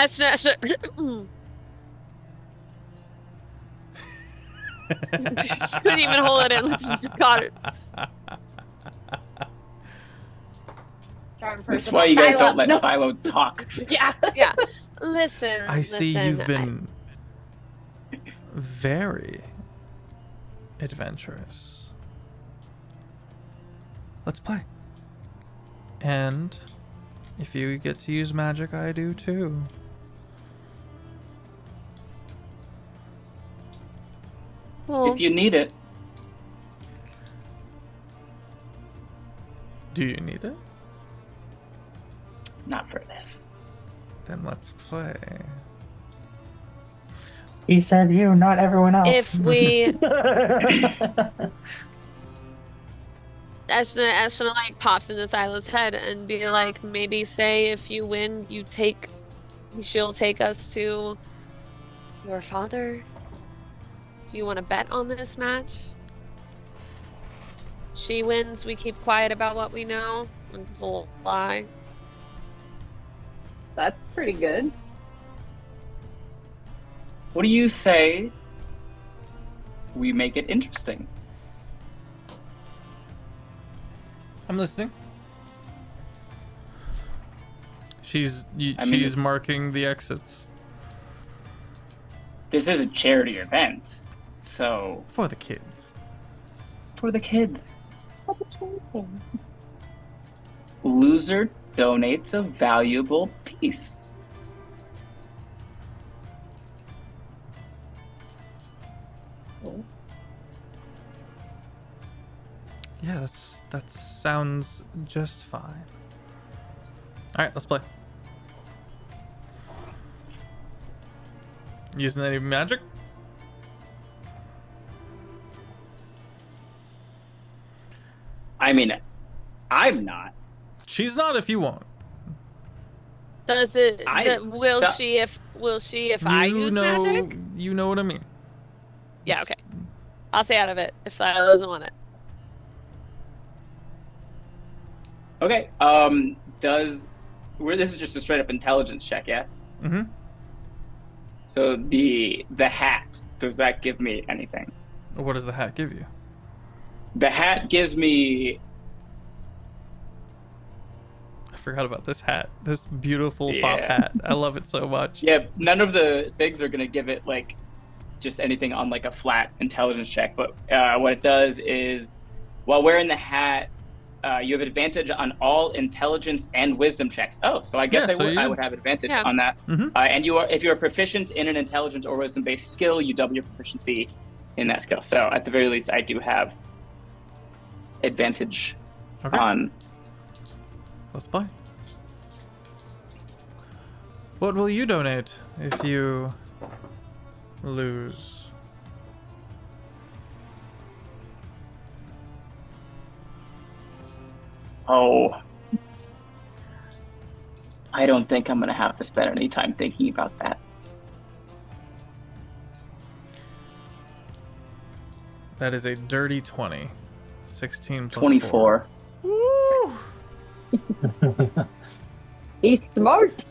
She couldn't even hold it in. She just got it. That's why you guys don't let Thylo talk. Yeah. Yeah. Listen. I see listen, you've been very adventurous. Let's play. And if you get to use magic, I do too. Well, If you need it. Do you need it? Not for this. Then let's play. He said you, not everyone else. if we Ashna like pops into Thylo's head and be like, maybe say if you win, she'll take us to your father. Do you want to bet on this match? She wins, we keep quiet about what we know. It's a lie. That's pretty good. What do you say we make it interesting? I'm listening. She's I mean, she's it's- marking the exits This is a charity event, so for the kids. for the kids. Loser donates a valuable piece. Yeah, that sounds just fine. All right, let's play. Using any magic? I mean, I'm not. She's not if you won't. Does it? I- will so- she if I You use know, magic? You know what I mean. Yeah. Okay. I'll stay out of it if Thylo doesn't want it. Okay. This is just a straight up intelligence check, yeah? Mm-hmm. So the hat, does that give me anything? What does the hat give you? The hat gives me I forgot about this hat. This beautiful fop Yeah. hat. I love it so much. none of the things are gonna give it like just anything on like a flat intelligence check. But what it does is, while wearing the hat, you have advantage on all intelligence and wisdom checks. Oh, so I guess I would have advantage on that. And if you are proficient in an intelligence or wisdom-based skill, you double your proficiency in that skill. So at the very least, I do have advantage on. Let's play. What will you donate if you lose? Oh, I don't think I'm going to have to spend any time thinking about that. That is a dirty 20. 16 plus 24. 4. Woo! He's smart.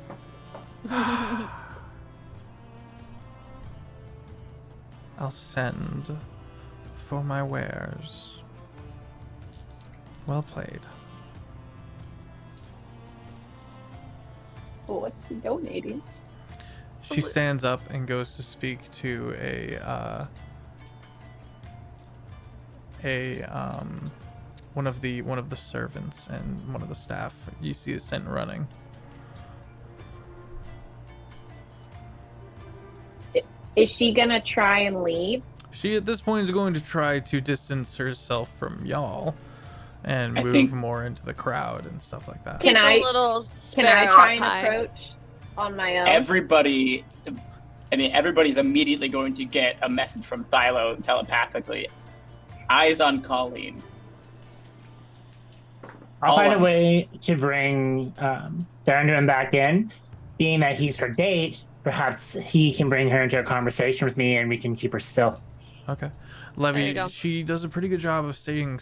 I'll send for my wares. Well played. What's she donating? She stands up and goes to speak to one of the servants and one of the staff. You see is sent running. Is she gonna try and leave? She at this point is going to try to distance herself from y'all and move more into the crowd and stuff like that. Can I try and approach on my own? Everybody's immediately going to get a message from Thylo telepathically. Eyes on Colleen. I'll find a way to bring Darren back in. Being that he's her date, perhaps he can bring her into a conversation with me and we can keep her still. Okay. Levy, she does a pretty good job of staying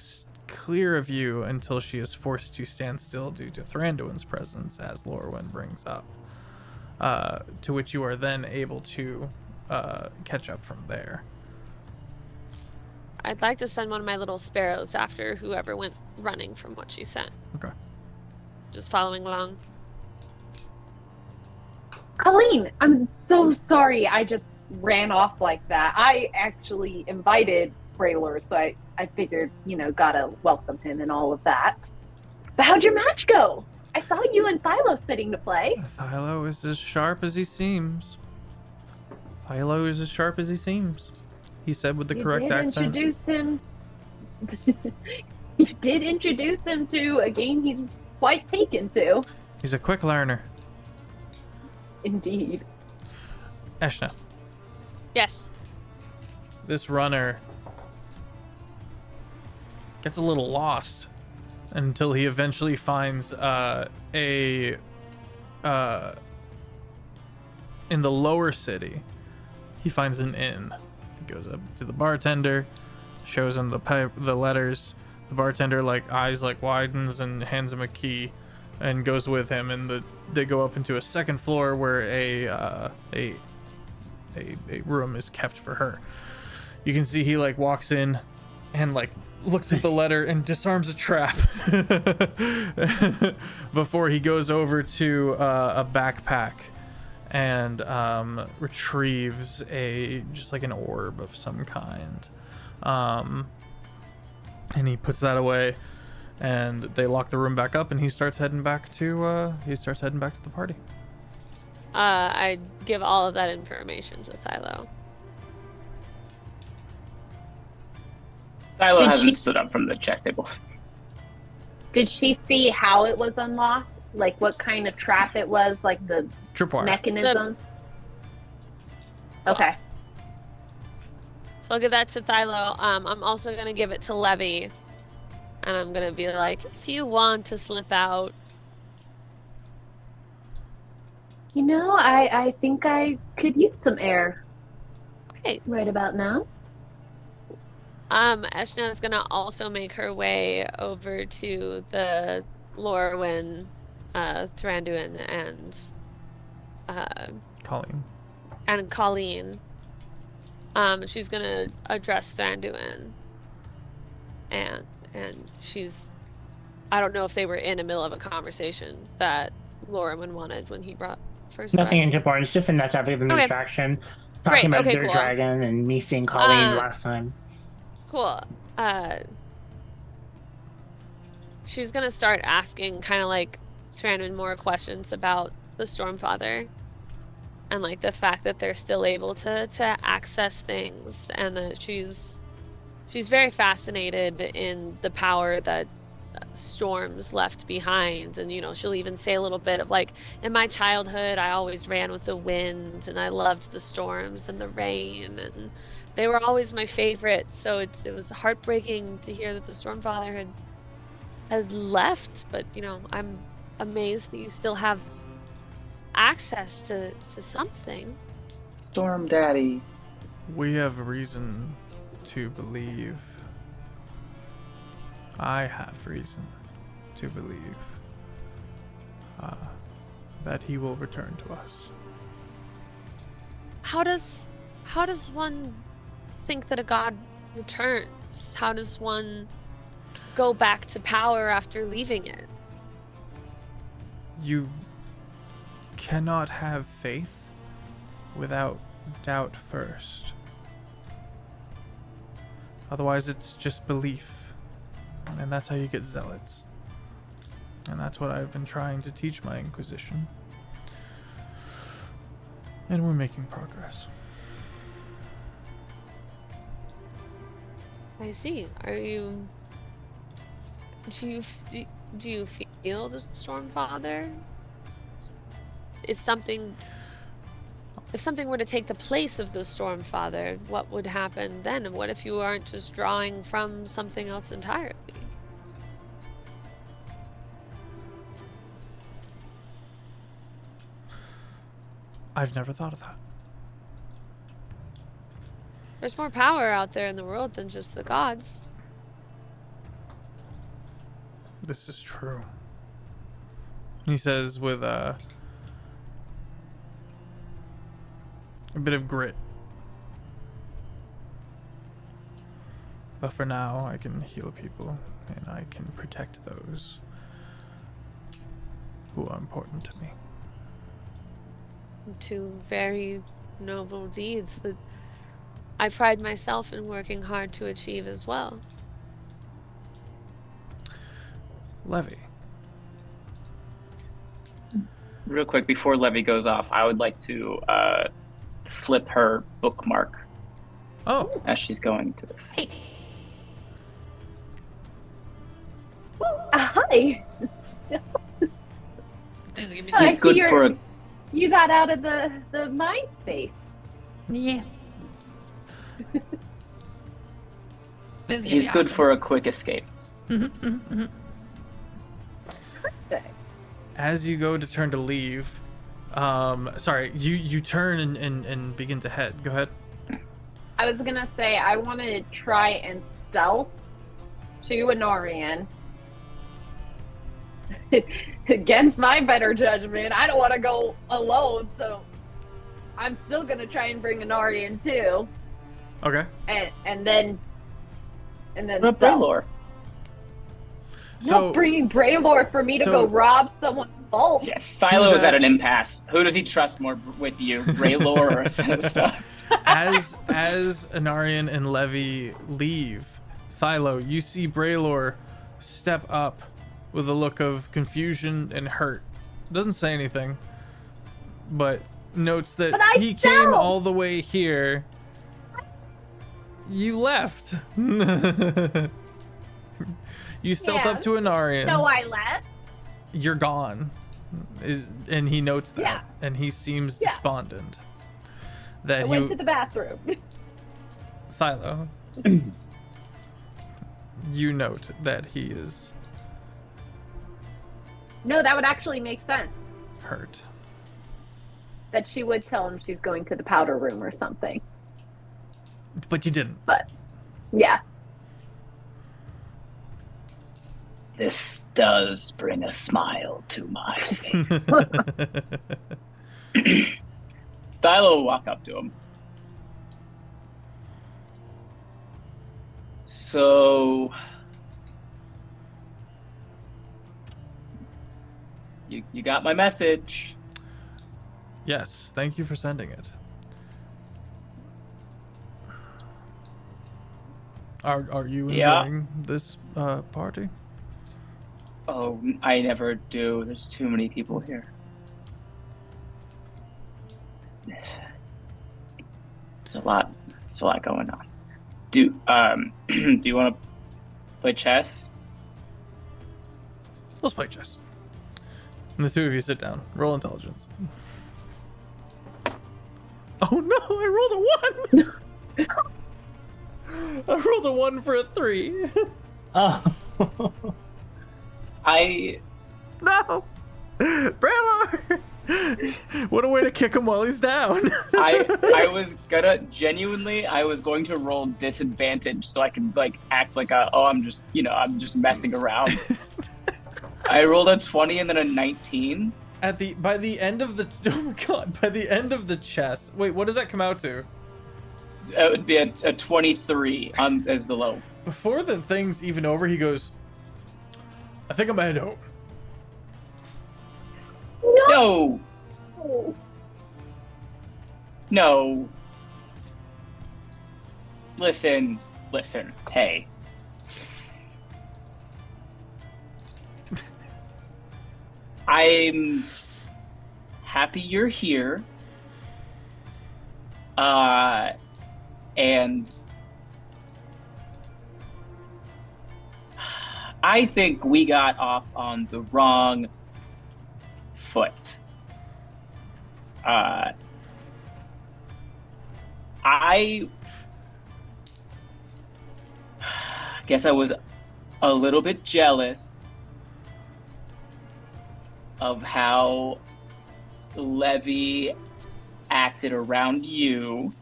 clear of you until she is forced to stand still due to Thranduin's presence, as Lorwyn brings up. To which you are then able to catch up from there. I'd like to send one of my little sparrows after whoever went running from what she sent. Okay. Just following along. Colleen, I'm so sorry I just ran off like that. I actually invited Braylor, so I figured, gotta welcome him and all of that. But how'd your match go? I saw you and Thylo sitting to play. Thylo is as sharp as he seems. He said with the correct accent. You did introduce him to a game he's quite taken to. He's a quick learner. Indeed. Eshna. Yes. This runner gets a little lost until he eventually finds in the lower city, he finds an inn. He goes up to the bartender, shows him the letters. The bartender eyes widens and hands him a key and goes with him, and they go up into a second floor where a room is kept for her. You can see he walks in and looks at the letter and disarms a trap before he goes over to a backpack and retrieves just an orb of some kind, and he puts that away, and they lock the room back up, and he starts heading back to the party. I give all of that information to Thylo. Thylo hasn't stood up from the chess table. Did she see how it was unlocked? What kind of trap it was? The tripwire mechanisms? Okay. So I'll give that to Thylo. I'm also going to give it to Levy. And I'm going to be like, if you want to slip out. I think I could use some air. Great. Right about now. Eshna is going to also make her way over to the Lorwyn, Thranduin, and Colleen. And Colleen. She's going to address Thranduin. And she's... I don't know if they were in the middle of a conversation that Lorwyn wanted when he first Nothing important. It's just enough to have a distraction. Great. Talking about Okay, their cool. dragon and me seeing Colleen last time. Cool. She's gonna start asking kind of like Stranded more questions about the Stormfather and like the fact that they're still able to access things, and that she's very fascinated in the power that storms left behind. And she'll even say a little bit of like, in my childhood I always ran with the wind and I loved the storms and the rain, and they were always my favorite. So it was heartbreaking to hear that the Stormfather had left, but I'm amazed that you still have access to something. Storm Daddy. We have reason to believe. I have reason to believe that he will return to us. How does one think that a god returns? How does one go back to power after leaving it? You cannot have faith without doubt first. Otherwise, it's just belief. And that's how you get zealots. And that's what I've been trying to teach my Inquisition. And we're making progress. I see. Do you feel the Stormfather? If something were to take the place of the Stormfather, what would happen then? And what if you aren't just drawing from something else entirely? I've never thought of that. There's more power out there in the world than just the gods. This is true. He says with a bit of grit. But for now, I can heal people, and I can protect those who are important to me. Two very noble deeds that I pride myself in working hard to achieve as well. Levy. Real quick, before Levy goes off, I would like to slip her bookmark. Oh. As she's going to this. Hey. Hi. He's good for a... You got out of the mind space. Yeah. He's good awesome. for a quick escape. Perfect. As you go to turn to leave, sorry, you turn and begin to head. Go ahead. I was gonna say I want to try and stealth to Anorian. Against my better judgment, I don't want to go alone, so I'm still gonna try and bring Anorian too. Okay. And then What Braylor? So bringing Braylor for me to go rob someone's vault. Yeah, Philo is at an impasse. Who does he trust more with you, Braylor or Sansa? As Anarian and Levy leave, Philo, you see Braylor step up with a look of confusion and hurt. Doesn't say anything, but notes that he came all the way here. You left. You stealth up to Anarian. No, I left. You're gone. And he notes that, and he seems despondent. That I went to the bathroom. Philo, you note that he is No, that would actually make sense. hurt. That she would tell him she's going to the powder room or something. But you didn't. But, yeah. This does bring a smile to my face. Philo will walk up to him. So, you got my message. Yes, thank you for sending it. Are you Yeah. enjoying this party? Oh, I never do. There's too many people here. There's a lot going on. Do you want to play chess? Let's play chess. And the two of you sit down. Roll intelligence. Oh no! I rolled a 1. I rolled a 1 for a 3. Oh. No! Braylor! What a way to kick him while he's down. I was going to roll disadvantage so I could like act like I'm just messing around. I rolled a 20 and then a 19. By the end of the chess. Wait, what does that come out to? It would be a 23 as the low. Before the thing's even over, he goes, I think I'm gonna head home. No. Listen. Hey. I'm happy you're here. And I think we got off on the wrong foot. I guess I was a little bit jealous of how Levy acted around you.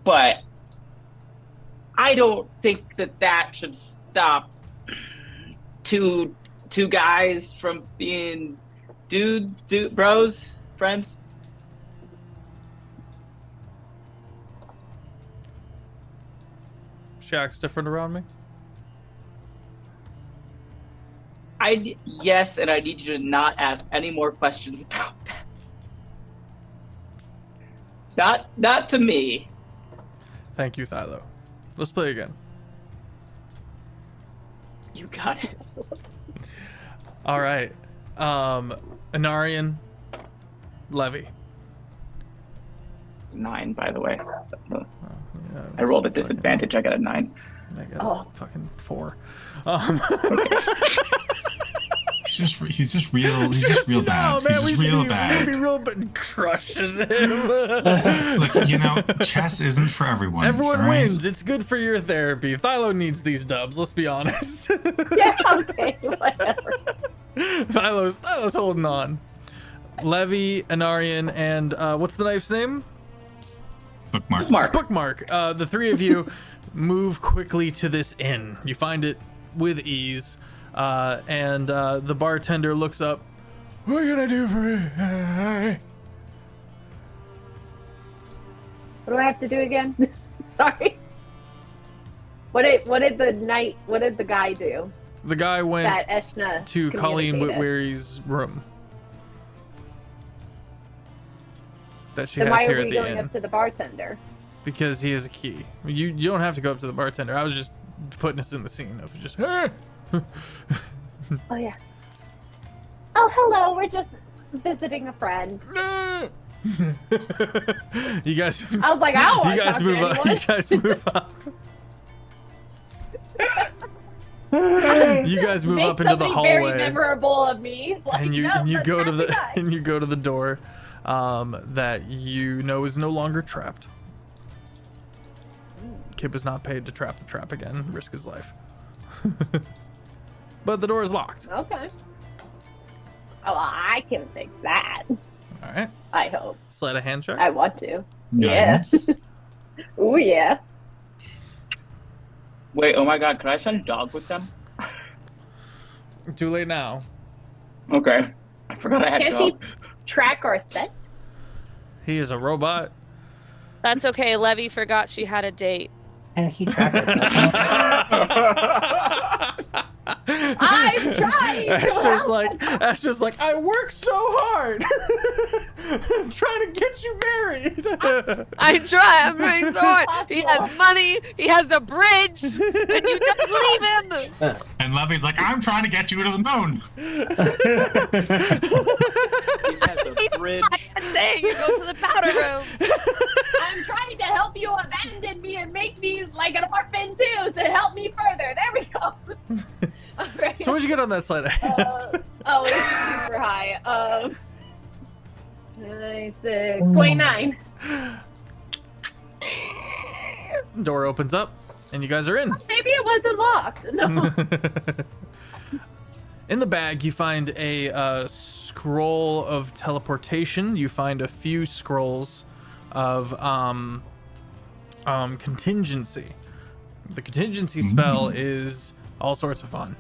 But I don't think that should stop two guys from being bros, friends. She acts different around me. Yes, and I need you to not ask any more questions about that. Not to me. Thank you, Thylo. Let's play again. You got it. All right. Anarian, Levy. 9, by the way. I rolled a disadvantage. I got a 9. I got fucking 4. He's just real bad. Man, he's just real bad. Maybe real but crushes him. Look, chess isn't for everyone. Everyone wins. It's good for your therapy. Thylo needs these dubs, let's be honest. Yeah, okay, whatever. Thylo's holding on. Levy, Anarian, and what's the knife's name? Bookmark. The three of you move quickly to this inn. You find it with ease. And the bartender looks up. What can I do for you? What do I have to do again? Sorry. What did the guy do? The guy went that Eshna to Colleen Whitweary's room. That she then has why here are at we the going inn. up to the bartender? Because he has a key. You don't have to go up to the bartender. I was just putting us in the scene of just hey. Oh yeah. Oh hello, we're just visiting a friend. You guys. I was like, I don't want to talk to move up. anyone. You guys move up. You guys move Make up into the something hallway. Very memorable of me. Like, And you no, you go to the guy. and you go to the door that you know is no longer trapped. Kip is not paid to trap the trap again, risk his life. But the door is locked. Okay. Oh, I can fix that. All right. I hope. Slide a hand check. I want to. Nice. Yeah. Oh yeah. Wait, oh my god, could I send dog with them? Too late now. Okay. I forgot I had Can't dog. he track our set? He is a robot. That's okay. Levy forgot she had a date. And he tracked herself. I'm trying. That's just like I work so hard, trying to get you married. I'm trying so hard. He has money. He has the bridge, and you just leave him. And Levy's like, I'm trying to get you to the moon. He has a bridge. I'm saying you go to the powder room. I'm trying to help you abandon me and make me like an orphan too to help me further. There we go. Right. So what'd you get on that slide of hand? Oh, it's super high. 6.9. Door opens up, and you guys are in. Maybe it wasn't locked. No. In the bag, you find a scroll of teleportation. You find a few scrolls of contingency. The contingency spell is all sorts of fun.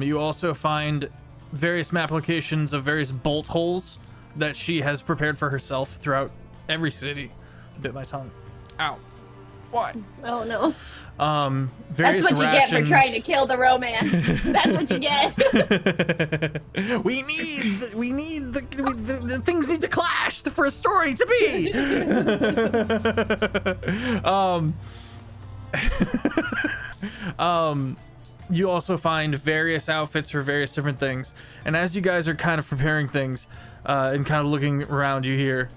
You also find various map locations of various bolt holes that she has prepared for herself throughout every city. Bit my tongue. Ow. What? Oh no. Various That's what rations. you get for trying to kill the romance. That's what you get. we need the things need to clash for a story to be. You also find various outfits for various different things, and as you guys are kind of preparing things and kind of looking around, you hear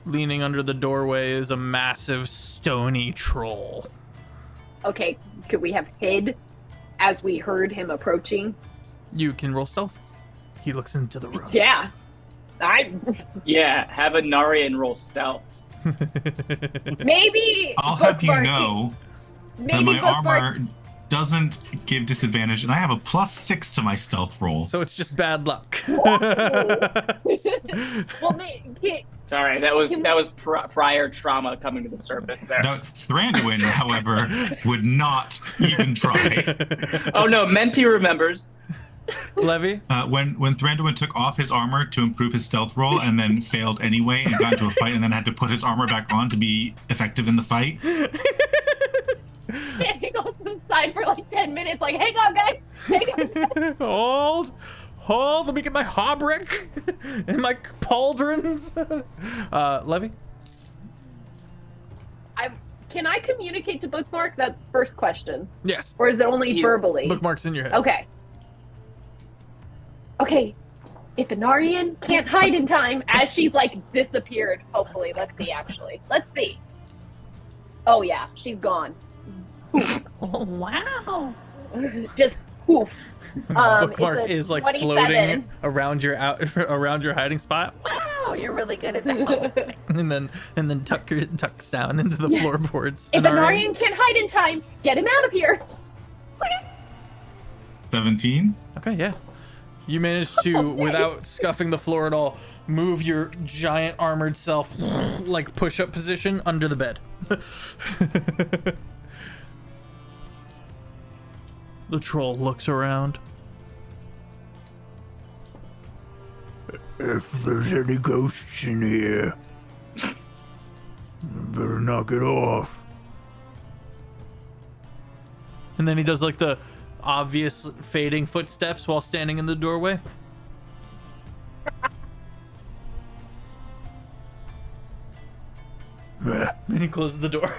leaning under the doorway is a massive stony troll. Okay, could we have hid as we heard him approaching? You can roll stealth. He looks into the room. Yeah. Yeah, have a Narian roll stealth. Maybe I'll have you know that maybe my armor doesn't give disadvantage, and I have a +6 to my stealth roll. So it's just bad luck. Well, Sorry, that was prior trauma coming to the surface there. Now, Thranduin, however, would not even try. Oh no, Menti remembers. Levy? When Thranduin took off his armor to improve his stealth roll and then failed anyway and got into a fight and then had to put his armor back on to be effective in the fight. He goes to the side for like 10 minutes, like, hang on, guys. Hang on. Hold, let me get my hauberk and my pauldrons. Levy? Can I communicate to Bookmark? That's the first question. Yes. Or is it only verbally? Bookmark's in your head. Okay. Okay. If Anarian can't hide in time, as she's like disappeared, hopefully. Let's see, actually. Let's see. Oh, yeah. She's gone. Oh, wow. Just poof. Bookmark is like floating around your hiding spot. Wow, you're really good at that. and then tucks down into the floorboards. If Anarian can't hide in time, get him out of here. 17. Okay, yeah. You managed to, without scuffing the floor at all, move your giant armored self, like push-up position, under the bed. The troll looks around. If there's any ghosts in here, better knock it off. And then he does like the obvious fading footsteps while standing in the doorway. And he closes the door.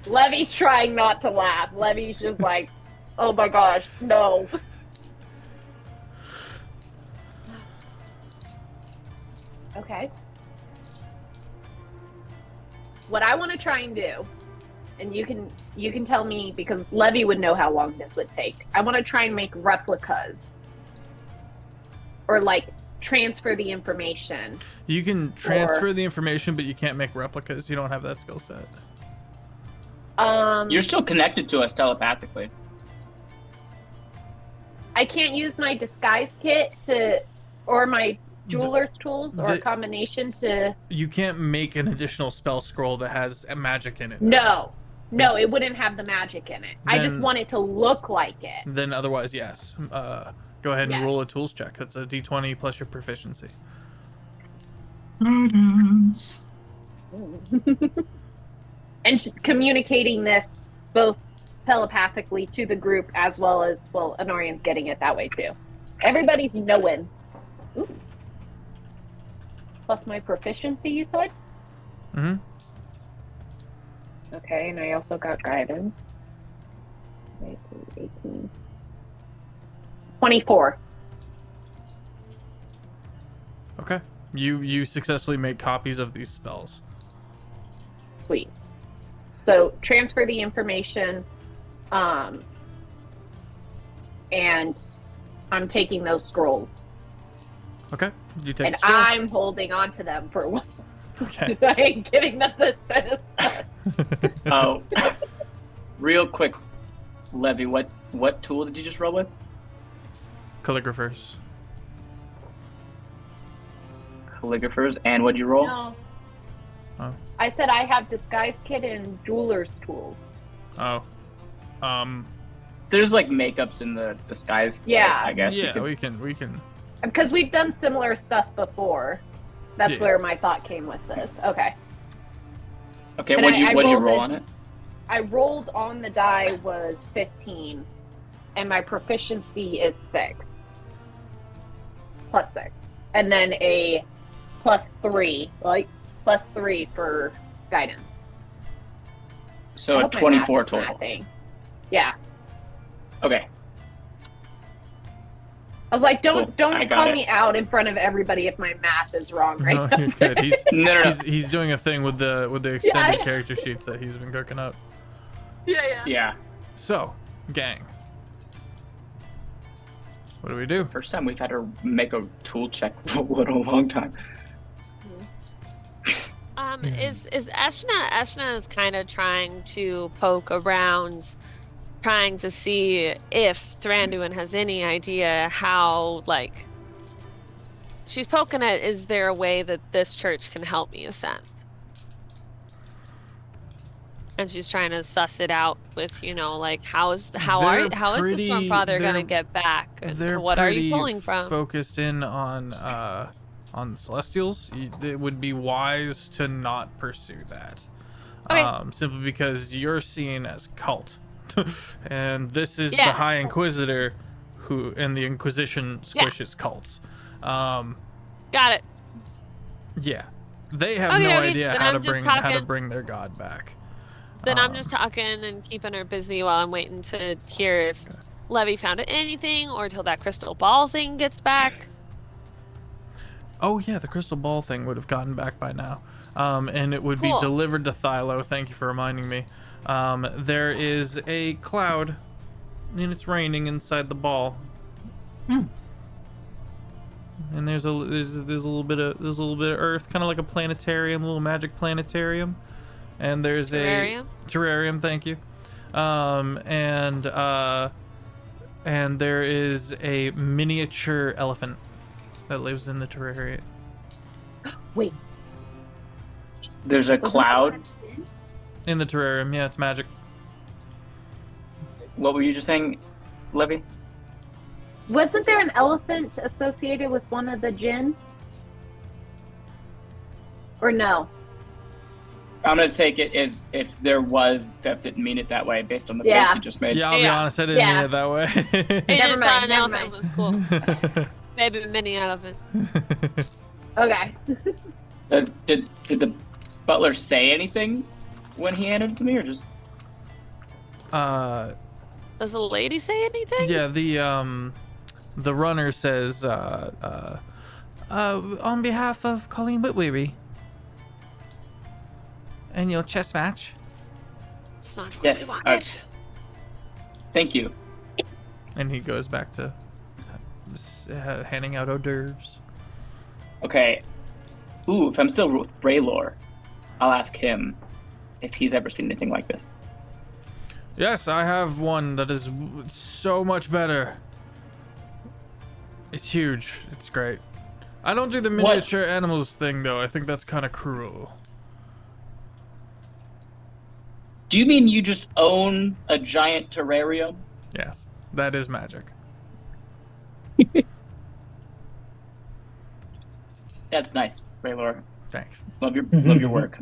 Levy's trying not to laugh. Levy's just like, oh my gosh, no. Okay. What I want to try and do, and you can tell me because Levy would know how long this would take. I want to try and make replicas. Or like transfer the information. You can transfer the information, but you can't make replicas. You don't have that skill set. You're still connected to us telepathically. I can't use my disguise kit or my jeweler's tools or a combination to... You can't make an additional spell scroll that has a magic in it. No, it wouldn't have the magic in it. I just want it to look like it. Then otherwise, yes. Go ahead and roll a tools check. That's a d20 plus your proficiency. Guidance. And communicating this both telepathically to the group as well as, well, Anorian's getting it that way too. Everybody's knowing. Ooh. Plus my proficiency, you said? Mm-hmm. Okay, and I also got guidance. 18. 24. Okay. You successfully make copies of these spells. Sweet. So transfer the information, and I'm taking those scrolls. Okay. You take And the scrolls. I'm holding on to them for once. Okay. I ain't giving them the set of stuff. Oh, real quick, Levy, what tool did you just roll with? Calligraphers. Calligraphers, and what'd you roll? No. Oh. I said I have disguise kit and jeweler's tools. Oh. There's like makeups in the disguise. Yeah. I guess. Yeah, you could... we can. Because we've done similar stuff before. That's Yeah. where my thought came with this. Okay. Okay, And what'd you rolled roll it- on it? I rolled on the die was 15, and my proficiency is 6. Plus 6. And then a +3, like +3 for guidance. So I a hope my 24 math is total. mathing. Yeah. Okay. I was like, Cool. don't I got call it. me out in front of everybody if my math is wrong right No, now. you're good. He's No. he's doing a thing with the extended know. character sheets that he's been cooking up. Yeah. So, gang. What do we do? First time we've had to make a tool check for a long time. Is Eshna is kind of trying to poke around, trying to see if Thranduin has any idea how, like, she's poking at, is there a way that this church can help me ascend? And she's trying to suss it out with, like, how is the Stormfather gonna get back? And what are you pulling from? Focused in on the Celestials. It would be wise to not pursue that. Okay. Simply because you're seen as cult. And this is Yeah. the High Inquisitor who and the Inquisition squishes cults. Got it. Yeah. They have Okay, no okay, idea then how I'm to just bring talking- bring their god back. Then I'm just talking and keeping her busy while I'm waiting to hear if Levy found anything or till that crystal ball thing gets back. Oh yeah, the crystal ball thing would have gotten back by now. And it would be Cool. delivered to Thylo. Thank you for reminding me. There is a cloud, and it's raining inside the ball. And there's a little bit of earth, kind of like a planetarium, a little magic planetarium. And there's Terrarium? a terrarium. Thank you. And there is a miniature elephant that lives in the terrarium. Wait. There's a cloud. In the terrarium, yeah, it's magic. What were you just saying, Levy? Wasn't there an elephant associated with one of the djinn? Or no? I'm gonna take it as if there was, Dev didn't mean it that way based on the Yeah. face you just made. Yeah, I'll be honest, I didn't mean it that way. I just thought an never elephant mind. was cool. Maybe a mini elephant. Okay. Did the butler say anything when he handed it to me, or just? Does the lady say anything? Yeah, the runner says, on behalf of Colleen Whitweary and your chess match. It's not what Yes. we wanted. Thank you. And he goes back to handing out hors d'oeuvres. Okay. Ooh, if I'm still with Braylor, I'll ask him if he's ever seen anything like this. Yes, I have one that is so much better. It's huge. It's great. I don't do the miniature animals thing, though. I think that's kind of cruel. Do you mean you just own a giant terrarium? Yes, that is magic. That's nice, Braylor. Thanks. Love your work.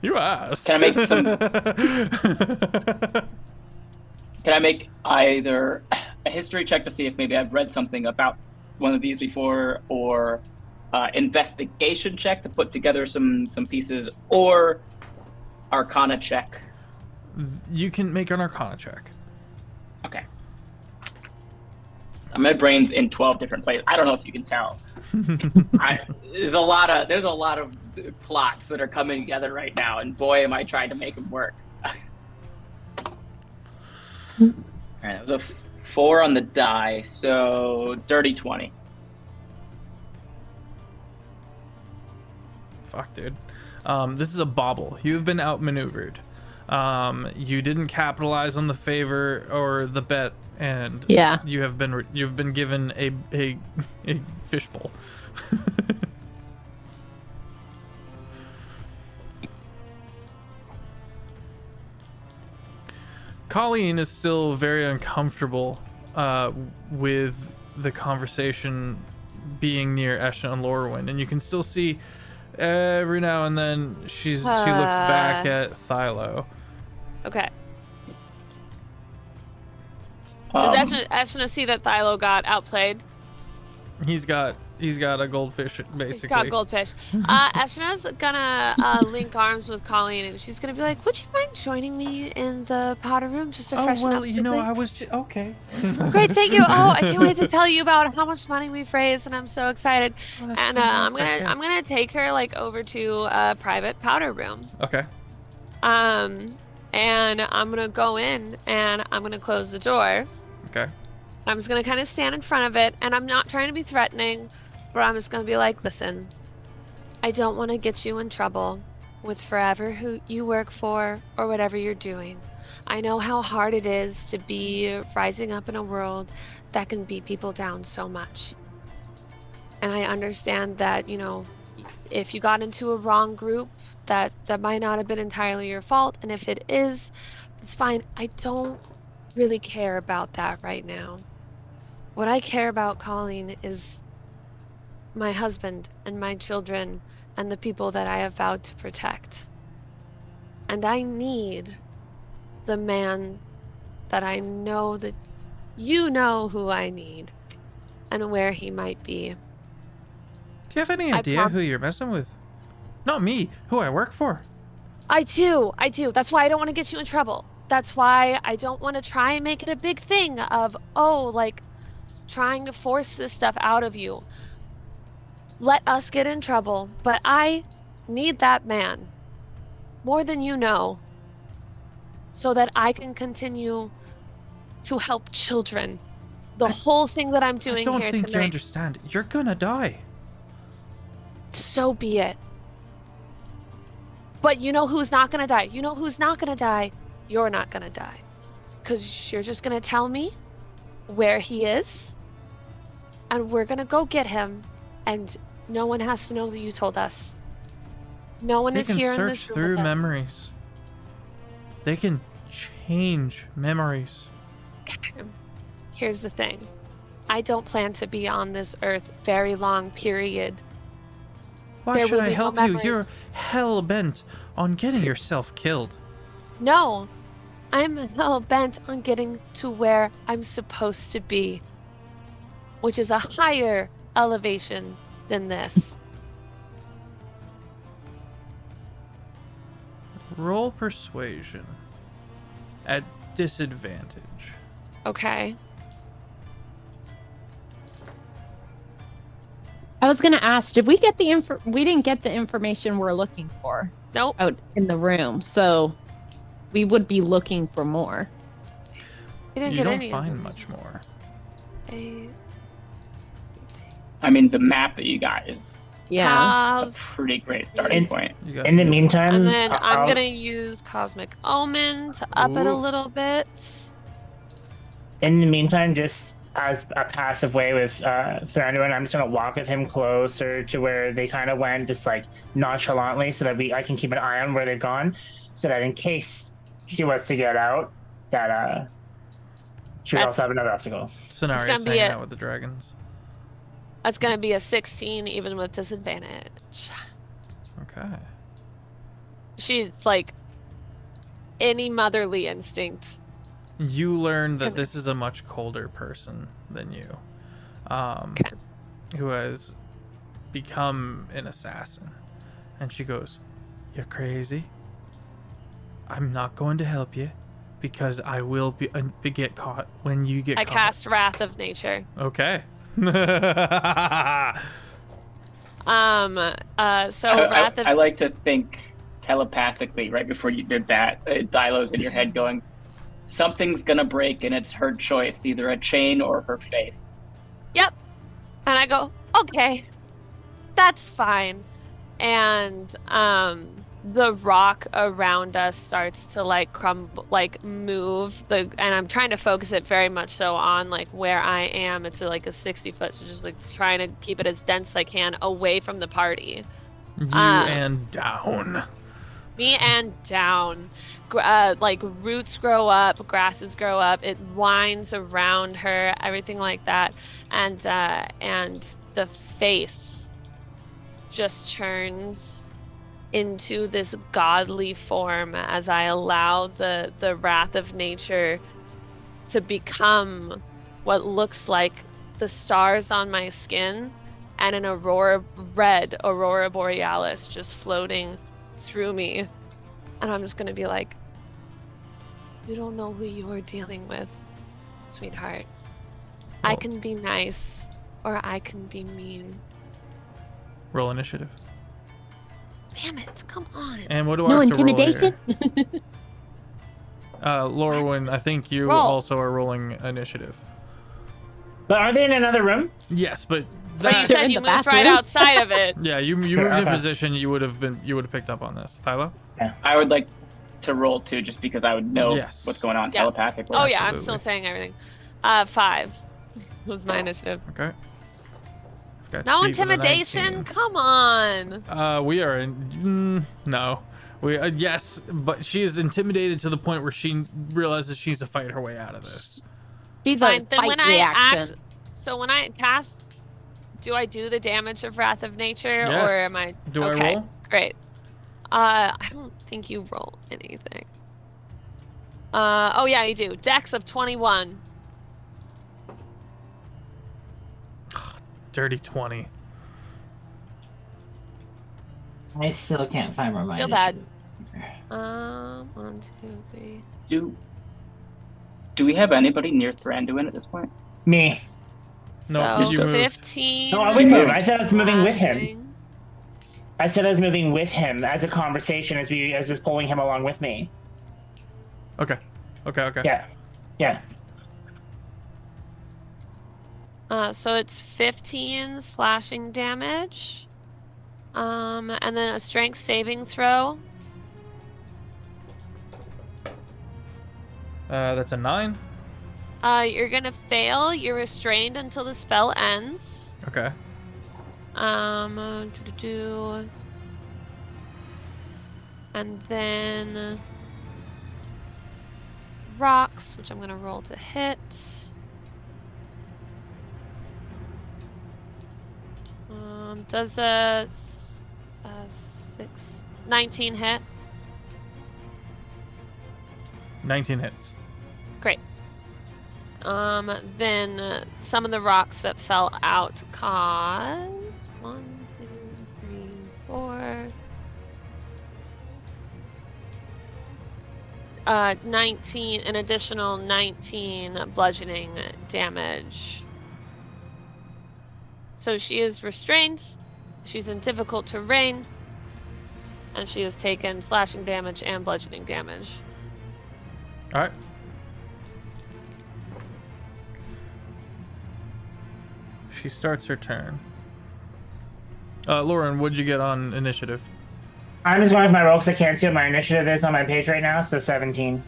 You asked. Can I make either a history check to see if maybe I've read something about one of these before, or investigation check to put together some pieces, or Arcana check? You can make an Arcana check. Okay. My brain's in 12 different places. I don't know if you can tell. There's a lot of plots that are coming together right now, and boy, am I trying to make them work. All right, it was a 4 on the die, so dirty 20. Fuck, dude. This is a bauble. You've been outmaneuvered. You didn't capitalize on the favor or the bet, and you've been given a fishbowl. Colleen is still very uncomfortable with the conversation being near Esha and Lorwyn, and you can still see every now and then she looks back at Thylo. Okay. Does Ashna see that Thylo got outplayed? He's got a goldfish, basically. He's got goldfish. Ashna's gonna link arms with Colleen, and she's gonna be like, "Would you mind joining me in the powder room just to freshen up?" I was okay. Great, thank you. Oh, I can't wait to tell you about how much money we've raised, and I'm so excited. And I'm gonna take her like over to a private powder room. Okay. And I'm gonna go in and I'm gonna close the door. Okay. I'm just gonna kind of stand in front of it, and I'm not trying to be threatening, but I'm just gonna be like, listen, I don't want to get you in trouble with forever who you work for or whatever you're doing. I know how hard it is to be rising up in a world that can beat people down so much. And I understand that, if you got into a wrong group, that might not have been entirely your fault, and if it is, it's fine. I don't really care about that right now. What I care about, Colleen, is my husband and my children and the people that I have vowed to protect. And I need the man that I know that you know who I need and where he might be. Do you have any idea who you're messing with? Not me, who I work for. I do. That's why I don't want to get you in trouble. That's why I don't want to try and make it a big thing of, trying to force this stuff out of you. Let us get in trouble, but I need that man more than you know, so that I can continue to help children. The whole thing that I'm doing here tonight. I don't think you understand. You're gonna die. So be it. But you know who's not gonna die? You know who's not gonna die? You're not gonna die. Because you're just gonna tell me where he is, and we're gonna go get him, and no one has to know that you told us. No one is here in this room through with us. memories. They can change memories. Here's the thing. I don't plan to be on this earth very long, period. Why should I help you? You're hell-bent on getting yourself killed. No, I'm hell-bent on getting to where I'm supposed to be, which is a higher elevation than this. Roll persuasion at disadvantage. Okay. I was gonna ask, did we get we didn't get the information we're looking for. Nope. Out in the room, so we would be looking for more. We didn't you get don't any find much more. I mean, the map that you got is Yeah. a pretty great starting point. In the meantime, And then I'm gonna use Cosmic Omen to up it a little bit. In the meantime, just as a passive way with Thranduin, I'm just gonna walk with him closer to where they kind of went, just like nonchalantly, so that I can keep an eye on where they've gone, so that in case she was to get out, that she would also have another obstacle. Scenario's hanging out with the dragons. That's gonna be a 16, even with disadvantage. Okay. She's like any motherly instinct. You learn that this is a much colder person than you, who has become an assassin. And she goes, "You're crazy. I'm not going to help you because I will get caught when you get caught." I cast Wrath of Nature. Okay. I like to think telepathically right before you did that. Dialo's in your head going, something's gonna break and it's her choice, either a chain or her face. Yep. And I go, okay, that's fine. And the rock around us starts to like crumble, like move and I'm trying to focus it very much so on like where I am. It's like a 60-foot, so just like trying to keep it as dense as I can away from the party. And down. Me and down. Like roots grow up, grasses grow up, it winds around her, everything like that. And the face just turns into this godly form as I allow the wrath of nature to become what looks like the stars on my skin and an red aurora borealis just floating through me. And I'm just gonna be like, you don't know who you're dealing with, sweetheart. I can be nice or I can be mean. Roll initiative. Damn it, come on. And what do No I have to roll intimidation? Lorwyn, I think you also are rolling initiative. But are they in another room? Yes, but But you said you moved right outside of it. Yeah, you moved in position. You would have picked up on this, Tyler. Yeah. I would like to roll too, just because I would know what's going on telepathically. Oh yeah, I'm still saying everything. 5 was my initiative. Okay. No intimidation. Come on. We are in. No. Yes, but she is intimidated to the point where she realizes she needs to fight her way out of this. She's fine. a Then fight when reaction. so when I cast, do I do the damage of Wrath of Nature, Yes. or am I? Do I okay, roll? great. I don't think you roll anything. Oh yeah, you do. Dex of 21. Dirty 20. I still can't find where my Feel bad. initiative. 1, 2, 3. Do we have anybody near Thranduin at this point? Me. No, So you moved. 15. No, I wouldn't move. I said I was moving with him. slashing. I said I was moving with him as a conversation as just pulling him along with me. Okay. Yeah. Yeah. So it's 15 slashing damage. And then a strength saving throw. That's a 9. You're gonna fail. You're restrained until the spell ends. Okay. And then rocks, which I'm gonna roll to hit. Does a 19 hit? 19 hits. Great. Then some of the rocks that fell out cause 1, 2, 3, 4. 19, an additional 19 bludgeoning damage. So she is restrained, she's in difficult terrain, and she has taken slashing damage and bludgeoning damage. Alright. She starts her turn. Lauren, what'd you get on initiative? I'm just going with my roll because I can't see what my initiative is on my page right now, so 17.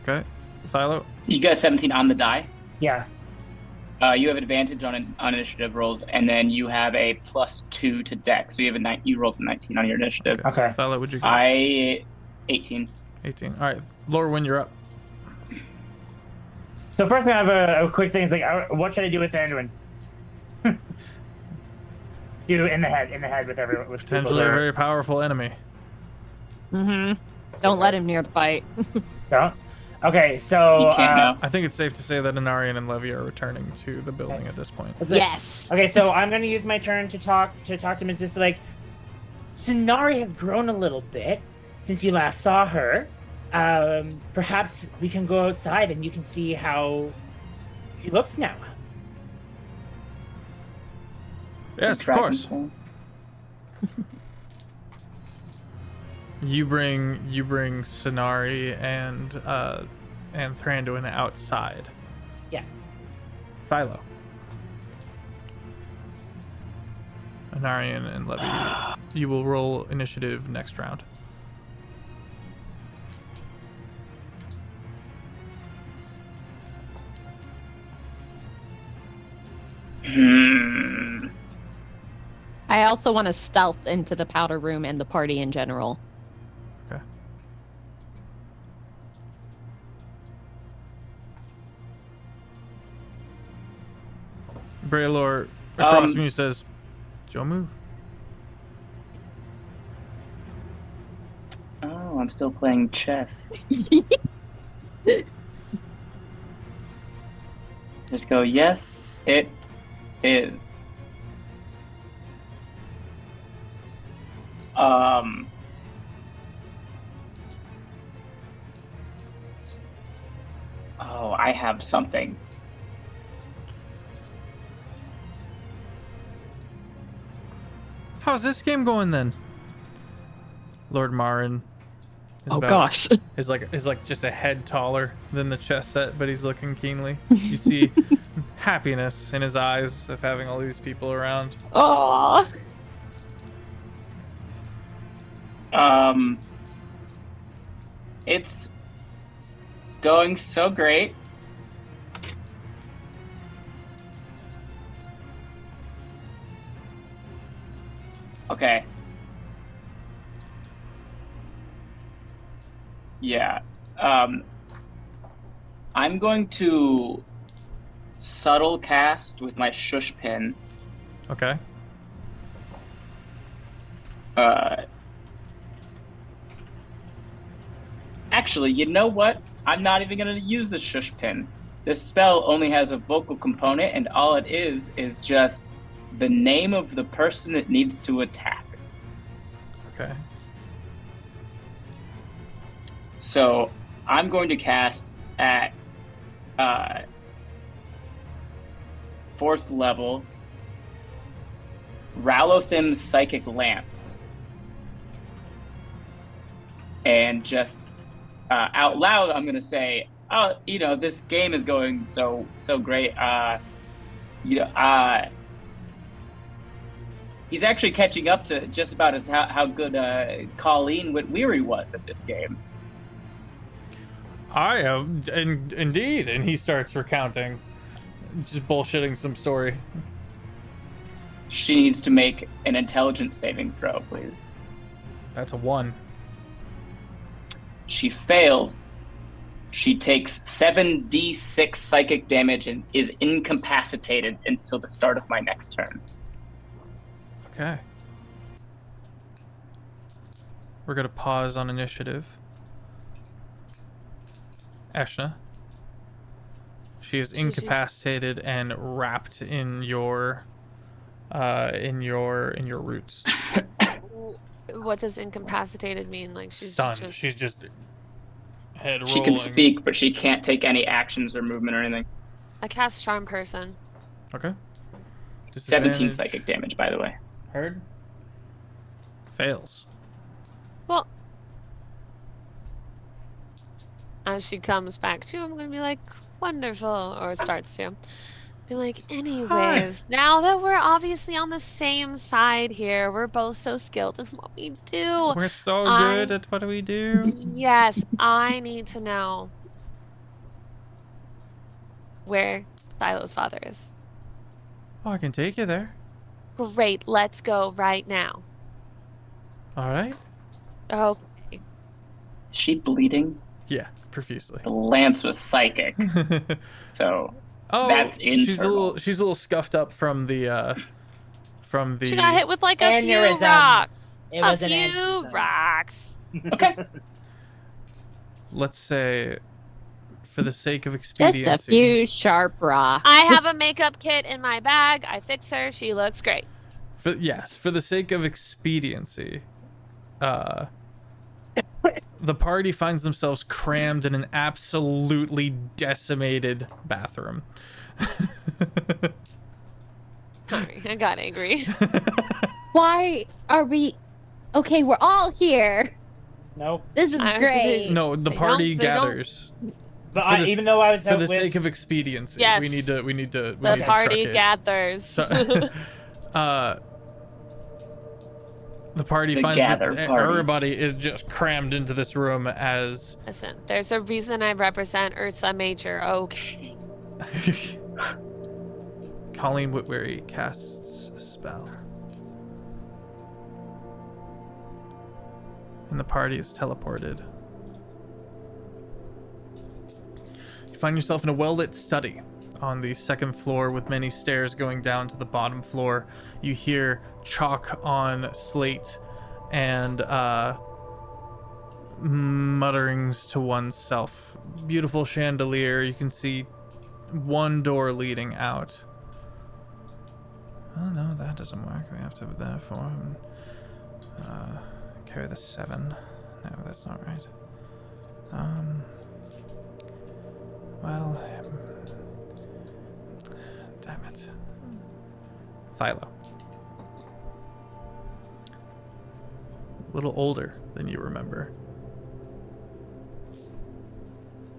Okay. Philo? You got 17 on the die. Yeah. You have advantage on initiative rolls, and then you have a +2 to Dex. So you have you rolled a 19 on your initiative. Okay. Philo, what'd you get? 18. 18. Alright. Laura, when you're up. So first I have a quick thing. It's like, what should I do with Anduin? You in the head with everyone. With Potentially a very powerful enemy. Mm-hmm. Don't let him near the fight. Don't. Okay, so I think it's safe to say that Anarian and Levy are returning to the building at this point. Yes. Okay, so I'm gonna use my turn to talk to Mrs. Be like, Sonari has grown a little bit since you last saw her. Perhaps we can go outside and you can see how she looks now. Yes, of course. You bring Sonari and Thranduin outside. Yeah. Philo. Anarian and Levy, you will roll initiative next round. I also want to stealth into the powder room and the party in general. Okay. Braylor across from you says, Joe, move. Oh, I'm still playing chess. Just go, yes, it is. Oh, I have something. How's this game going then? Lord Marin. Gosh. Is like just a head taller than the chess set, but he's looking keenly. You see happiness in his eyes of having all these people around. Oh. It's going so great. Okay. Yeah. I'm going to subtle cast with my shush pin. Okay. Actually, you know what? I'm not even going to use the shush pin. This spell only has a vocal component, and all it is just the name of the person it needs to attack. Okay. So I'm going to cast at 4th level Ralothim's Psychic Lance. And just out loud, I'm going to say, oh, this game is going so great. He's actually catching up to just about how good Colleen Whitweary was at this game. I am, indeed. And he starts recounting, just bullshitting some story. She needs to make an intelligence saving throw, please. That's a 1. She fails. She takes 7d6 psychic damage and is incapacitated until the start of my next turn. Okay. We're going to pause on initiative. Eshna. She is incapacitated and wrapped in your roots. What does incapacitated mean? Like she's stunned. She's just head rolling. She can speak, but she can't take any actions or movement or anything. I cast Charm Person. Okay. 17 psychic damage, by the way. Heard? Fails. Well, as she comes back to, I'm gonna be like, wonderful, or starts to. Be like, anyways, now that we're obviously on the same side here, we're both so skilled in what we do. We're so good at what we do. Yes, I need to know where Philo's father is. Oh, I can take you there. Great, let's go right now. All right. Okay. Is she bleeding? Yeah, profusely. The lance was psychic. So Oh, That's internal. she's a little scuffed up from the She got hit with like a few Aneurysms. rocks. It A was an few aneurysm. rocks. Okay. let's say, for the sake of expediency. Just a few sharp rocks. I have a makeup kit in my bag. I fix her. She looks great. Yes, for the sake of expediency, the party finds themselves crammed in an absolutely decimated bathroom. Sorry, I got angry. Why are we? Okay, we're all here. Nope. This is great. No, the They party don't- they don't- gathers. But even though I was For out the with... sake of expediency, Yes. we need to The party truck it. gathers. So, the party The finds gather that parties. everybody is just crammed into this room as Listen, there's a reason I represent Ursa Major. Okay. Colleen Whitweary casts a spell. And the party is teleported. You find yourself in a well-lit study on the second floor with many stairs going down to the bottom floor. You hear chalk on slate and mutterings to oneself. Beautiful chandelier. You can see one door leading out. Oh no, that doesn't work. We have to therefore carry the 7. No, that's not right. Well, damn it. Philo. A little older than you remember.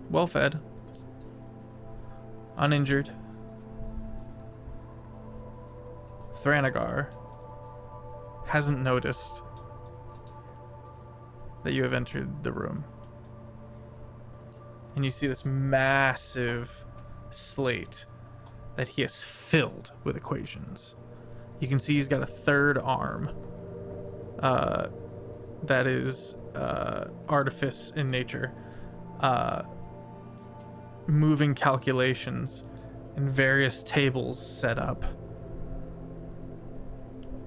Well fed. Uninjured. Thranegar hasn't noticed that you have entered the room. And you see this massive slate that he has filled with equations. You can see he's got a third arm that is artifice in nature, moving calculations and various tables set up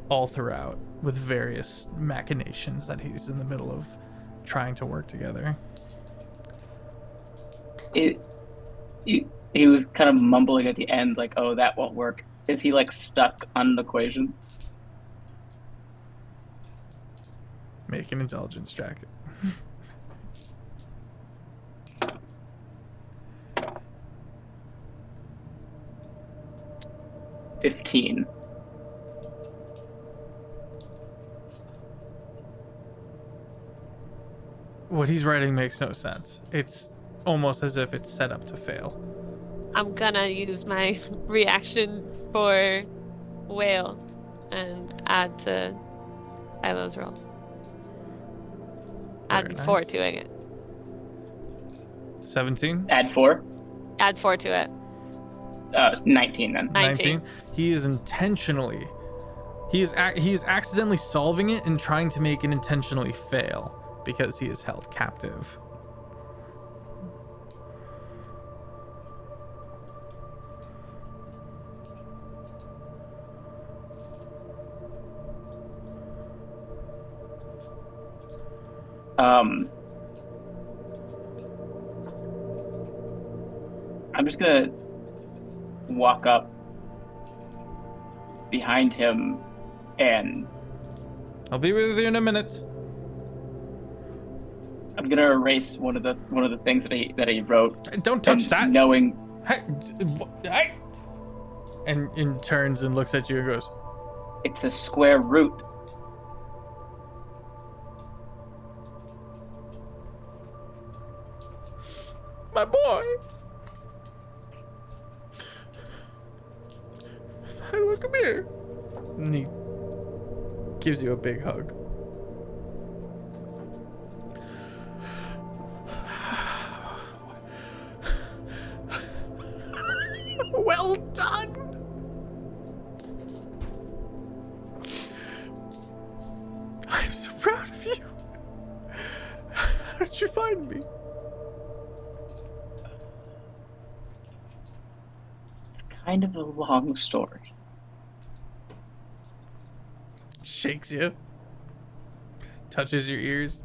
all throughout with various machinations that he's in the middle of trying to work together. He was kind of mumbling at the end, like, "Oh, that won't work." Is he like stuck on an equation? Make an intelligence check. $15. What he's writing makes no sense. It's almost as if it's set up to fail. I'm gonna use my reaction for whale and add to Ilo's roll. Add Very 4 nice. to it. 17? Add 4. Add 4 to it. 19 then. 19. He is intentionally... He is accidentally solving it and trying to make it intentionally fail because he is held captive. I'm just gonna walk up behind him and I'll be with you in a minute. I'm gonna erase one of the things that he wrote. Don't touch that. Knowing. Hey. And turns and looks at you and goes, It's a square root. my boy. Hey, look, come here. And he gives you a big hug. Well done. I'm so proud of you. How did you find me? kind of a long story. Shakes you. Touches your ears.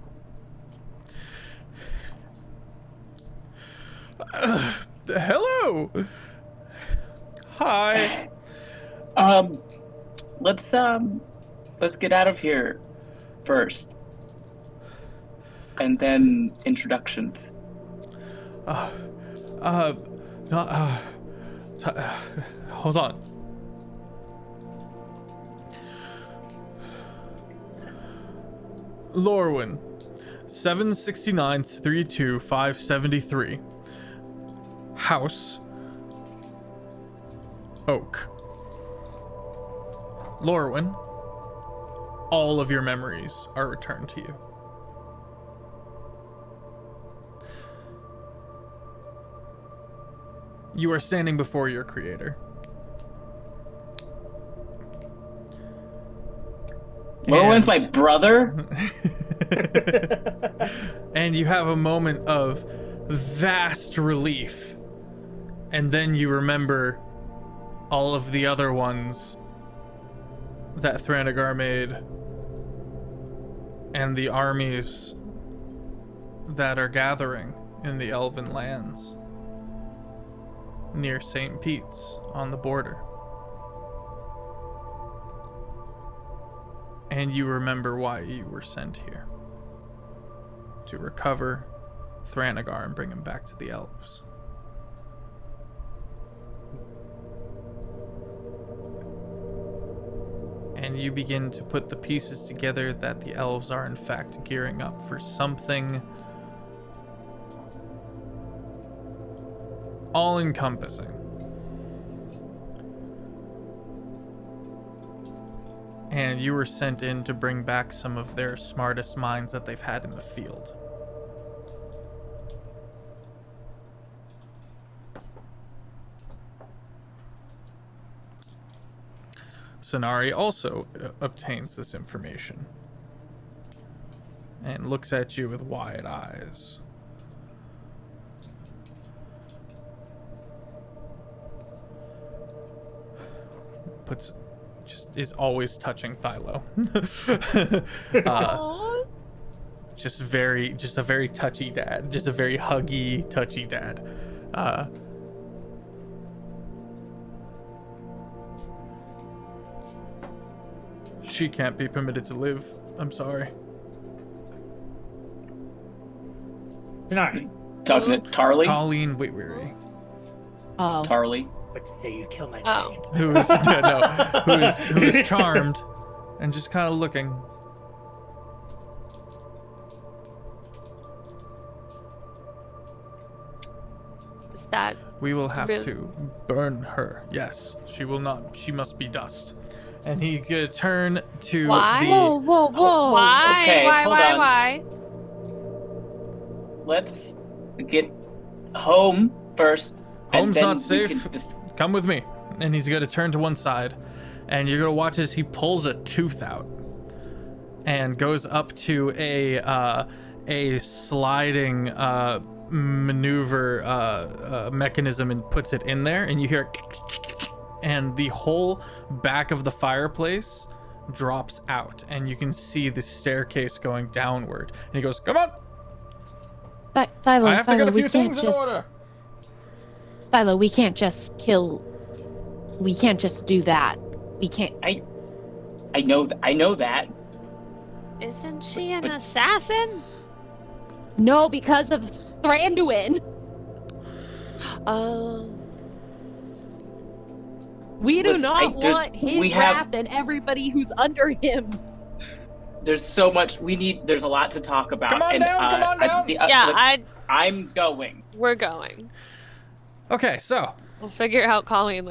Hello. Hi. Let's get out of here first, and then introductions. Hold on. Lorwyn, 769-32573. House Oak. Lorwyn, all of your memories are returned to you. You are standing before your creator. Lorwyn's my brother? And you have a moment of vast relief. And then you remember all of the other ones that Thrandagar made. And the armies that are gathering in the Elven lands. Near St. Pete's on the border. And you remember why you were sent here. To recover Thrandagar and bring him back to the elves. And you begin to put the pieces together that the elves are in fact gearing up for something all-encompassing. And you were sent in to bring back some of their smartest minds that they've had in the field. Sonari also obtains this information and looks at you with wide eyes. Is always touching Thylo. Just a very touchy dad. Just a very huggy, touchy dad. She can't be permitted to live. I'm sorry. Nice. Talking to Tarly? Colleen Whitweary. Oh. Tarly. What to say? You kill my Oh. Who's charmed and just kind of looking. Is that We will have really? to burn her. Yes, she will not. She must be dust. And he's gonna turn to Why? the. Whoa, whoa, whoa. Why? Okay, hold on. Why? Let's get home first. Home's and then not we safe. can just- Come with me. And he's gonna turn to one side, and you're gonna watch as he pulls a tooth out, and goes up to a sliding maneuver mechanism and puts it in there, and you hear, and the whole back of the fireplace drops out, and you can see the staircase going downward. And he goes, "Come on, Thylo, I have to get a we few can't things in just. order." Thylo, we can't just kill. We can't just do that. We can't. I know that. Isn't she an assassin? No, because of Thranduin. We do not want his wrath and everybody who's under him. There's so much there's a lot to talk about. Come on down. I'm going. We're going. Okay, so We'll figure out Colleen.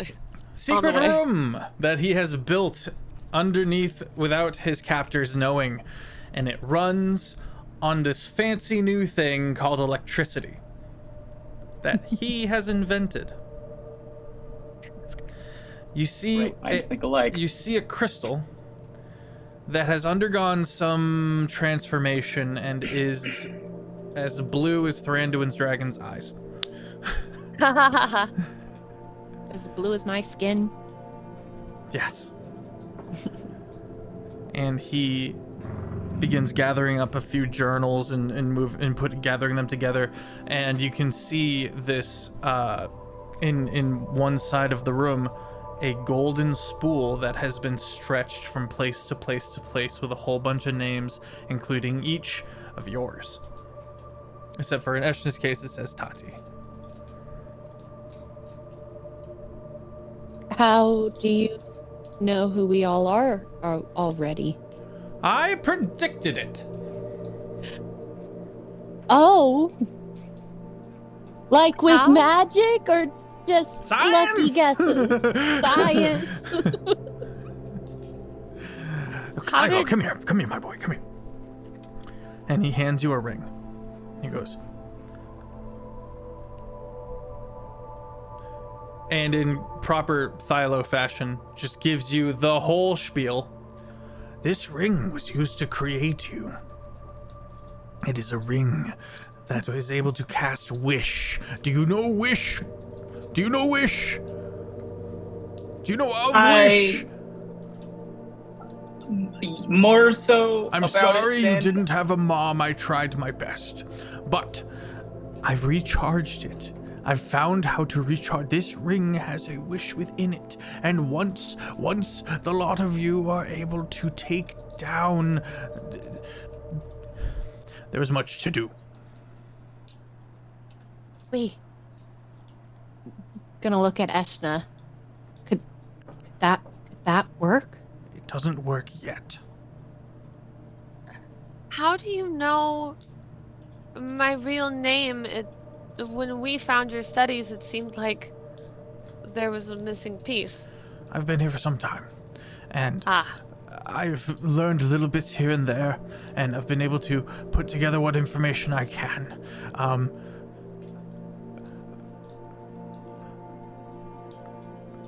secret room that he has built underneath without his captors knowing, and it runs on this fancy new thing called electricity that he has invented. You see, you see a crystal that has undergone some transformation and is as blue as Thranduin's dragon's eyes. As blue as my skin. Yes. And he begins gathering up a few journals and gathering them together, and you can see this in one side of the room, a golden spool that has been stretched from place to place to place with a whole bunch of names, including each of yours. Except for in Eshna's case, it says Tati. How do you know who we all are already? I predicted it. Oh. Like with magic or just lucky guesses? Science. Come here, my boy, come here. And he hands you a ring. He goes, and in proper Thylo fashion, just gives you the whole spiel. This ring was used to create you. It is a ring that is able to cast Wish. Do you know Wish? Do you know Wish? Do you know of Wish? More so. I'm sorry you didn't have a mom. I tried my best. But I've recharged it. I've found how to recharge. This ring has a wish within it. And once the lot of you are able to take down... There is much to do. Wait. Gonna look at Eshna. Could that work? It doesn't work yet. How do you know my real name? When we found your studies, it seemed like there was a missing piece. I've been here for some time, and I've learned little bits here and there, and I've been able to put together what information I can.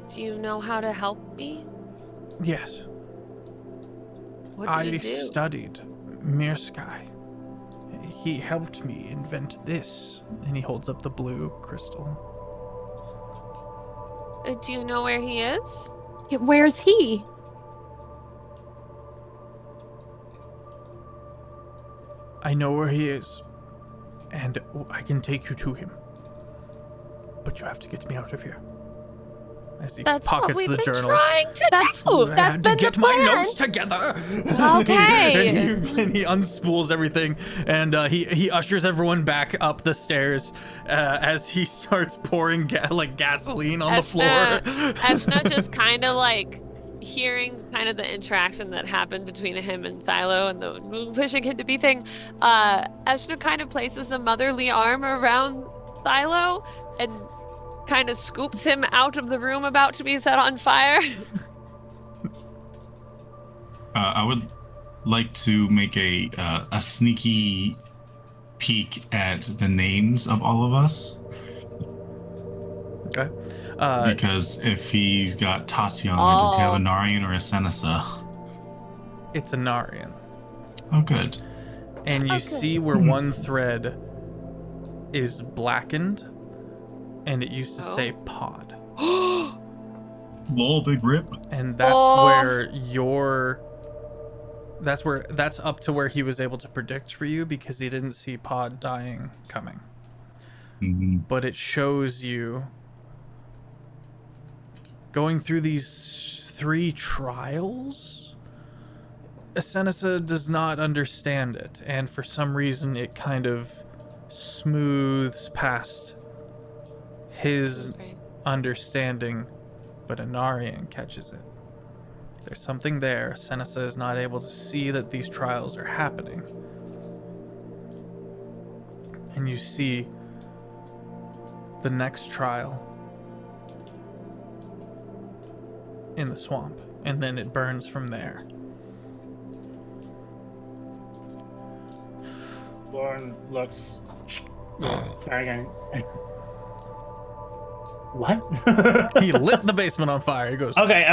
Do you know how to help me? Yes. What do you do? I studied Mirsky. He helped me invent this, and he holds up the blue crystal. Do you know where he is? Where's he? I know where he is, and I can take you to him. But you have to get me out of here. As he That's pockets what we've the been journal. trying to do. I That's had to been get the my plan. notes together. Okay. and he unspools everything, and he ushers everyone back up the stairs as he starts pouring gasoline on the floor. Eshna just kind of like hearing kind of the interaction that happened between him and Thylo and the pushing him to be thing. Eshna kind of places a motherly arm around Thylo and kind of scoops him out of the room about to be set on fire. I would like to make a sneaky peek at the names of all of us. Okay. Because if he's got Tati on there, does he have a Narian or a Senesa? It's a Narian. Oh, good. And you see where one thread is blackened, and it used to say pod. Lol, big rip. And that's where that's up to where he was able to predict for you, because he didn't see pod dying coming. Mm-hmm. But it shows you going through these 3 trials. Senesa does not understand it, and for some reason it kind of smooths past his understanding, but Anarian catches it. There's something there. Senesa is not able to see that these trials are happening. And you see the next trial in the swamp, and then it burns from there. Lauren looks. Try again. What? He lit the basement on fire. He goes, Okay.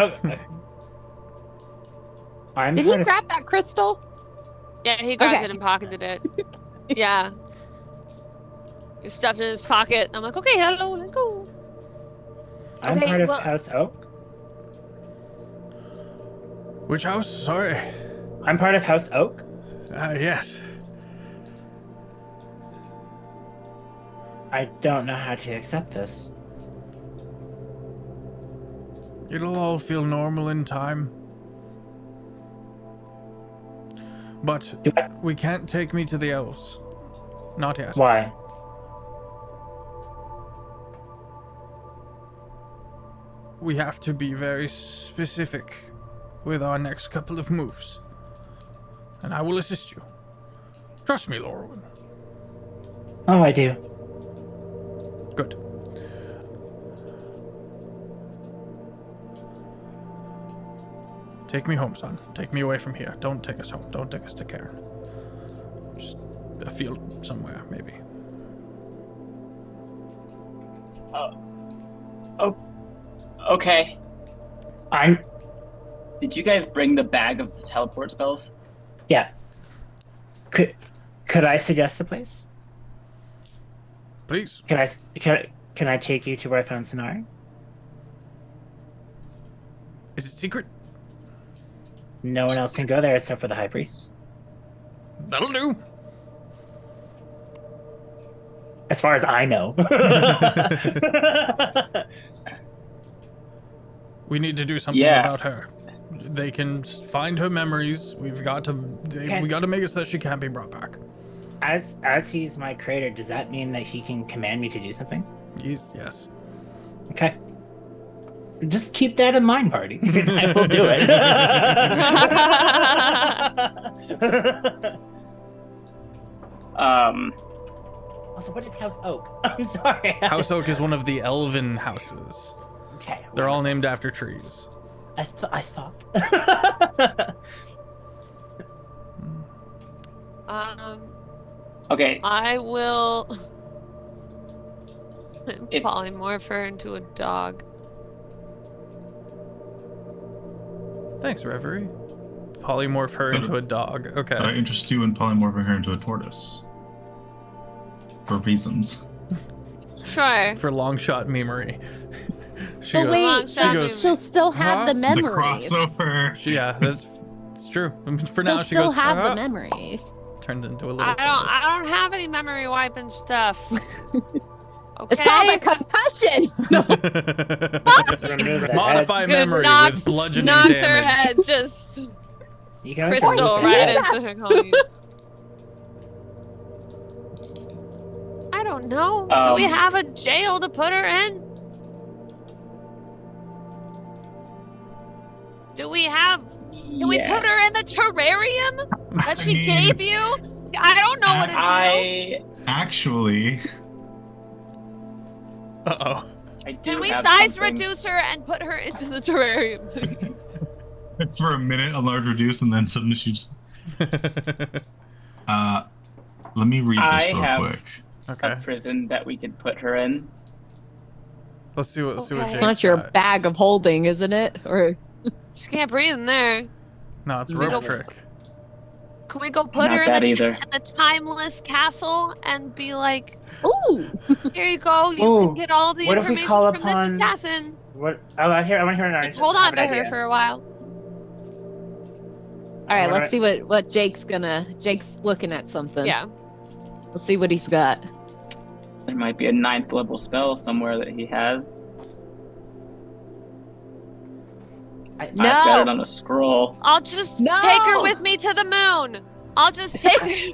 Did he grab that crystal? Yeah, he grabbed it and pocketed it. Yeah. He stuffed it in his pocket. I'm like, okay, hello, let's go. I'm Okay, part of well- House Oak. Which house? Sorry. I'm part of House Oak. Yes. I don't know how to accept this. It'll all feel normal in time. But we can't take me to the elves. Not yet. Why? We have to be very specific with our next couple of moves. And I will assist you. Trust me, Lorwyn. Oh, I do. Good. Take me home, son. Take me away from here. Don't take us home. Don't take us to Cairn. Just a field somewhere, maybe. Oh, okay. Did you guys bring the bag of the teleport spells? Yeah. Could I suggest a place? Please. Can I take you to where I found Sonari? Is it secret? No one else can go there except for the high priests. That'll do. As far as I know. We need to do something about her. They can find her memories. We got to make it so that she can't be brought back. As he's my creator, does that mean that he can command me to do something? Yes. Okay. Just keep that in mind, party, because I will do it. Also, what is House Oak? I'm sorry. House Oak is one of the elven houses. Okay. They're all named after trees. I thought. Okay. I will polymorph her into a dog. Thanks, Reverie. Polymorph her into a dog. Okay. But I interest you in polymorphing her into a tortoise. For reasons. Sure. For long shot memory. But wait, she'll still have the memories. The crossover. That's true. For now, She'll she still goes. have the memories. Turns into a little. I don't have any memory wiping stuff. Okay. It's called a concussion. Modify memory with bludgeoning knocks damage. her head just you can crystal right into her coin. I don't know. Do we have a jail to put her in? Do we have? Can we put her in the terrarium that she gave you? I don't know what to do. Actually. Uh-oh. Can we size reduce her and put her into the terrarium? For a minute, a large reduce, and then suddenly she just. Let me read this real quick. A prison that we could put her in. Let's see what. See what It's Jake's not your got. bag of holding, isn't it? Or She can't breathe in there. No, it's rope trick. Can we go put Not her in that the either. timeless castle and be like, "Ooh, here you go. You can get all the What if we information call from upon- this assassin. What? I want to hear an Just hold on to her for a while." all right, let's see what Jake's looking at something. Yeah. Let's see what he's got. There might be a 9th level spell somewhere that he has. I've got it on a scroll. I'll just take her with me to the moon. I'll just take her.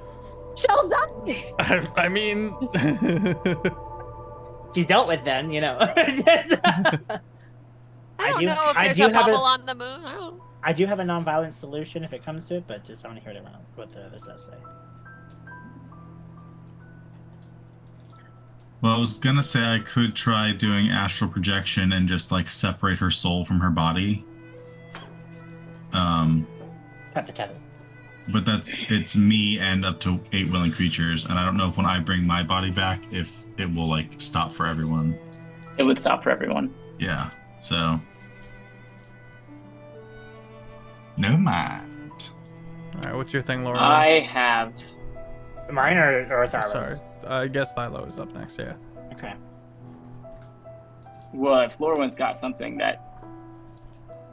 She'll die. I mean, she's dealt with then, you know. I don't know if there's a bubble on the moon. I do have a non-violent solution if it comes to it, but just I want to hear what the other stuff say. Well, I was gonna say I could try doing astral projection and just like separate her soul from her body. Cut the tether. But it's me and up to 8 willing creatures, and I don't know if when I bring my body back, if it will like stop for everyone. It would stop for everyone. Yeah. So. No mind. all right. What's your thing, Laura? I have. Mine or Tharlo's? Sorry. I guess Thylo is up next. Yeah. Okay. Well, if Lorwyn's got something that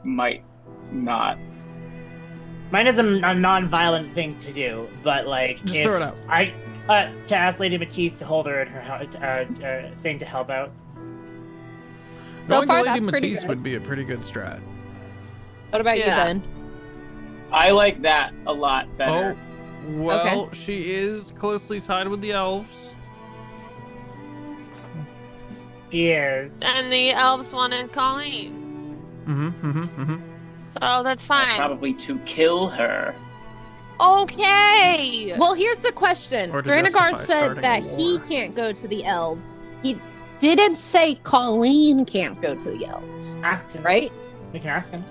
might not. Mine is a non-violent thing to do, but like Just if throw it out. to ask Lady Matisse to hold her in her thing to help out. So Going far, to Lady that's pretty Matisse good. would be a pretty good strat. What about you, Ben? I like that a lot better. Oh, well, she is closely tied with the elves. She is. And the elves wanted Colleen. So that's fine. Probably to kill her. Okay. Well, here's the question. Or to Brainard justify said starting that a he war. can't go to the elves. He didn't say Colleen can't go to the elves, Ask him. right? We can ask him.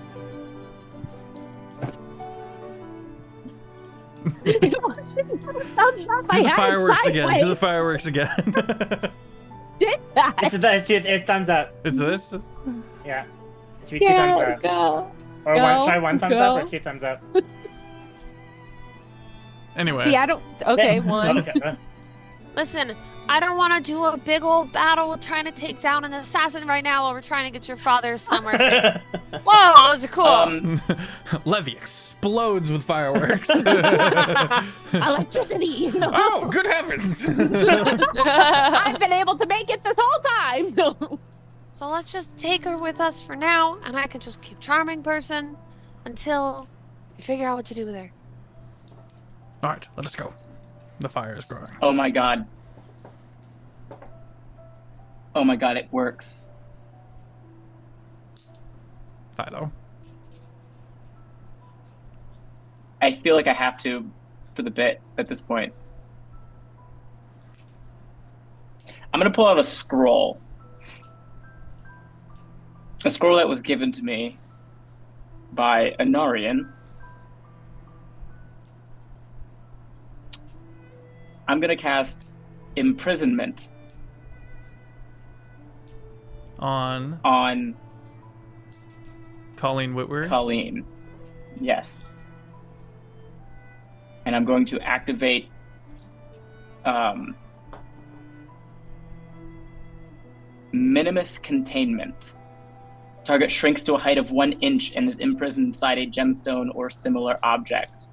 It wasn't thumbs up. I Do the had fireworks it again. Do the sideways. fireworks again. Did that? It's thumbs up. It's this? Yeah. It should be two thumbs up. Go. Or try one thumbs up go. or two thumbs up. Anyway. See, I don't. Okay, one. Okay. Listen, I don't want to do a big old battle trying to take down an assassin right now while we're trying to get your father somewhere safe. Whoa, those are cool. Levy explodes with fireworks. Electricity. Oh, good heavens! I've been able to make it this whole time. So let's just take her with us for now, and I can just keep charming person until we figure out what to do with her. All right, let us go. The fire is growing. Oh my god. Oh my god, it works. Philo. I feel like I have to for the bit at this point. I'm gonna pull out a scroll. A scroll that was given to me by Anarian. I'm gonna cast Imprisonment On Colleen Whitworth. Colleen. Yes. And I'm going to activate Minimus Containment. Target shrinks to a height of 1 inch and is imprisoned inside a gemstone or similar object.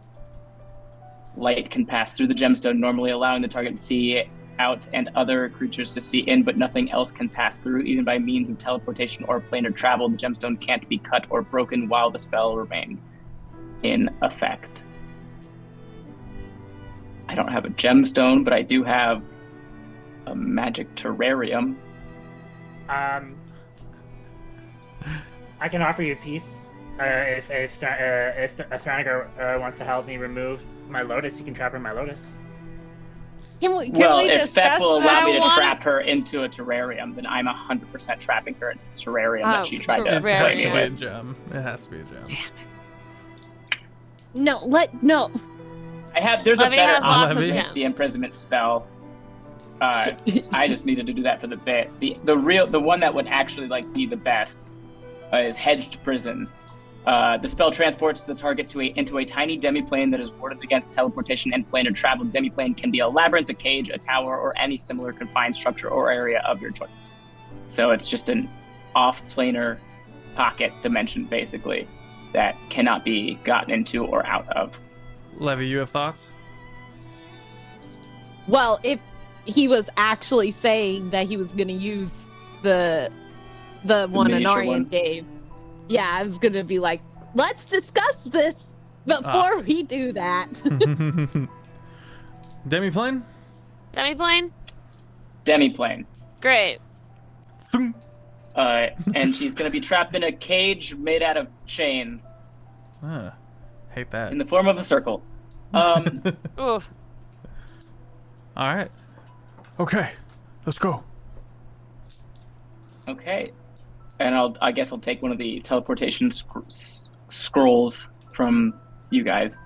Light can pass through the gemstone, normally allowing the target to see out and other creatures to see in, but nothing else can pass through, even by means of teleportation or planar travel. The gemstone can't be cut or broken while the spell remains in effect. I don't have a gemstone, but I do have a magic terrarium. I can offer you a piece. If Thranegar wants to help me remove my lotus, you can trap her in my lotus. Can we If discuss Fef will allow me to marijuana? trap her into a terrarium, then I'm 100% trapping her into the terrarium that she tried to It play has me to be a with. gem. It has to be a gem. No. There's Levy a better has lots of option, gems. the imprisonment spell. I just needed to do that for the bit. The one that would actually be the best is Hedged Prison. The spell transports the target into a tiny demiplane that is warded against teleportation and planar travel. The demiplane can be a labyrinth, a cage, a tower, or any similar confined structure or area of your choice. So it's just an off-planar pocket dimension, basically, that cannot be gotten into or out of. Levy, you have thoughts? Well, if he was actually saying that he was going to use the one miniature Anarian one? gave, yeah, I was going to be like, let's discuss this before we do that. Demiplane? Demiplane? Demiplane. Great. And she's going to be trapped in a cage made out of chains Hate that. in the form of a circle. Oof. All right. Okay, let's go. Okay. And I guess I'll take one of the teleportation scrolls from you guys.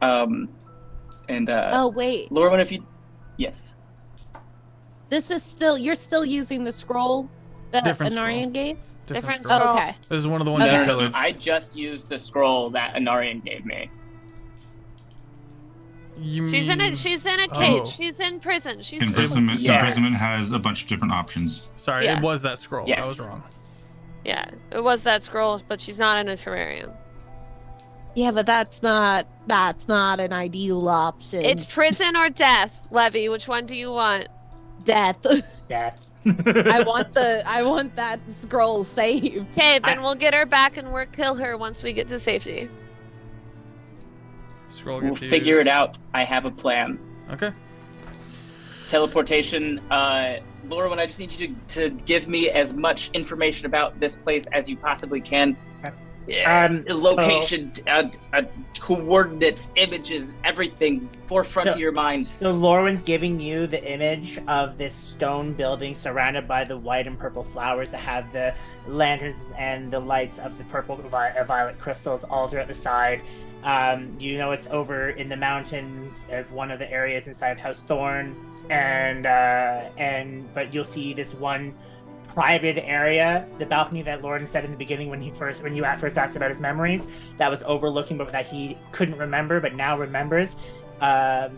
Oh, wait. Laura, if you... Yes. This is you're still using the scroll that Different Anarian scroll. gave? Different scroll. Oh, okay. This is one of the ones Okay. you pillaged. I just used the scroll that Anarian gave me. She's in a cage. She's in prison. She's imprisonment. Yeah. Imprisonment has a bunch of different options. Sorry, Yeah. it was that scroll. Yes. I was wrong. Yeah, it was that scroll, but she's not in a terrarium. Yeah, but that's not an ideal option. It's prison or death, Levy. Which one do you want? death. Death. I want that scroll saved. Okay, then we'll get her back and kill her once we get to safety. Scroll We'll gets figure used. it out. I have a plan. Okay. Teleportation. Lauren, I just need you to give me as much information about this place as you possibly can. Location, coordinates, images, everything, forefront of your mind. So Lauren's giving you the image of this stone building surrounded by the white and purple flowers that have the lanterns and the lights of the purple violet crystals all throughout the side. You know it's over in the mountains of one of the areas inside of House Thorn, but you'll see this one private area, the balcony that Lauren said in the beginning when you first asked about his memories, that was overlooking but that he couldn't remember but now remembers. And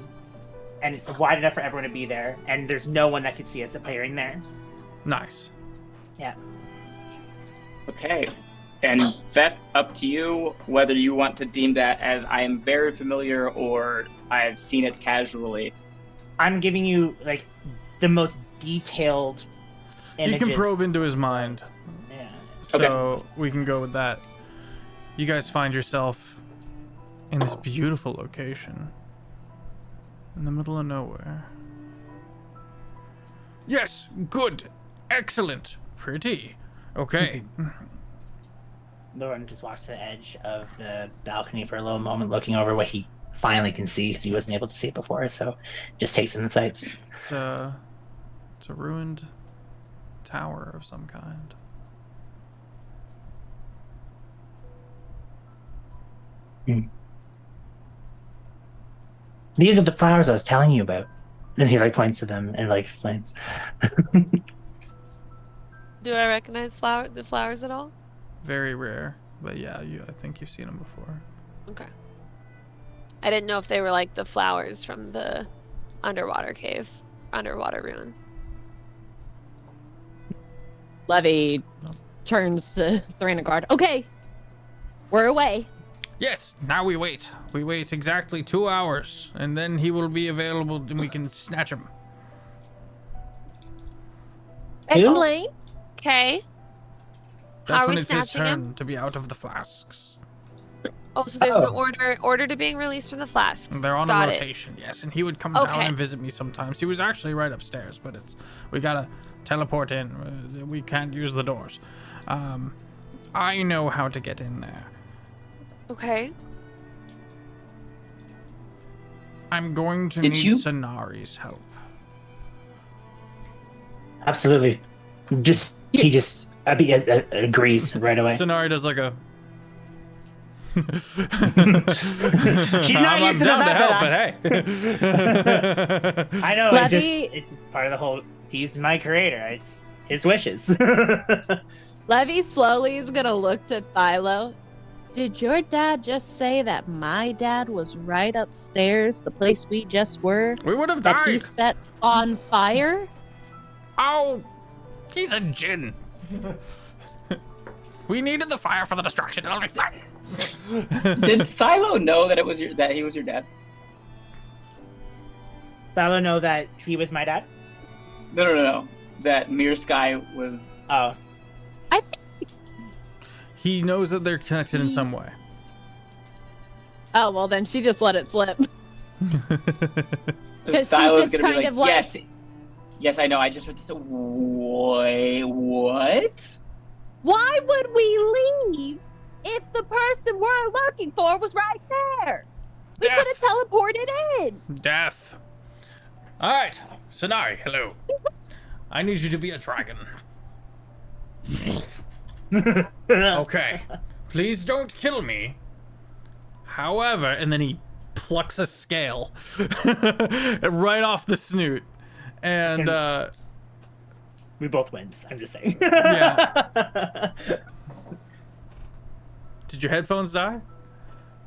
it's wide enough for everyone to be there, and there's no one that could see us appearing there. Nice. Yeah. Okay. And Beth, up to you whether you want to deem that as I am very familiar or I've seen it casually. I'm giving you like the most detailed images. You can probe into his mind. Yeah. So we can go with that. You guys find yourself in this beautiful location in the middle of nowhere. Yes, good, excellent, pretty. Okay. Lauren just walks to the edge of the balcony for a little moment, looking over what he finally can see because he wasn't able to see it before. So just takes in the sights. It's a ruined tower of some kind. These are the flowers I was telling you about. And he like points to them and like explains. Do I recognize the flowers at all? Very rare, but yeah, I think you've seen them before. Okay. I didn't know if they were like the flowers from the underwater ruin. Levy turns to Thranagard. Okay, we're away. Yes, now we wait. We wait exactly 2 hours, and then he will be available and we can snatch him. Explain. Okay. That's Are when we it's his snatching turn him? to be out of the flasks. Oh, so there's an order to being released from the flasks. They're on Got a it. rotation, yes, and he would come Okay. down and visit me sometimes. He was actually right upstairs, but we gotta teleport in. We can't use the doors. I know how to get in there. Okay. I'm going to Did need you- Sonari's help. Absolutely. He just agrees right away. Sonari does like a. She's not I'm used to down to that, help, but but hey. I know Levy- it's just part of the whole. He's my creator. It's his wishes. Levy slowly is gonna look to Thylo. Did your dad just say that my dad was right upstairs, the place we just were? We would have That he died. set on fire? Oh, he's a djinn. We needed the fire for the distraction. It'll be fine. Did Philo know that that he was your dad? Philo know that he was my dad? No. That Mere Sky was. Oh. He knows that they're connected in some way. Oh, well, then she just let it slip. Because she's Philo's just gonna kind be like, of like, yes, I know. I just heard this. Wait, what? why would we leave if the person we're looking for was right there? We Death. could have teleported in. Death. All right, Sonari, hello. I need you to be a dragon. Okay. Please don't kill me. However, and then he plucks a scale right off the snoot. And We both wins, I'm just saying. Yeah. Did your headphones die?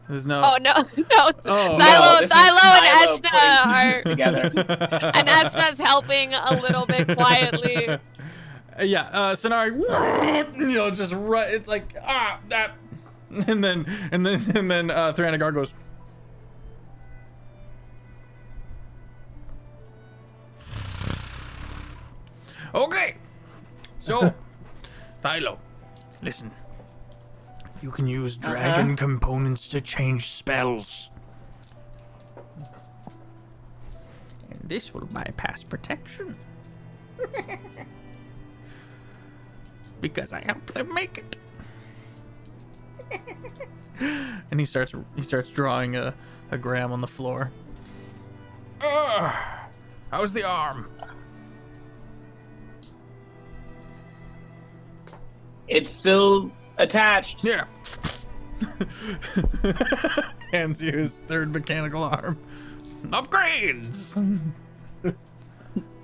There's no. Oh no, no. Oh, Thilo and Thilo putting Eshna pieces together. and Eshna's helping a little bit quietly. Yeah, Sonari, just run. It's like that, and then Thanagar goes. Okay, so Thilo, listen. You can use dragon components to change spells. And this will bypass protection. Because I helped them make it. And he starts drawing a gram on the floor. How's the arm? It's still attached. Yeah. Hands you his third mechanical arm. Upgrades!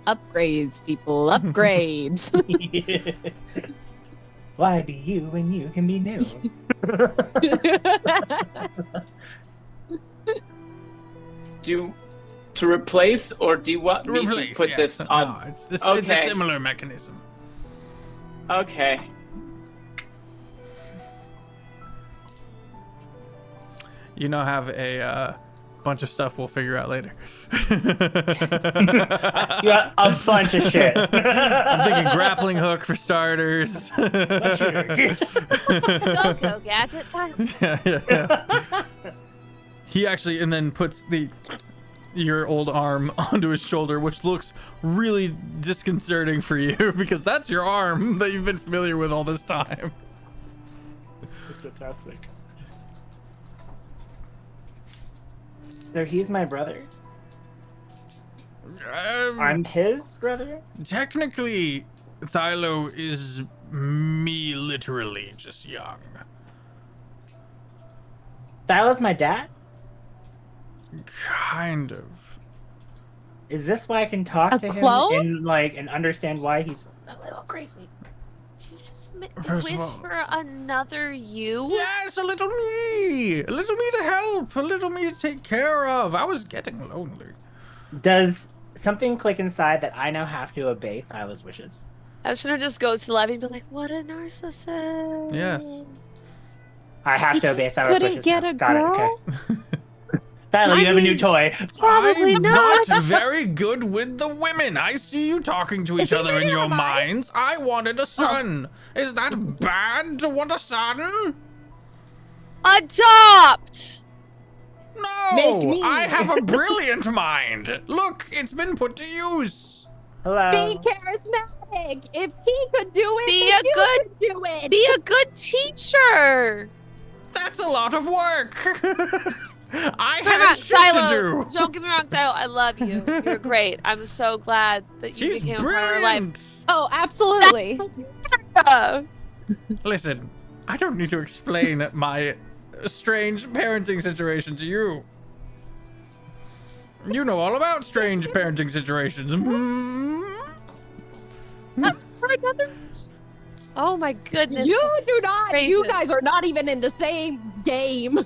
Upgrades, people. Upgrades. Why be you when you can be new? To replace, or do you want me to put this on? No, it's a similar mechanism. Okay. You now have a bunch of stuff we'll figure out later. You got a bunch of shit. I'm thinking grappling hook for starters. Go gadget time. Yeah. He actually, and then puts your old arm onto his shoulder, which looks really disconcerting for you because that's your arm that you've been familiar with all this time. That's fantastic. So he's my brother. I'm his brother? Technically, Thilo is me literally just young. Thylo's my dad? Kind of. Is this why I can talk to clone? him and understand why he's a little crazy? Did you just First of wish all- for another you? Yes, a little me to help, a little me to take care of. I was getting lonely. Does something click inside that I now have to obey Thyla's wishes? Eshna just goes to Levy and be like, what a narcissist. Yes. I have He to obey just Thyla's couldn't wishes. get now. a Got girl? it, okay. Thyla, you have a new toy. Probably I'm not. very good with the women. I see you talking to each Is he other in your married? minds. I wanted a son. Is that bad to want a son? Adopt! No, Make me. I have a brilliant mind. Look, it's been put to use. Hello. Be charismatic. If he could do it, Be then a you good- could do it. Be a good teacher! That's a lot of work. I Come on, had shit to Silo. do. Don't get me wrong, Silo. I love you. You're great. I'm so glad that you He's became a part of our life. brilliant. Oh, absolutely. Listen, I don't need to explain my strange parenting situation to you. You know all about strange parenting situations. That's for another. Oh my goodness. You do not. You Gracious. guys are not even in the same game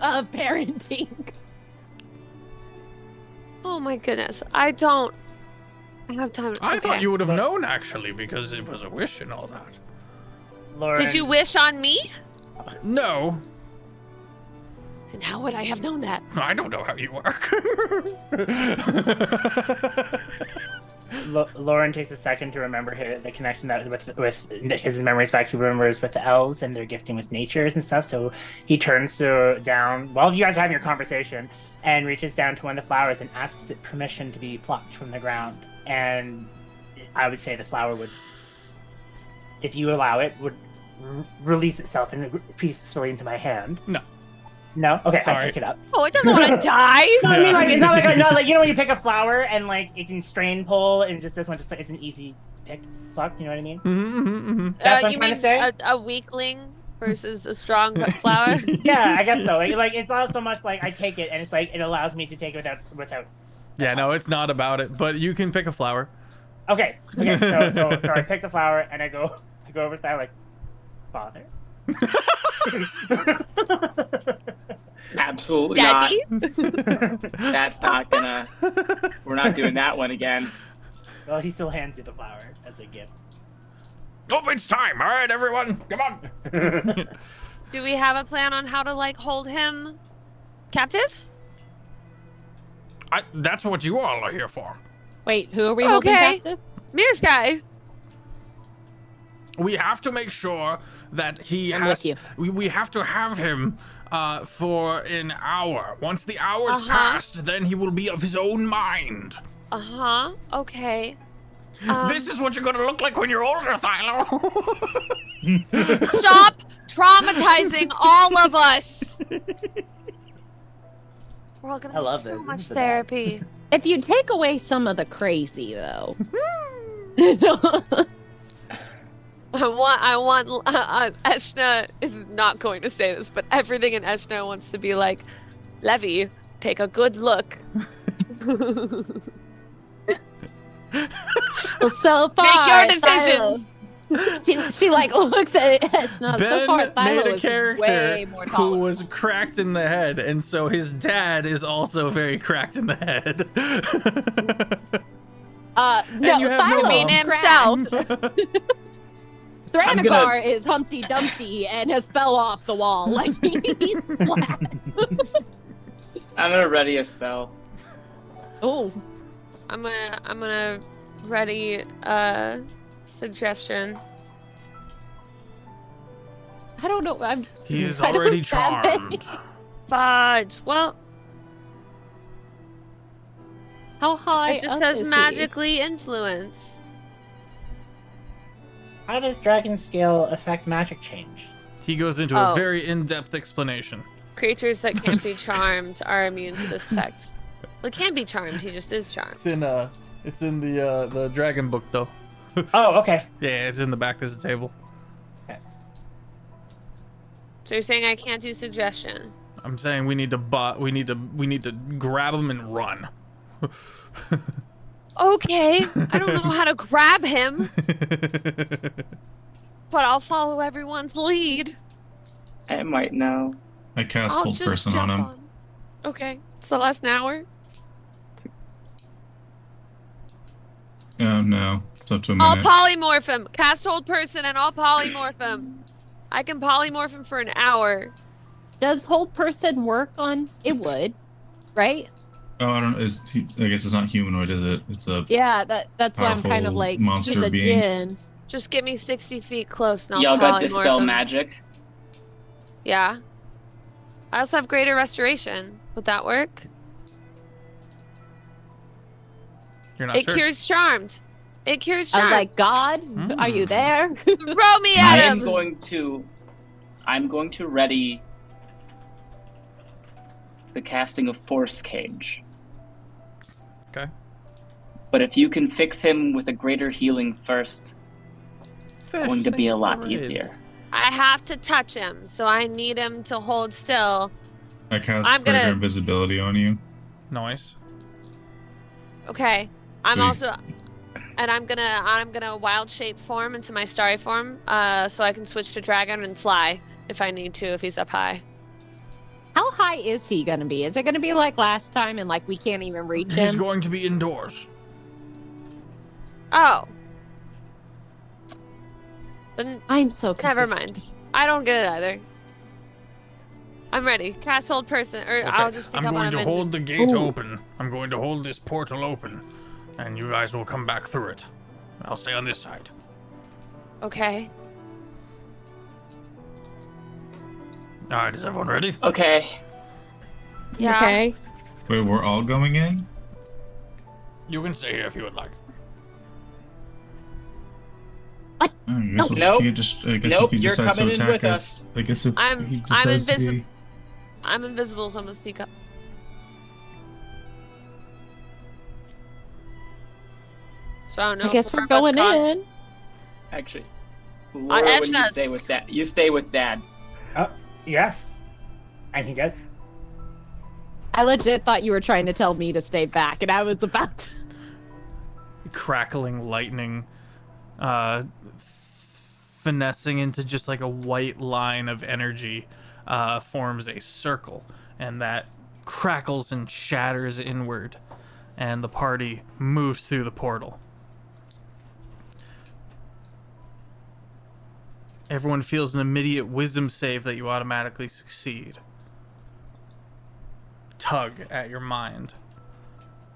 of parenting. Oh my goodness. I don't have time. I Okay. thought you would have known, actually, because it was a wish and all that. Lauren, Did you wish on me? No, Then how would I have known that? I don't know how you work. Lauren takes a second to remember the connection that with his memories back. He remembers with the elves and their gifting with natures and stuff. So he turns down while you guys are having your conversation and reaches down to one of the flowers and asks it permission to be plucked from the ground. And I would say the flower would, if you allow it, would release itself and peacefully into my hand. No. No? Okay, Sorry. I pick it up. Oh, it doesn't want to die. No, I mean, like, it's not like you know when you pick a flower and like it can strain pull and just this one just like it's an easy pick pluck. You know what I mean? That's what I'm you trying mean to say. a weakling versus a strong flower? Yeah, I guess so. Like it's not so much like I take it and it's like it allows me to take it without. Yeah, no, it's not about it, but you can pick a flower. Okay. So I pick the flower and I go over to that like, Father. Absolutely Daddy? not. That's not gonna. We're not doing that one again. Well, he still hands you the flower as a gift. Oh, it's time. All right, everyone, come on. Do we have a plan on how to like hold him captive? That's what you all are here for. Wait, who are we holding captive? Mirror's guy. We have to make sure that he I'm has. with you. We have to have him for an hour. Once the hour's Uh-huh. passed, then he will be of his own mind. Okay. This is what you're gonna look like when you're older, Thylo. Stop traumatizing all of us. We're all gonna I love get so this. much This is the therapy. If you take away some of the crazy, though. I want Eshna is not going to say this, but everything in Eshna wants to be like, Levy, take a good look. Well, so far, Make your decisions. She like looks at Eshna. So far, Ben made Thylo a is character way more who tolerant. was cracked in the head, and so his dad is also very cracked in the head. No, you have no Thylo mom. is himself. cracked. Thranegar is Humpty Dumpty and has fell off the wall. Like he's flat. I'm gonna ready a spell. Oh, I'm gonna ready suggestion. I don't know. He's I don't already have charmed. it. Fudge. Well, How high? it just up says is he? magically influence. How does dragon scale affect magic change? He goes into a very in-depth explanation. Creatures that can't be charmed are immune to this effect. Well, it can be charmed. He just is charmed. It's in the dragon book though. Oh, okay. Yeah, it's in the back. There's a table. So you're saying I can't do suggestion? I'm saying we need to grab him and run. Okay, I don't know how to grab him, but I'll follow everyone's lead. I might know. I cast I'll Hold just Person jump on him. on. Okay, it's the last hour. Oh no, it's up to a I'll minute. polymorph him. Cast hold person and I'll polymorph him. I can polymorph him for an hour. Does hold person work on? It would, right? Oh, I don't. I guess it's not humanoid, is it? It's a. Yeah, that's why I'm kind of Powerful like monster he's a being. djinn. Just get me 60 feet close and I'll Y'all got polymorph dispel him. magic. Yeah. I also have greater restoration. Would that work? You're not It sure. cures charmed. It cures I was charmed. like, God, are you there? Throw me at I'm him. going to ready the casting of Force Cage. Okay. But if you can fix him with a greater healing first, it's going to be a lot easier. I have to touch him, so I need him to hold still. I cast I'm gonna- greater invisibility on you. Nice. Okay. I'm Sweet. also, and I'm gonna wild shape form into my starry form, so I can switch to dragon and fly if I need to, if he's up high. How high is he gonna be? Is it gonna be like last time and like we can't even reach He's him? going to be indoors. Oh. Then I'm so confused. never mind. I don't get it either. I'm ready. Cast hold person, or Okay, I'll just stick I'm up on going him to and hold the gate Ooh. open. I'm going to hold this portal open, and you guys will come back through it. I'll stay on this side. Okay. All right, is everyone ready? Okay. Yeah. Okay. Wait, we're all going in? You can stay here if you would like. Oh, I guess we'll Nope. I guess Nope, if he you're decides to coming in attack with us. I guess if I'm- he I'm decides to invisible. be. I'm invisible, so I'm gonna sneak up. So I don't know. I guess if we're one of us going caused- in. Actually, Laura, when you Eshna's- stay with Dad, you stay with Dad. Yes. And he does. I legit thought you were trying to tell me to stay back, and I was about to. Crackling lightning, finessing into just like a white line of energy, forms a circle, and that crackles and shatters inward, and the party moves through the portal. Everyone feels an immediate wisdom save that you automatically succeed. Tug at your mind.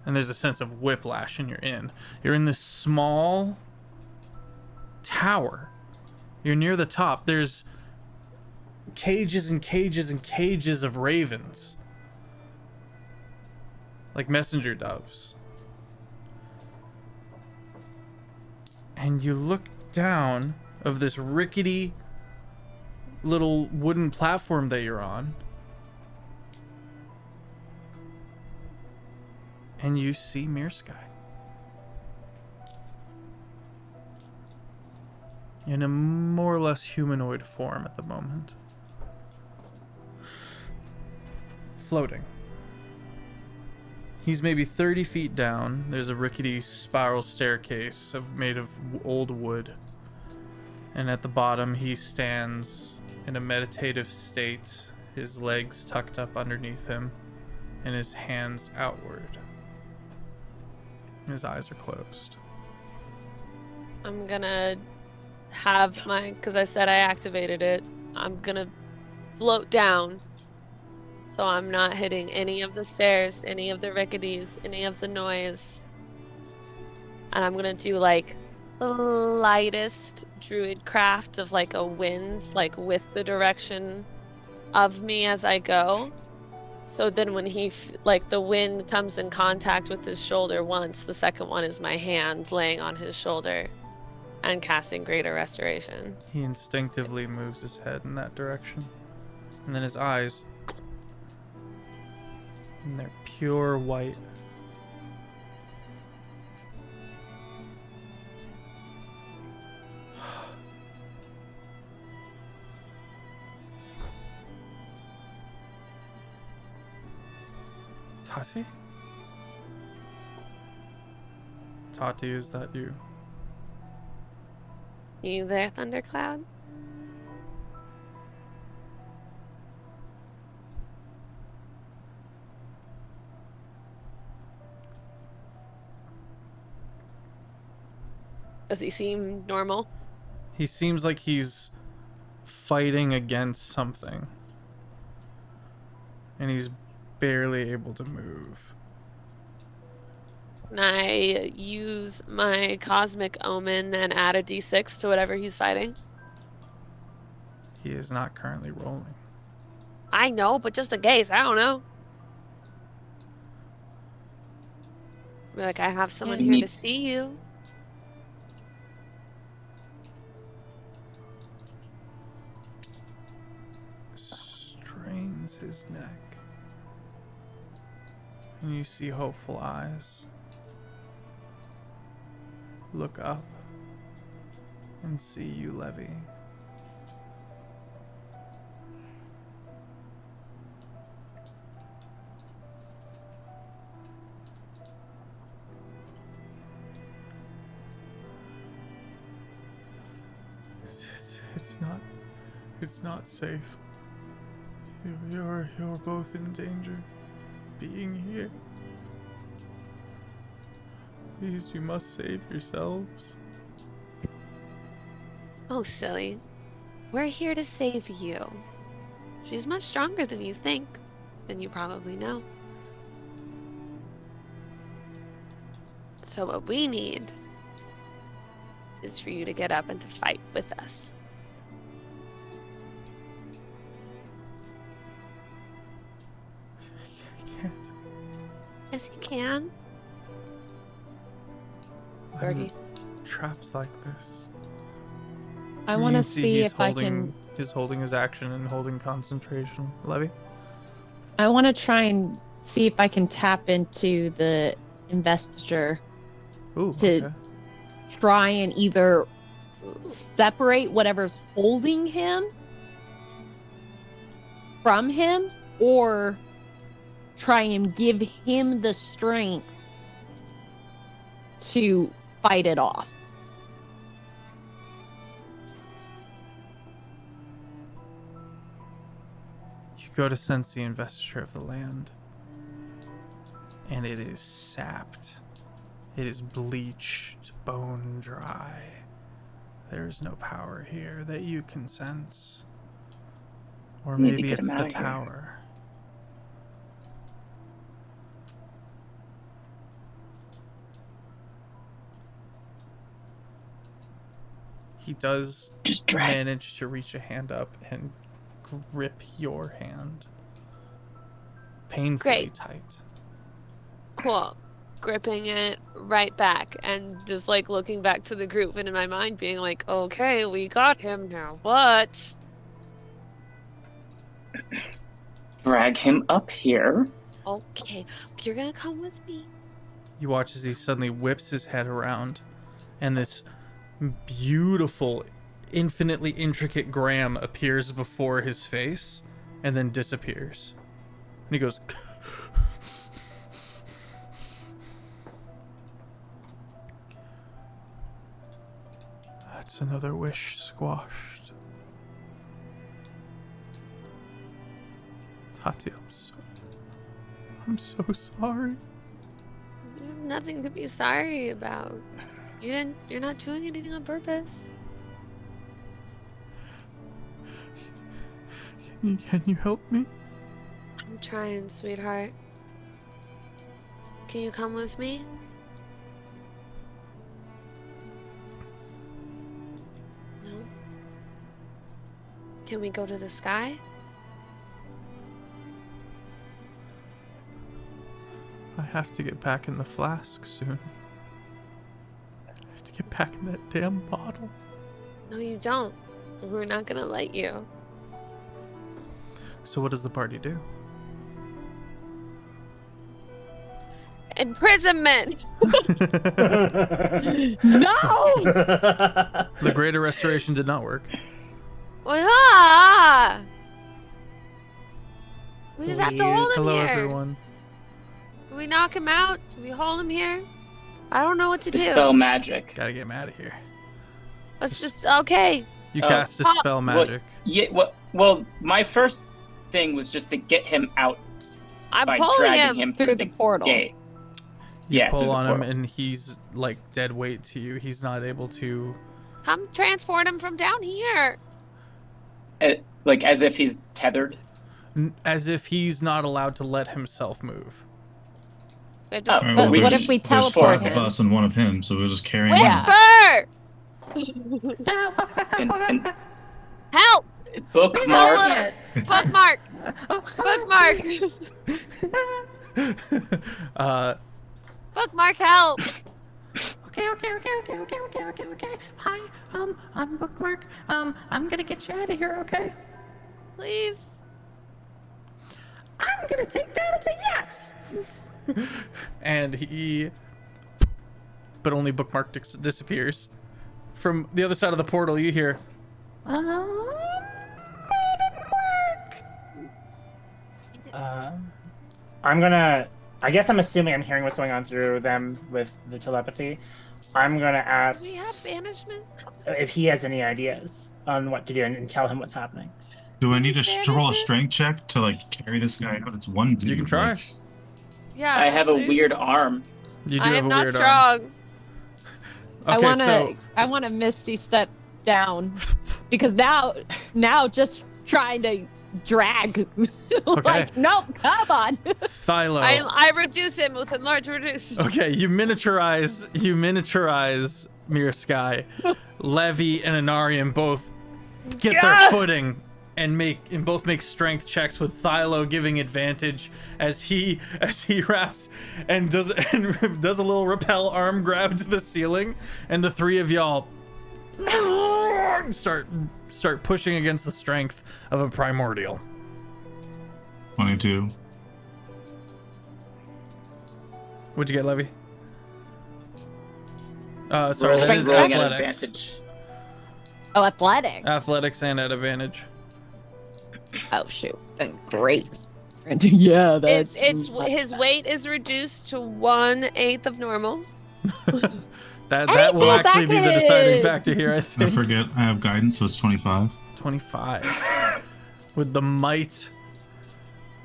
And there's a sense of whiplash, and you're in this small tower. You're near the top. There's cages and cages and cages of ravens, like messenger doves. And you look down of this rickety little wooden platform that you're on, and you see Mirsky in a more or less humanoid form at the moment, floating. He's maybe 30 feet down. There's a rickety spiral staircase made of old wood, and at the bottom he stands in a meditative state, his legs tucked up underneath him and his hands outward. His eyes are closed. I'm gonna have because I said I activated it, I'm gonna float down so I'm not hitting any of the stairs, any of the ricketies, any of the noise. And I'm gonna do like the lightest druid craft of like a wind, like with the direction of me as I go. So then when the wind comes in contact with his shoulder once, the second one is my hand laying on his shoulder and casting Greater Restoration. He instinctively moves his head in that direction. And then his eyes, and they're pure white. Tati? Tati, is that you? You there, Thundercloud? Does he seem normal? He seems like he's fighting against something, and he's barely able to move. Can I use my Cosmic Omen and add a d6 to whatever he's fighting? He is not currently rolling. I know, but just in case, I don't know. Like, I have someone here to see you. Strains his neck. And you see hopeful eyes. Look up and see you, Levy. It's not safe. You're both in danger being here. Please, you must save yourselves. Oh, silly. We're here to save you. She's much stronger than you think, and you probably know. So what we need is for you to get up and to fight with us. I can't. Yes, you can. I'm Bergie. trapped like this. I You want to can see he's if I can. He's holding his action and holding concentration. Levy? I want to try and see if I can tap into the investiture Ooh, to okay. try and either separate whatever's holding him from him, or try and give him the strength to fight it off. go to sense the investiture of the land, and it is sapped. It is bleached, bone dry. There is no power here that you can sense. Or Need to maybe get it's him the out of here. tower. He does Just drag. manage to reach a hand up and grip your hand. Painfully Great. tight. Cool. Gripping it right back and just like looking back to the group and in my mind being like, okay, we got him now. What? Drag him up here. Okay, you're gonna come with me. You watch as he suddenly whips his head around, and this beautiful, infinitely intricate gram appears before his face and then disappears. And he goes, that's another wish squashed. Tati, I'm so sorry. You have nothing to be sorry about. You're not doing anything on purpose. Can you help me? I'm trying, sweetheart. Can you come with me? No? Can we go to the sky? I have to get back in the flask soon. I have to get back in that damn bottle. No, you don't. We're not gonna let you. So what does the party do? Imprisonment! No! The greater restoration did not work. Ah! We just have to hold him Hello, here. everyone. Do we knock him out? Do we hold him here? I don't know what to do. Dispel magic. Gotta get him out of here. Let's just okay. You Oh. cast Dispel magic. Well, my first thing was just to get him out I'm by pulling dragging him. him through the portal. gate. You Yeah, pull through the on him portal. and he's like dead weight to you. He's not able to. Come transport him from down here. Like as if he's tethered. As if he's not allowed to let himself move. We have Oh, to- Alright, But well, what there's- if we there's teleport four of him? us and one of him, so we'll just carry him. Whisper! And Help! bookmark. Help! Bookmark! Bookmark! Bookmark, help! Okay. Hi, I'm Bookmark. I'm gonna get you out of here, okay? Please. I'm gonna take that as a yes. And he. But only Bookmark disappears. From the other side of the portal, you hear. I guess I'm assuming I'm hearing what's going on through them with the telepathy. I'm gonna Do ask we have banishment? if he has any ideas on what to do and tell him what's happening. Do I need to roll a strength check to like carry this guy out? It's one dude. You can try. like- Yeah. I have a please. weird arm. You do I have am a not weird arm. strong. I wanna Misty step down because now just trying to drag. Like, nope, come on. Philo. I reduce him with enlarge reduce. Okay, you miniaturize Mirror Sky. Levy and Anarian both get their footing and both make strength checks, with Thylo giving advantage as he wraps and does a little rappel arm grab to the ceiling, and the three of y'all start pushing against the strength of a primordial. 22. What'd you get, Levy? Sorry, that Rolling is at athletics. advantage. Oh, athletics. Athletics and at advantage. Oh shoot, then great. Yeah, that's His weight is reduced to 1/8 of normal. That will actually be the deciding attack factor here, I Don't think. forget, I have guidance, so it's 25. 25. With the might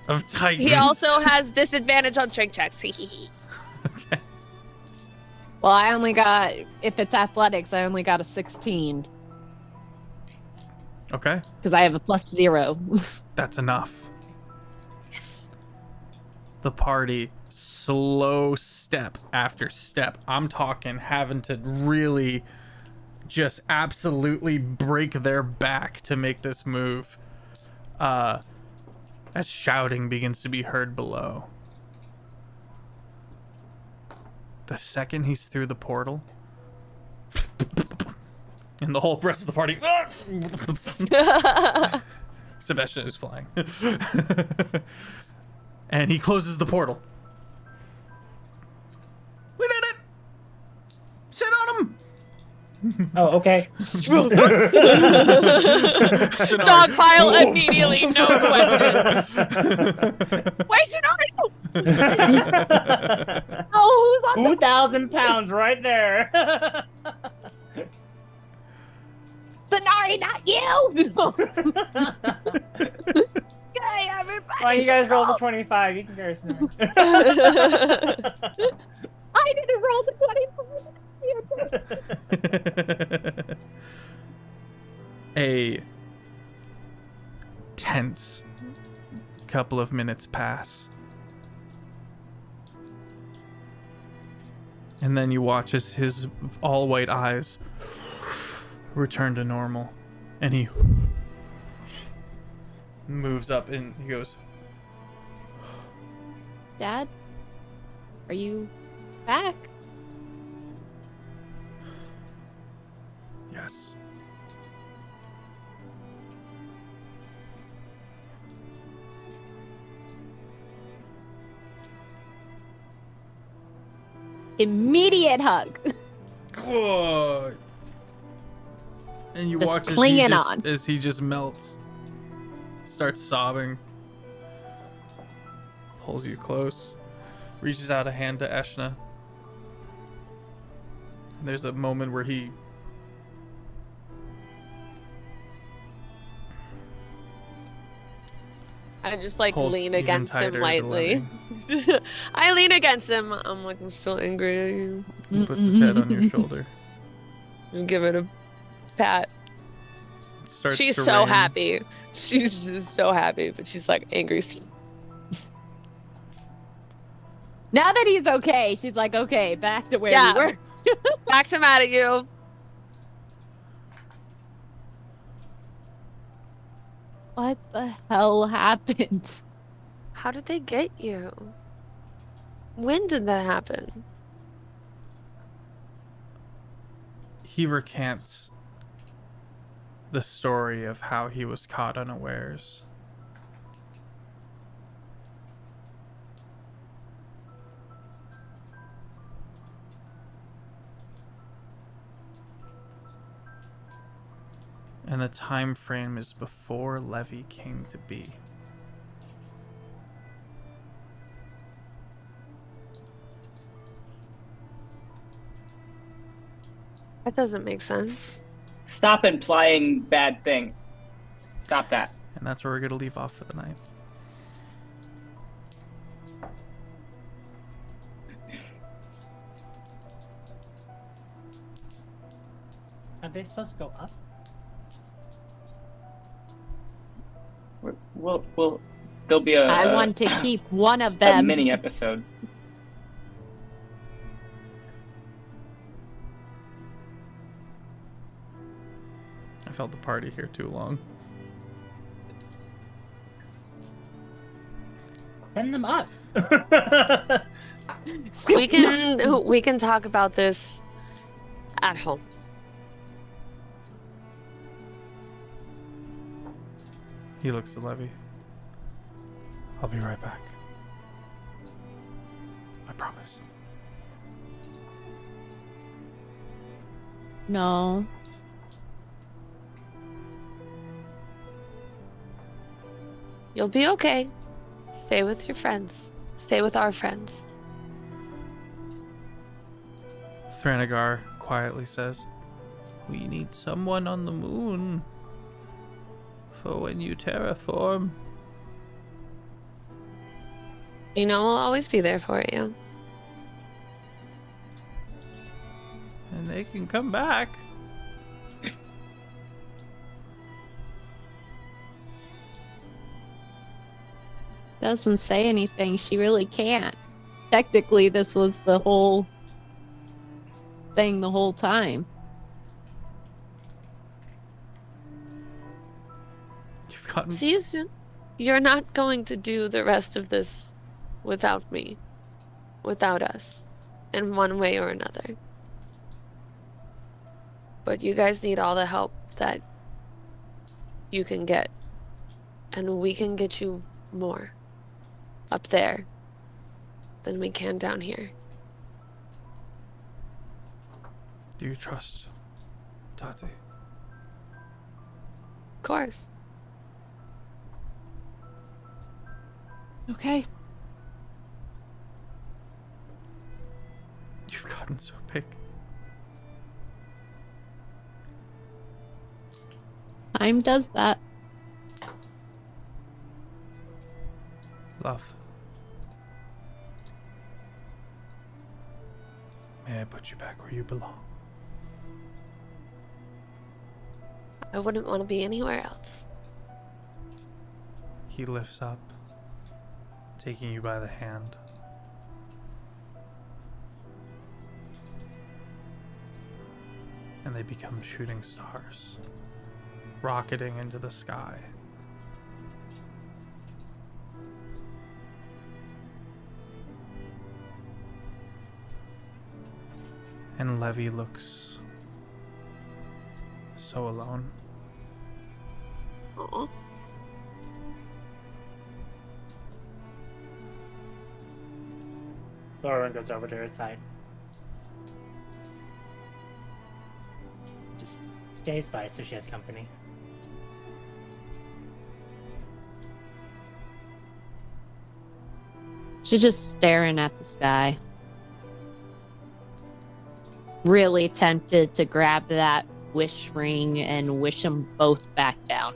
of Titans. He also has disadvantage on strength checks. Okay. Well, I only got, if it's athletics, I only got a 16. Okay. Because I have a +0. That's enough. Yes. The party, slow step after step. I'm talking having to really just absolutely break their back to make this move. As shouting begins to be heard below. The second he's through the portal, and the whole rest of the party, Sebastian is flying. And he closes the portal. We did it! Sit on him! Oh, okay. Dogpile immediately, no question. Wait, Sonari! Oh, who's on 2,000 pounds right there. Sonari, not you! Yay, everybody! Why you guys roll the 25? You can go Sonari. I didn't roll the 25. A tense couple of minutes pass. And then you watch as his all white eyes return to normal. And he moves up and he goes, Dad? Are you back? yes. Immediate hug. Whoa. And you Just watch clinging on. as he just melts, starts sobbing, pulls you close, reaches out a hand to Eshna. And there's a moment where he I just like holds lean even against him tighter to lightly. I lean against him. I'm like, I'm still angry at you. He puts his head on your shoulder. Just give it a pat. Starts She's to so rain. happy. She's just so happy, but she's like angry. Now that he's okay, she's like, okay, back to where Yeah. we were. Back to mad at you. What the hell happened? How did they get you? When did that happen? He recants the story of how he was caught unawares. And the time frame is before Levy came to be. That doesn't make sense. Stop implying bad things. Stop that. And that's where we're going to leave off for the night. Are they supposed to go up? We'll there'll be I want to keep one of a them. mini episode. I felt the party here too long. Send them up. We can talk about this at home. He looks at Levy. I'll be right back. I promise. No. You'll be okay. Stay with your friends. Stay with our friends. Thranegar quietly says, "We need someone on the moon for when you terraform." You know, we'll always be there for you. And they can come back. Doesn't say anything. She really can't. Technically, this was the whole thing the whole time. You've gotten... See you soon. You're not going to do the rest of this without me. Without us. In one way or another. But you guys need all the help that you can get. And we can get you more up there than we can down here. Do you trust Tati? Of course. Okay. You've gotten so big. Time does that. Love. May I put you back where you belong? I wouldn't want to be anywhere else. He lifts up, taking you by the hand. And they become shooting stars, rocketing into the sky. And Levy looks so alone. Aww. Lauren goes over to her side. Just stays by so she has company. She's just staring at the sky. Really tempted to grab that wish ring and wish them both back down.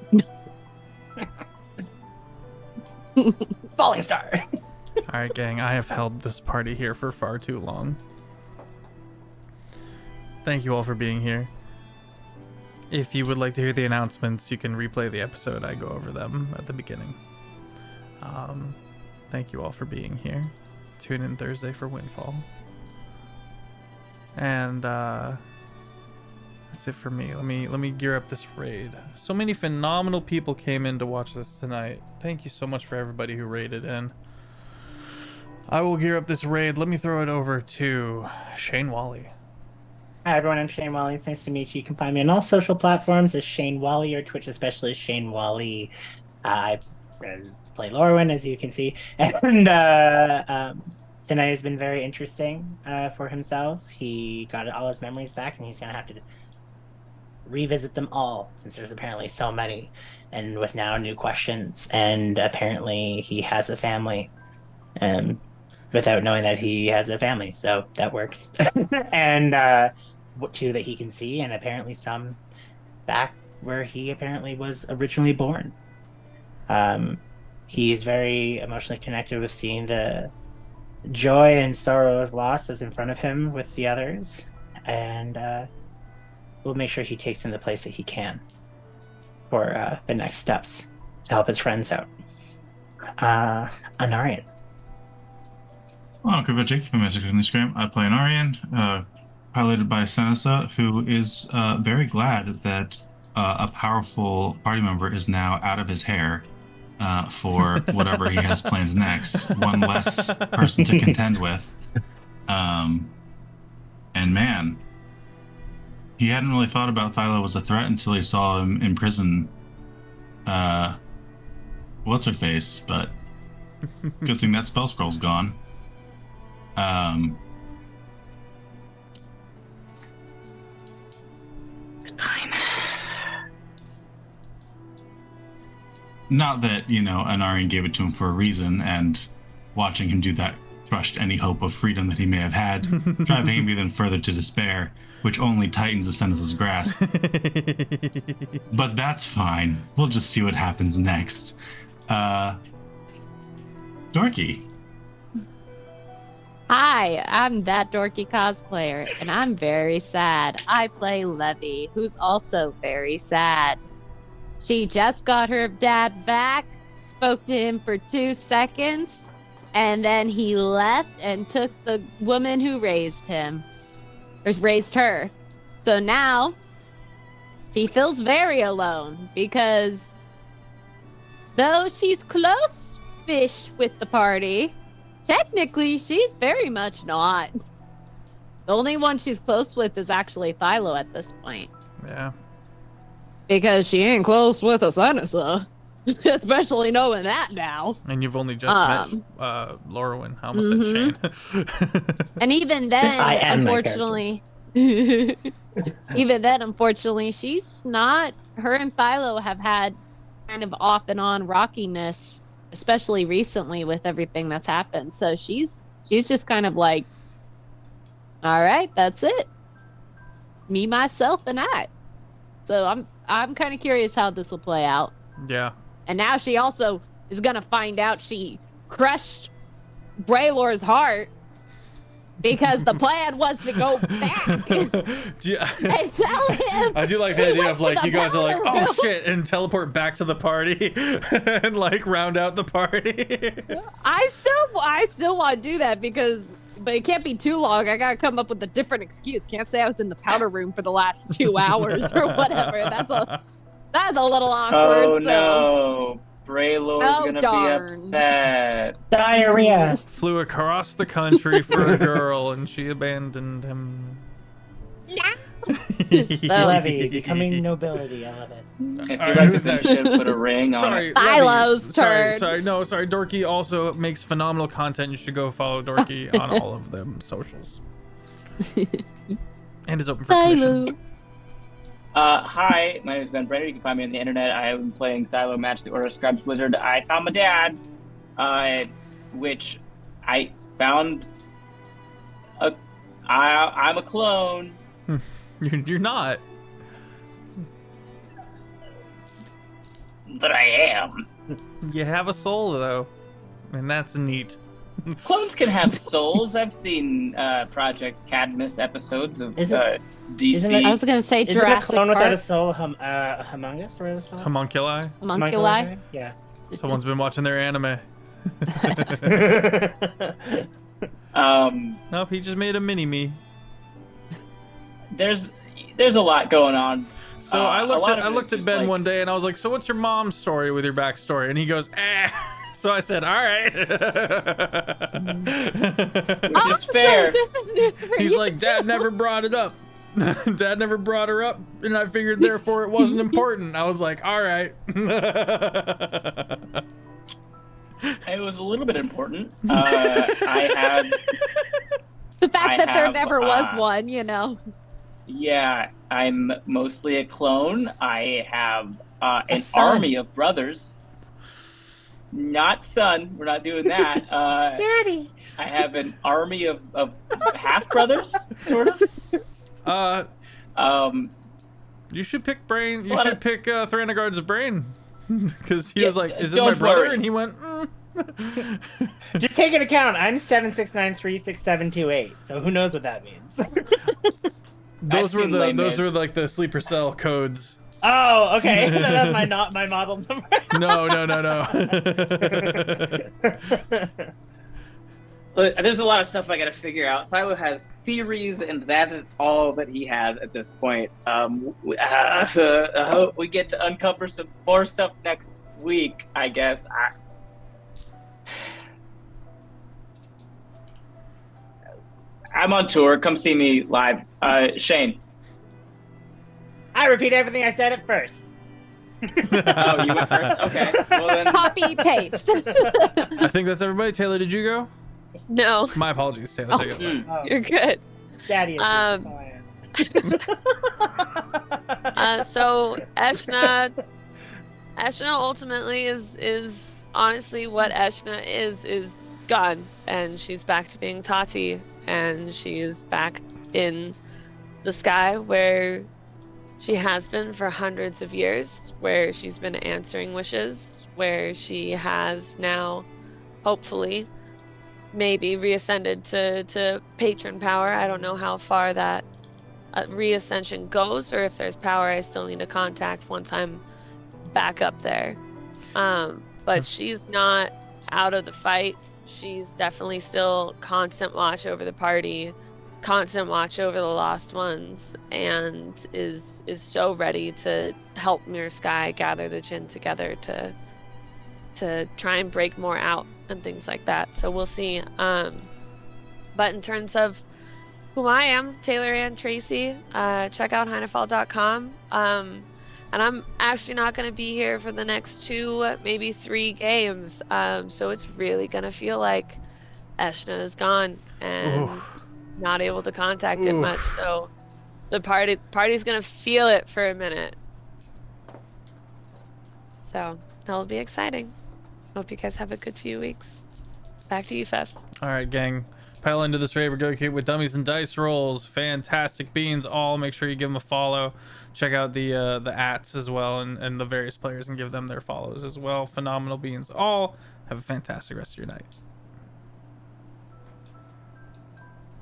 Falling star! Alright, gang, I have held this party here for far too long. Thank you all for being here. If you would like to hear the announcements, you can replay the episode. I go over them at the beginning. Thank you all for being here. Tune in Thursday for Windfall. And that's it for me. Let me gear up this raid. So many phenomenal people came in to watch this tonight. Thank you so much for everybody who raided in. I will gear up this raid. Let me throw it over to Shane Whalley. Hi everyone, I'm Shane Whalley. It's nice to meet you. You can find me on all social platforms as Shane Whalley, or Twitch especially as Shane Whalley. I play Lorwyn, as you can see. And tonight has been very interesting for himself. He got all his memories back, and he's going to have to revisit them all, since there's apparently so many, and with now new questions. And apparently he has a family, without knowing that he has a family. So that works. And two that he can see, and apparently some back where he apparently was originally born. He's very emotionally connected with seeing the joy and sorrow of loss as in front of him with the others, and we'll make sure he takes in the place that he can for the next steps to help his friends out. Anarian. Well, good Jake from Magic on Instagram. I play Anarian, piloted by Senesa, who is very glad that a powerful party member is now out of his hair for whatever he has planned next. One less person to contend with. And man, he hadn't really thought about Thyla was a threat until he saw him in prison. What's her face? But good thing that spell scroll's gone. It's fine. Not that, Anarian gave it to him for a reason, and watching him do that crushed any hope of freedom that he may have had, driving him even further to despair, which only tightens the Senator's grasp. But that's fine. We'll just see what happens next. Dorky, Hi, I'm that dorky cosplayer, and I'm very sad. I play Levy, who's also very sad. She just got her dad back, spoke to him for 2 seconds, and then he left and took the woman who raised him, or raised her. So now she feels very alone because though she's close-ish with the party, technically she's very much not. The only one she's close with is actually Thylo at this point. Yeah. Because she ain't close with Asanasa. Especially knowing that now. And you've only just met Lorwyn. I almost said Shane. And even then, unfortunately, she's not. Her and Thylo have had kind of off and on rockiness, especially recently with everything that's happened. So she's just kind of like, all right, that's it. Me, myself, and I. So I'm kind of curious how this will play out. Yeah. And now she also is gonna find out she crushed Braylor's heart because the plan was to go back and tell him. I do like the idea of like you guys are like, oh shit, and teleport back to the party and like round out the party. I still want to do that but it can't be too long. I gotta come up with a different excuse. Can't say I was in the powder room for the last 2 hours or whatever. That's a little awkward. Oh so. no, Braylor's gonna darn. be upset. Diarrhea. Flew across the country for a girl and she abandoned him. Levy, becoming nobility. I love it. If you like this, I should put a ring on it. Philo's turn. Sorry, Dorky also makes phenomenal content. You should go follow Dorky on all of them socials. And is open for commission. Hi, my name is Ben Brainard. You can find me on the internet. I am playing Thylo Match, the Order of Scribes Wizard. I found my dad, which I found. I'm a clone. You're not. But I am. You have a soul though, and that's neat. Clones can have souls. I've seen Project Cadmus episodes of DC. I was gonna say is Jurassic it a clone Park. without a soul? Humongous, or is it? Homunculi. Homunculi. Yeah. Someone's been watching their anime. Nope, he just made a mini me. There's a lot going on. So I looked at Ben one day and I was like, so what's your mom's story with your backstory? And he goes, eh. So I said, all right. Which is fair. So this is news for He's you like, Dad too. never brought it up. Dad never brought her up, and I figured therefore it wasn't important. I was like, all right. It was a little bit important. I had the fact that there never was one, you know. Yeah, I'm mostly a clone. I have an army of brothers. Not son. We're not doing that. Daddy. I have an army of half brothers, sort of. You should pick Brain. You should pick Thranagard's brain, because he was like, "Is it my don't brother?" worry. And he went, Just take into account, I'm 769366728. So who knows what that means? Those were like the sleeper cell codes. Oh, okay. That's my model number. No. Look, there's a lot of stuff I gotta figure out. Thylo has theories, and that is all that he has at this point. I hope we get to uncover some more stuff next week, I guess. I'm on tour. Come see me live. Shane. I repeat everything I said at first. Oh, you went first? Okay. Well then. Copy paste. I think that's everybody. Taylor, did you go? No. My apologies, Taylor. Take it away. You're good. Daddy is that's all I am. So Eshna ultimately is honestly what Eshna is gone, and she's back to being Tati, and she is back in the sky where she has been for hundreds of years, where she's been answering wishes, where she has now hopefully maybe reascended to patron power. I don't know how far that reascension goes, or if there's power I still need to contact once I'm back up there. But she's not out of the fight. She's definitely still constant watch over the party, constant watch over the lost ones, and is so ready to help Mirror Sky gather the Jinn together to try and break more out and things like that. So we'll see. But in terms of who I am, Taylor Ann Tracy, check out Heinefall.com. And I'm actually not going to be here for the next 2, maybe 3 games. So it's really going to feel like Eshna is gone and not able to contact it much. So the party's going to feel it for a minute. So that'll be exciting. Hope you guys have a good few weeks. Back to you, Feffs. All right, gang. Pile into this raid. We're going with dummies and dice rolls. Fantastic beans all. Make sure you give them a follow. Check out the ats as well, and the various players, and give them their follows as well. Phenomenal beans all. Have a fantastic rest of your night.